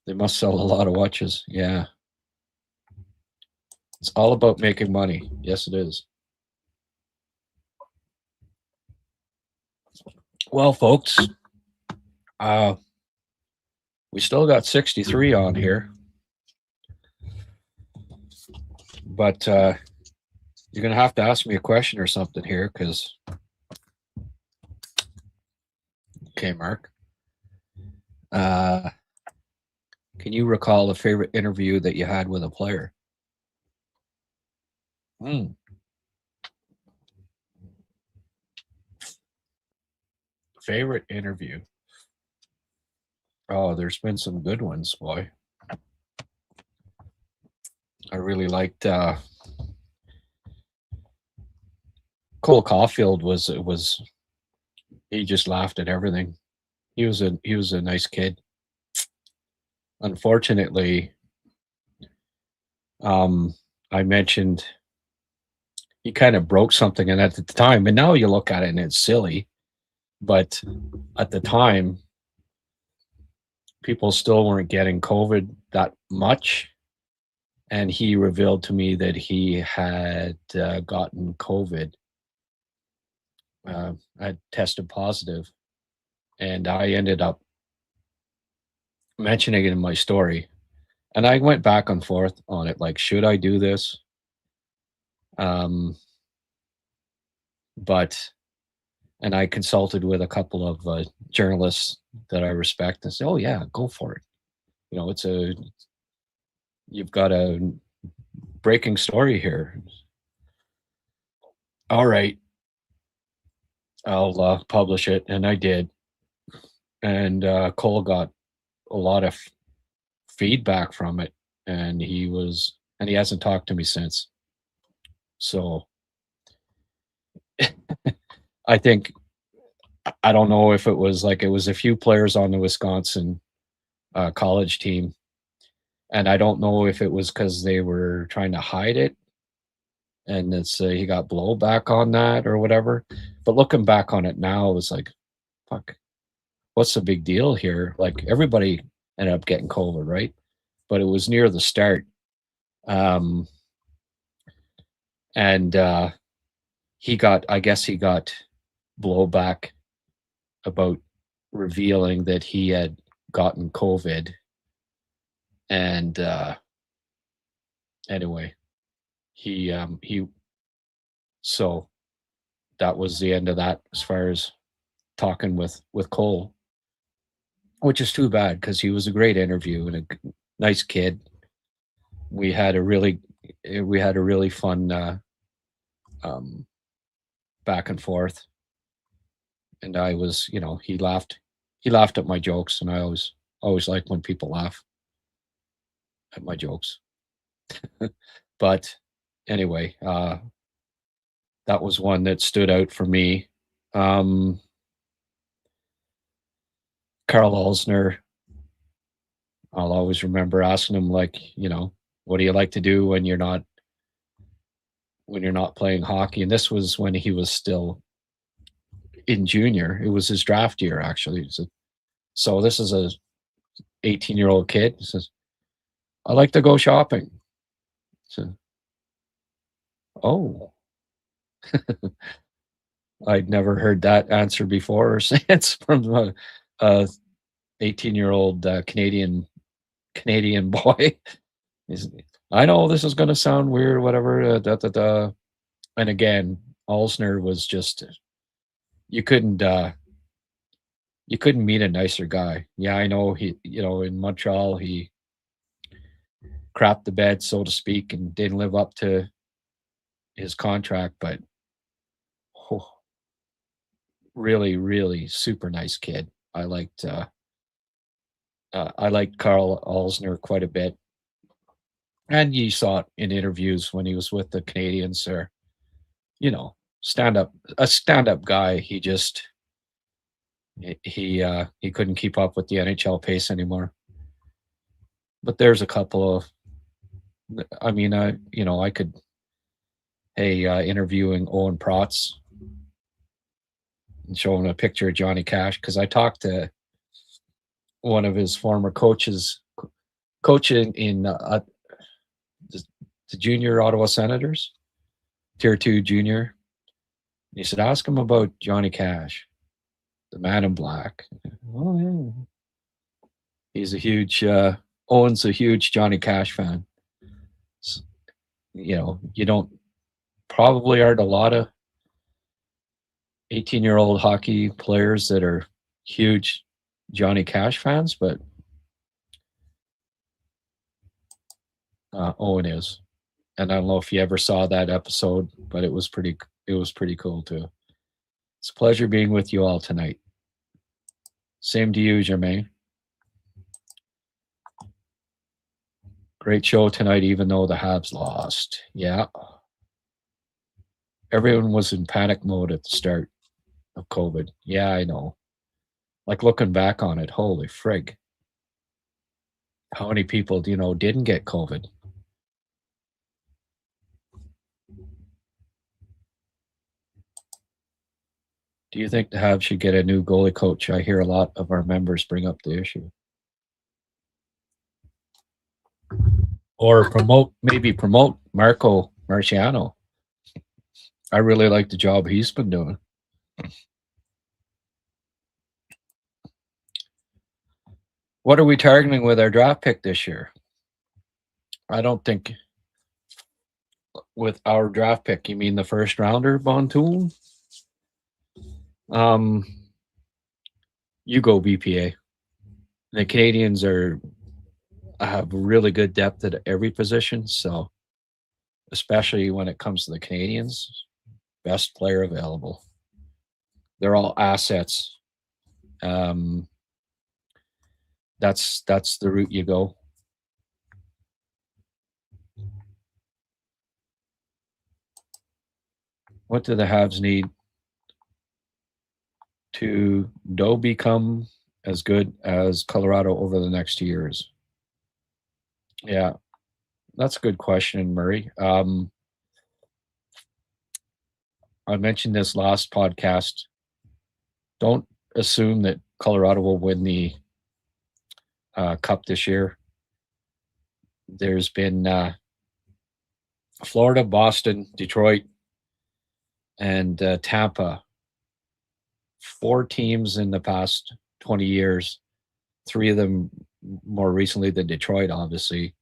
They must sell a lot of watches. Yeah. It's all about making money. Yes, it is. Well, folks, we still got 63 on here. But you're going to have to ask me a question or something here because. Okay, Mark. Can you recall a favorite interview that you had with a player? Favorite interview? Oh, there's been some good ones, boy. I really liked Cole Caulfield. He just laughed at everything. He was a nice kid. Unfortunately, I mentioned he kind of broke something, and at the time, and now you look at it and it's silly, but at the time, people still weren't getting COVID that much, and he revealed to me that he had gotten COVID. I tested positive, and I ended up mentioning it in my story, and I went back and forth on it, like, should I do this? And I consulted with a couple of journalists that I respect and said, oh yeah, go for it. You've got a breaking story here. All right, I'll publish it. And I did. And Cole got a lot of feedback from it, and he hasn't talked to me since. So I think, I don't know if it was a few players on the Wisconsin college team, and I don't know if it was because they were trying to hide it, and he got blowback on that or whatever. But looking back on it now, it was like, fuck, what's the big deal here? Like, everybody ended up getting COVID, right? But it was near the start. And I guess he got blowback about revealing that he had gotten COVID. And anyway, so that was the end of that as far as talking with Cole, which is too bad because he was a great interview and a nice kid. We had a really fun um, back and forth, and I was, he laughed at my jokes, and I always like when people laugh at my jokes. But anyway, that was one that stood out for me. Carl Alsner, I'll always remember asking him, like, what do you like to do when you're not playing hockey? And this was when he was still in junior. It was his draft year, actually. So this is a 18-year-old kid. He says, I like to go shopping. So, oh. I'd never heard that answer before or since from a 18-year-old Canadian boy. I know this is going to sound weird, whatever. And again, Alsner was just, you couldn't meet a nicer guy. Yeah, I know he, in Montreal, he crapped the bed, so to speak, and didn't live up to his contract, but really, really super nice kid. I liked Carl Alsner quite a bit. And you saw it in interviews when he was with the Canadians, or, a stand-up guy. He just, he couldn't keep up with the NHL pace anymore. But there's a couple of, I mean, I could, interviewing Owen Protz and showing a picture of Johnny Cash, because I talked to one of his former coaches, coaching in the junior Ottawa Senators, Tier 2 junior. And he said, ask him about Johnny Cash, the man in black. Oh, yeah. He's a huge, Owen's a huge Johnny Cash fan. So, you don't, probably aren't a lot of 18-year-old hockey players that are huge Johnny Cash fans, but Owen is. And I don't know if you ever saw that episode, but it was pretty cool too. It's a pleasure being with you all tonight. Same to you, Jermaine. Great show tonight, even though the Habs lost. Yeah. Everyone was in panic mode at the start of COVID. Yeah, I know. Like, looking back on it, holy frig. How many people, didn't get COVID? Do you think the Habs should get a new goalie coach? I hear a lot of our members bring up the issue. Or maybe promote Marco Marciano. I really like the job he's been doing. What are we targeting with our draft pick this year? I don't think with our draft pick, you mean the first rounder, Bontoon? You go BPA. The Canadians have really good depth at every position, so especially when it comes to the Canadians, best player available. They're all assets. That's the route you go. What do the Habs need to become as good as Colorado over the next 2 years? Yeah, that's a good question, Murray. I mentioned this last podcast. Don't assume that Colorado will win the Cup this year. There's been Florida, Boston, Detroit, and Tampa. 4 teams in the past 20 years, 3 of them more recently than Detroit, obviously,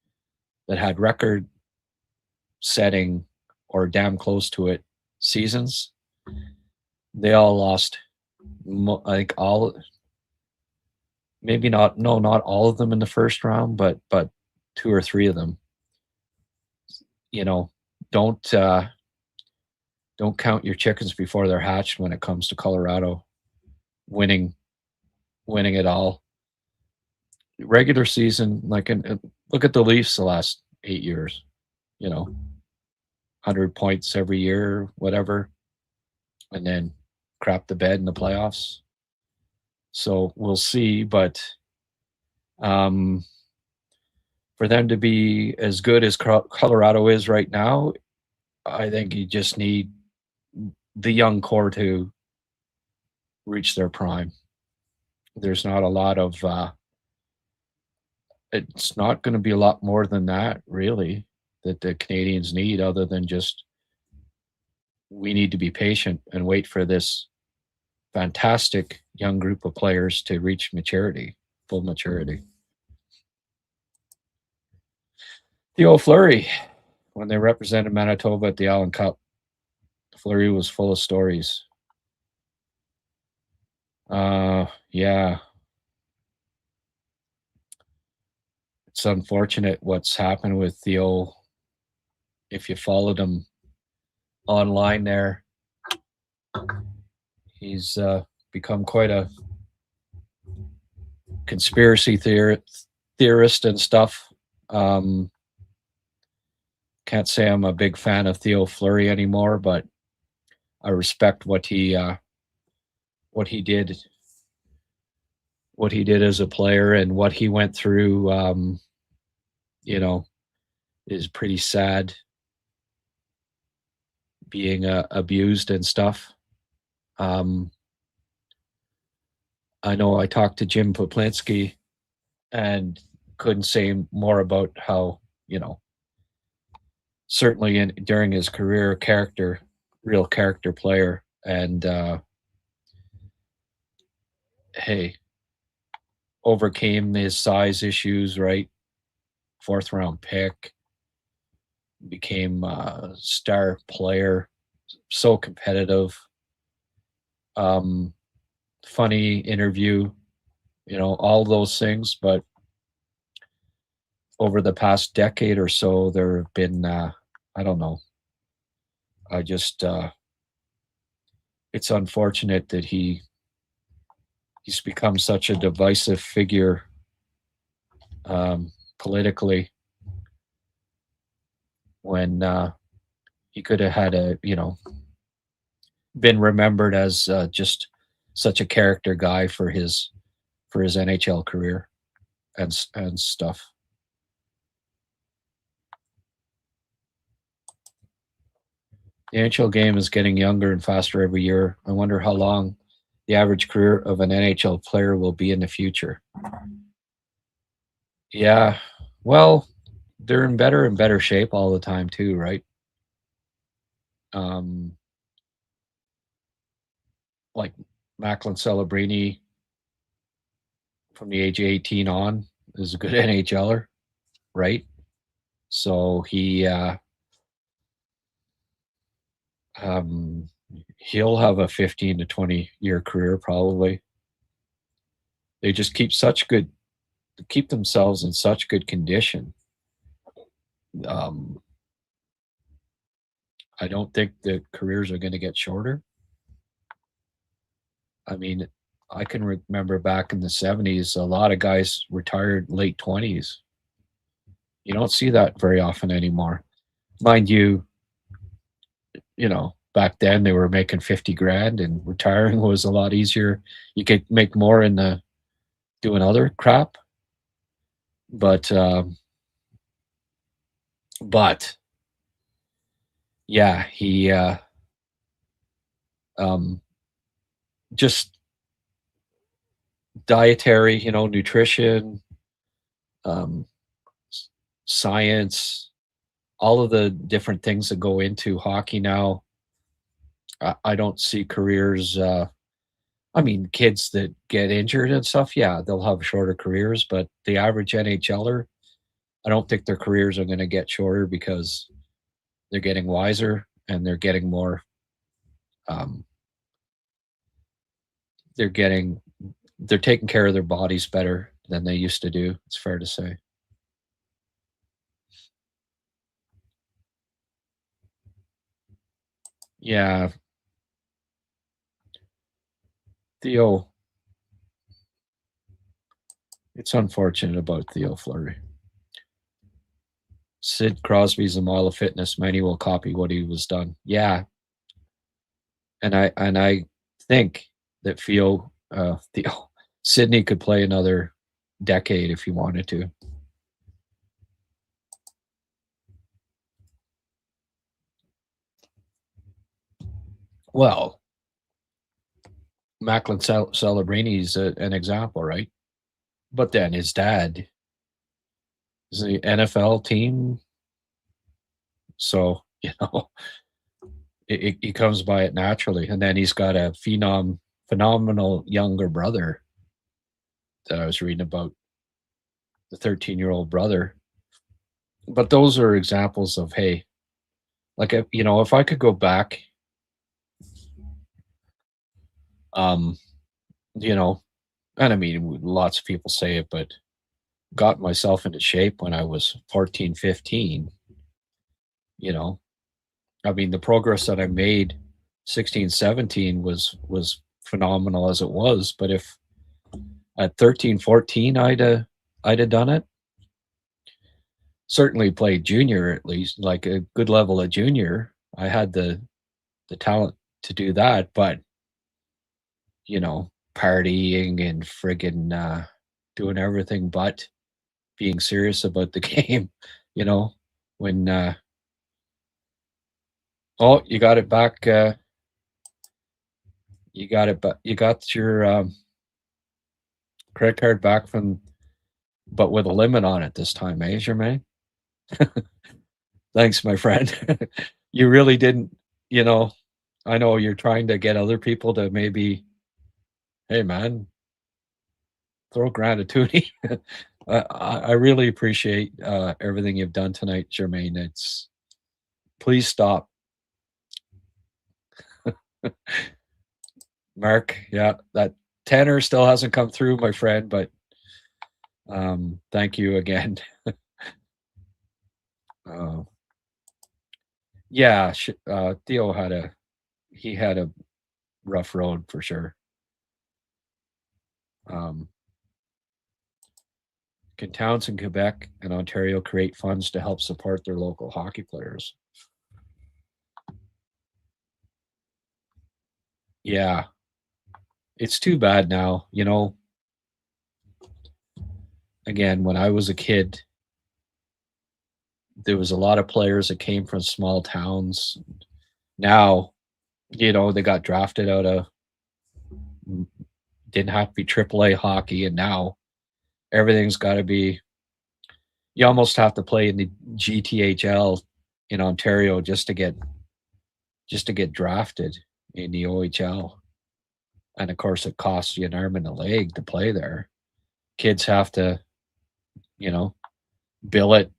that had record-setting or damn close to it seasons. They all lost. Like all, maybe not. No, not all of them in the first round, but two or three of them. You know, don't don't count your chickens before they're hatched when it comes to Colorado winning winning it all. Regular season, like look at the Leafs the last 8 years. 100 points every year, whatever, and then crap the bed in the playoffs. So we'll see, but um, for them to be as good as Colorado is right now, I think you just need the young core to reach their prime. There's not a lot of. It's not going to be a lot more than that, really, that the Canadians need, other than just we need to be patient and wait for this fantastic young group of players to reach maturity, full maturity. Theo Fleury, when they represented Manitoba at the Allen Cup, Fleury was full of stories. Yeah. It's unfortunate what's happened with Theo. If you followed him online there, he's become quite a conspiracy theorist and stuff. Can't say I'm a big fan of Theo Fleury anymore, but I respect what he did as a player, and what he went through. Is pretty sad, being abused and stuff. I know I talked to Jim Poplinski and couldn't say more about how, certainly during his career, real character player. And hey, overcame his size issues, right? 4th round pick, became a star player, so competitive. Funny interview, all those things. But over the past decade or so, there have been, I don't know. I just, it's unfortunate that he's become such a divisive figure politically, when he could have had been remembered as just such a character guy for his NHL career and stuff. The NHL game is getting younger and faster every year. I wonder how long the average career of an NHL player will be in the future. Yeah, well, they're in better and better shape all the time too, right? Like Macklin Celebrini, from the age of 18 on, is a good NHLer, right? So he'll have a 15 to 20 year career probably. They just keep themselves in such good condition. I don't think the careers are going to get shorter. I mean, I can remember back in the 70s, a lot of guys retired late 20s. You don't see that very often anymore. Mind you, back then they were making 50 grand, and retiring was a lot easier. You could make more in doing other crap. But yeah, he just dietary, nutrition, science, all of the different things that go into hockey now. I don't see careers. Kids that get injured and stuff, yeah, they'll have shorter careers, but the average NHLer, I don't think their careers are going to get shorter, because they're getting wiser and they're getting more they're taking care of their bodies better than they used to do. It's fair to say. Yeah, Theo. It's unfortunate about Theo Fleury. Sid Crosby's a model of fitness. Many will copy what he was done. Yeah, and I think that Theo Sydney could play another decade if he wanted to. Well, Macklin Celebrini's an example, right? But then his dad is the NFL team, so he comes by it naturally. And then he's got a phenomenal younger brother that I was reading about, the 13-year-old brother. But those are examples of, hey, like, if I could go back, um, and I mean, lots of people say it, but got myself into shape when I was 14, 15, you know, I mean, the progress that I made 16, 17 was phenomenal as it was. But if at 13, 14, I'd have done it, certainly played junior, at least like a good level of junior. I had the talent to do that, but partying and friggin' doing everything but being serious about the game, you know, when oh, you got it back, you got it, but you got your credit card back but with a limit on it this time, eh, Germain? Thanks, my friend. You really didn't, you know, I know you're trying to get other people to maybe, hey, man, throw gratitude. I really appreciate everything you've done tonight, Germain. Please stop. Mark, yeah, that tenor still hasn't come through, my friend, but thank you again. uh, yeah, Theo had a rough road for sure. Um, can towns in Quebec and Ontario create funds to help support their local hockey players? Yeah, it's too bad now. Again, when I was a kid, there was a lot of players that came from small towns. Now, they got drafted out of, didn't have to be AAA hockey, and now everything's got to be. You almost have to play in the GTHL in Ontario just to get drafted in the OHL, and of course, it costs you an arm and a leg to play there. Kids have to, bill it,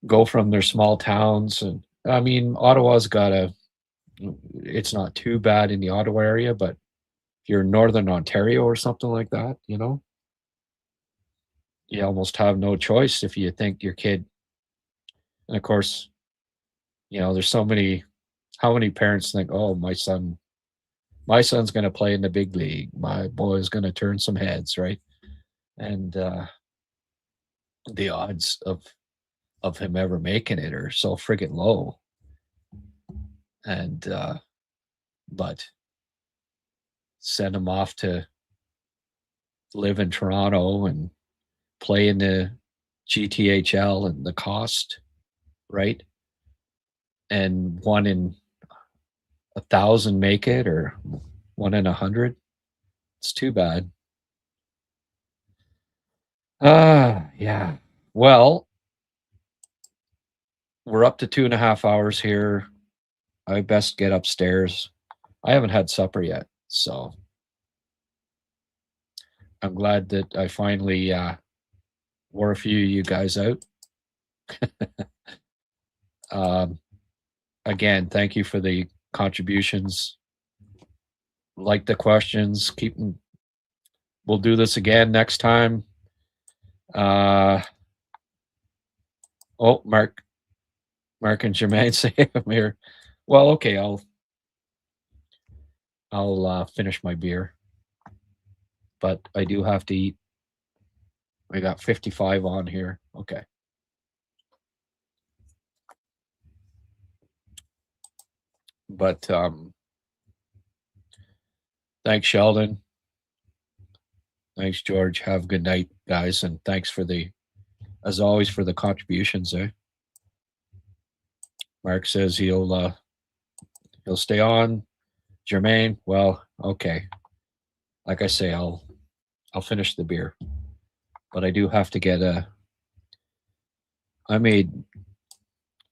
go from their small towns, and I mean, Ottawa's got it's not too bad in the Ottawa area, but if you're in Northern Ontario or something like that, you almost have no choice if you think your kid. And of course, there's how many parents think, oh, my son's going to play in the big league. My boy is going to turn some heads, right? And the odds of him ever making it are so friggin' low. And but send him off to live in Toronto and play in the GTHL and the cost, right? And 1 in 1,000 make it, or 1 in 100. It's too bad. Yeah. Well, we're up to 2.5 hours here. I best get upstairs. I haven't had supper yet, so I'm glad that I finally wore a few of you guys out. Again, thank you for the contributions. Like the questions. Keep them. We'll do this again next time. Oh, Mark and Jermaine say I'm here. Well, okay, I'll finish my beer, but I do have to eat. I got 55 on here. Okay. But thanks, Sheldon. Thanks, George. Have a good night, guys, and thanks as always, for the contributions. Mark says he'll stay on. Jermaine, well, okay. Like I say, I'll finish the beer, but I do have to get I made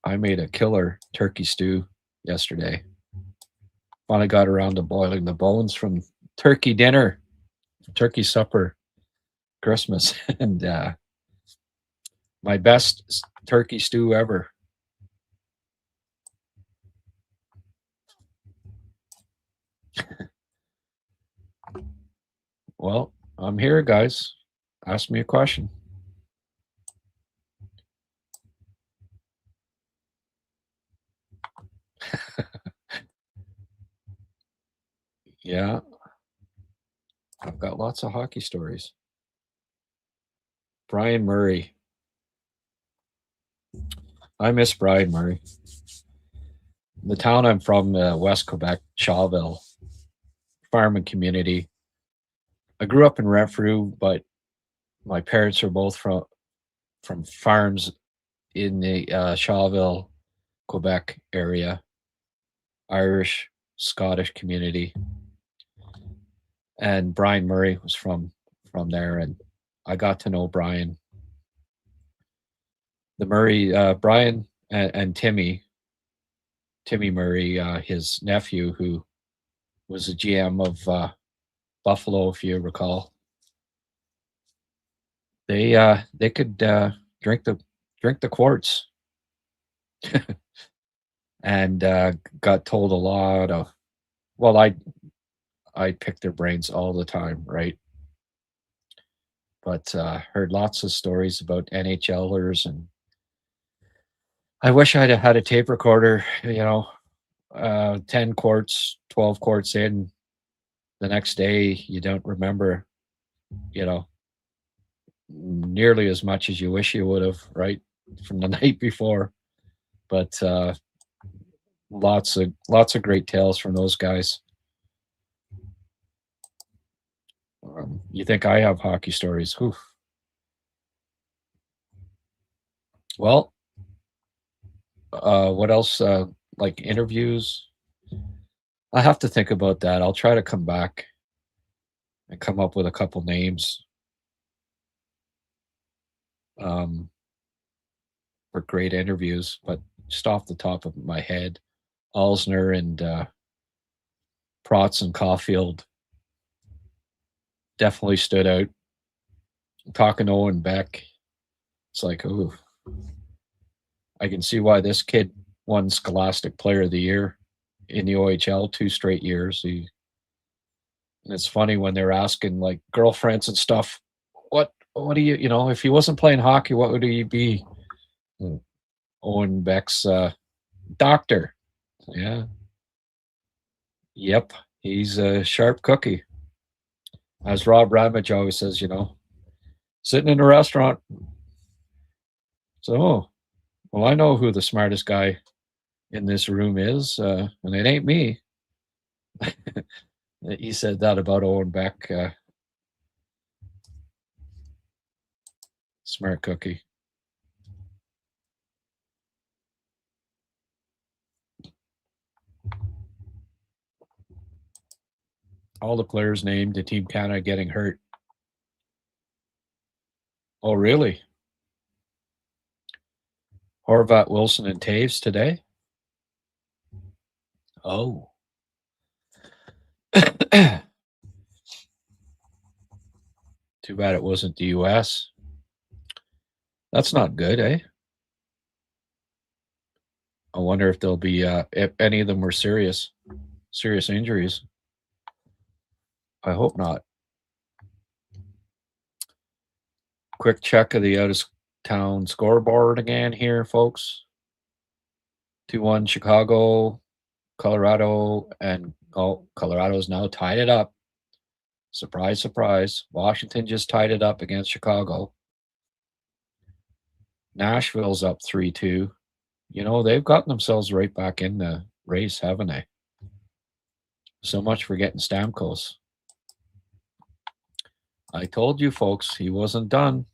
a killer turkey stew yesterday. Finally got around to boiling the bones from turkey dinner, turkey supper, Christmas, and my best turkey stew ever. Well, I'm here, guys. Ask me a question. Yeah, I've got lots of hockey stories. Brian Murray. I miss Brian Murray. The town I'm from, West Quebec, Shawville, farming community. I grew up in Renfrew, but my parents are both from farms in the Shawville, Quebec area, Irish, Scottish community. And Brian Murray was from there, and I got to know Brian. The Murray, Brian and Timmy Murray, his nephew, who was a GM of Buffalo, if you recall. They could drink the quartz, and got told a lot of. Well, I pick their brains all the time, right? But heard lots of stories about NHLers, and I wish I'd have had a tape recorder. 10 quarts, 12 quarts in. The next day, you don't remember, nearly as much as you wish you would have, right, from the night before. But lots of great tales from those guys. You think I have hockey stories? Whew. Well, what else? Like interviews? I have to think about that. I'll try to come back and come up with a couple names for great interviews, but just off the top of my head, Alsner and Protz and Caulfield definitely stood out. Talking to Owen Beck, it's like, oh, I can see why this kid won Scholastic Player of the Year in the OHL 2 straight years. And it's funny when they're asking like girlfriends and stuff, what do you, if he wasn't playing hockey, what would he be? And Owen Beck's doctor. Yeah. Yep. He's a sharp cookie. As Rob Ramage always says, sitting in a restaurant. So, well, I know who the smartest guy in this room is, and it ain't me. He said that about Owen Beck. Smart cookie. All the players named to Team Canada getting hurt. Oh, really? Horvat, Wilson, and Taves today? Oh. Too bad it wasn't the U.S. That's not good, eh? I wonder if there'll be if any of them were serious injuries. I hope not. Quick check of the out-of-town scoreboard again here, folks. 2-1 Chicago, Colorado, and Colorado's now tied it up. Surprise, surprise. Washington just tied it up against Chicago. Nashville's up 3-2. You know, they've gotten themselves right back in the race, haven't they? So much for getting Stamkos. I told you, folks, he wasn't done.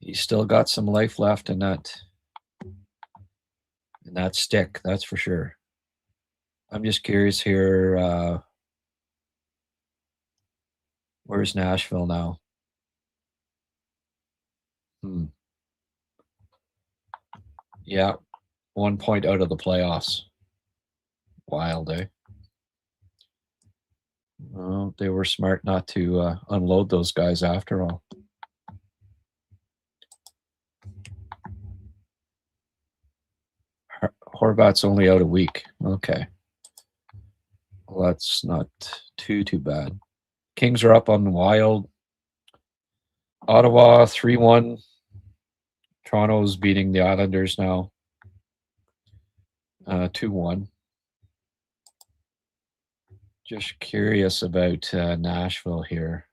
He's still got some life left in that stick, that's for sure. I'm just curious here. Where's Nashville now? Yeah, 1 point out of the playoffs. Wild, eh? Well, they were smart not to unload those guys after all. Horvat's only out a week. Okay. Well, that's not too bad. Kings are up on the Wild. Ottawa 3-1. Toronto's beating the Islanders now. 2-1. Just curious about Nashville here.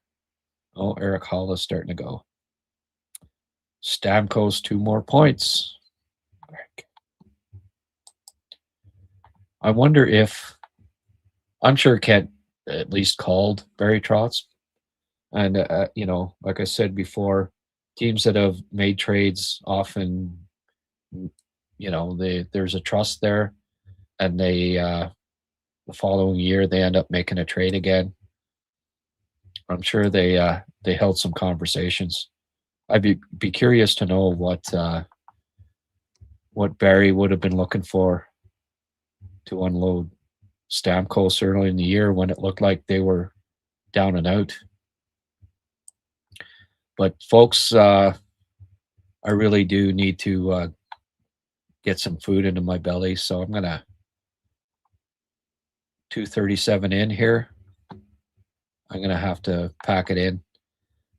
Oh, Eric Hall is starting to go. Stamkos 2 more points. I wonder if, I'm sure Kent at least called Barry Trotz. And, you know, like I said before, teams that have made trades often, you know, there's a trust there. And they, the following year, they end up making a trade again. I'm sure they held some conversations. I'd be curious to know what Barry would have been looking for to unload Stamkos early in the year when it looked like they were down and out. But folks, I really do need to get some food into my belly, so I'm gonna 2:37 in here. I'm gonna have to pack it in.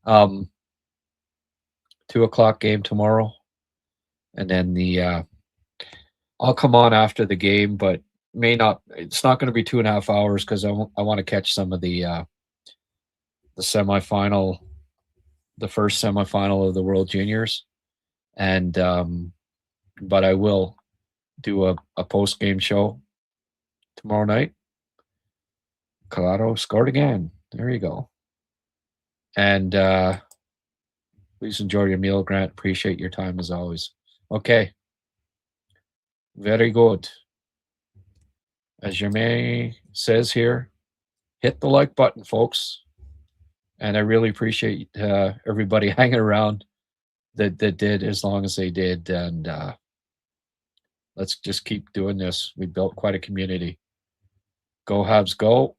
2:00 game tomorrow, and then I'll come on after the game, but it's not going to be 2.5 hours because I want to catch some of the semifinal, the first semifinal of the World Juniors, and but I will do a post game show tomorrow night. Colorado scored again. There you go. And please enjoy your meal, Grant. Appreciate your time as always. Okay. Very good. As Jermaine says here, hit the like button, folks. And I really appreciate everybody hanging around that did as long as they did. And let's just keep doing this. We built quite a community. Go Habs, go.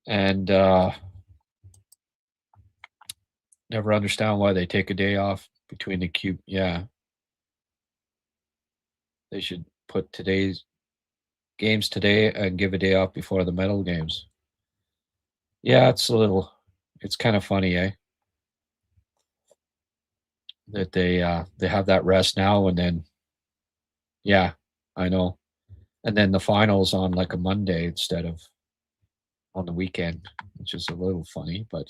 And never understand why they take a day off between the cube. Yeah. They should put today's games today and give a day off before the medal games. Yeah, it's kind of funny, eh? That they have that rest now and then, yeah, I know. And then the finals on like a Monday instead of on the weekend, which is a little funny, but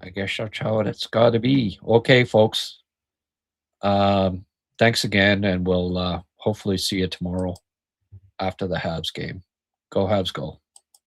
I guess that's how it's got to be. Okay, folks. Thanks again, and we'll hopefully see you tomorrow after the Habs game. Go Habs, go.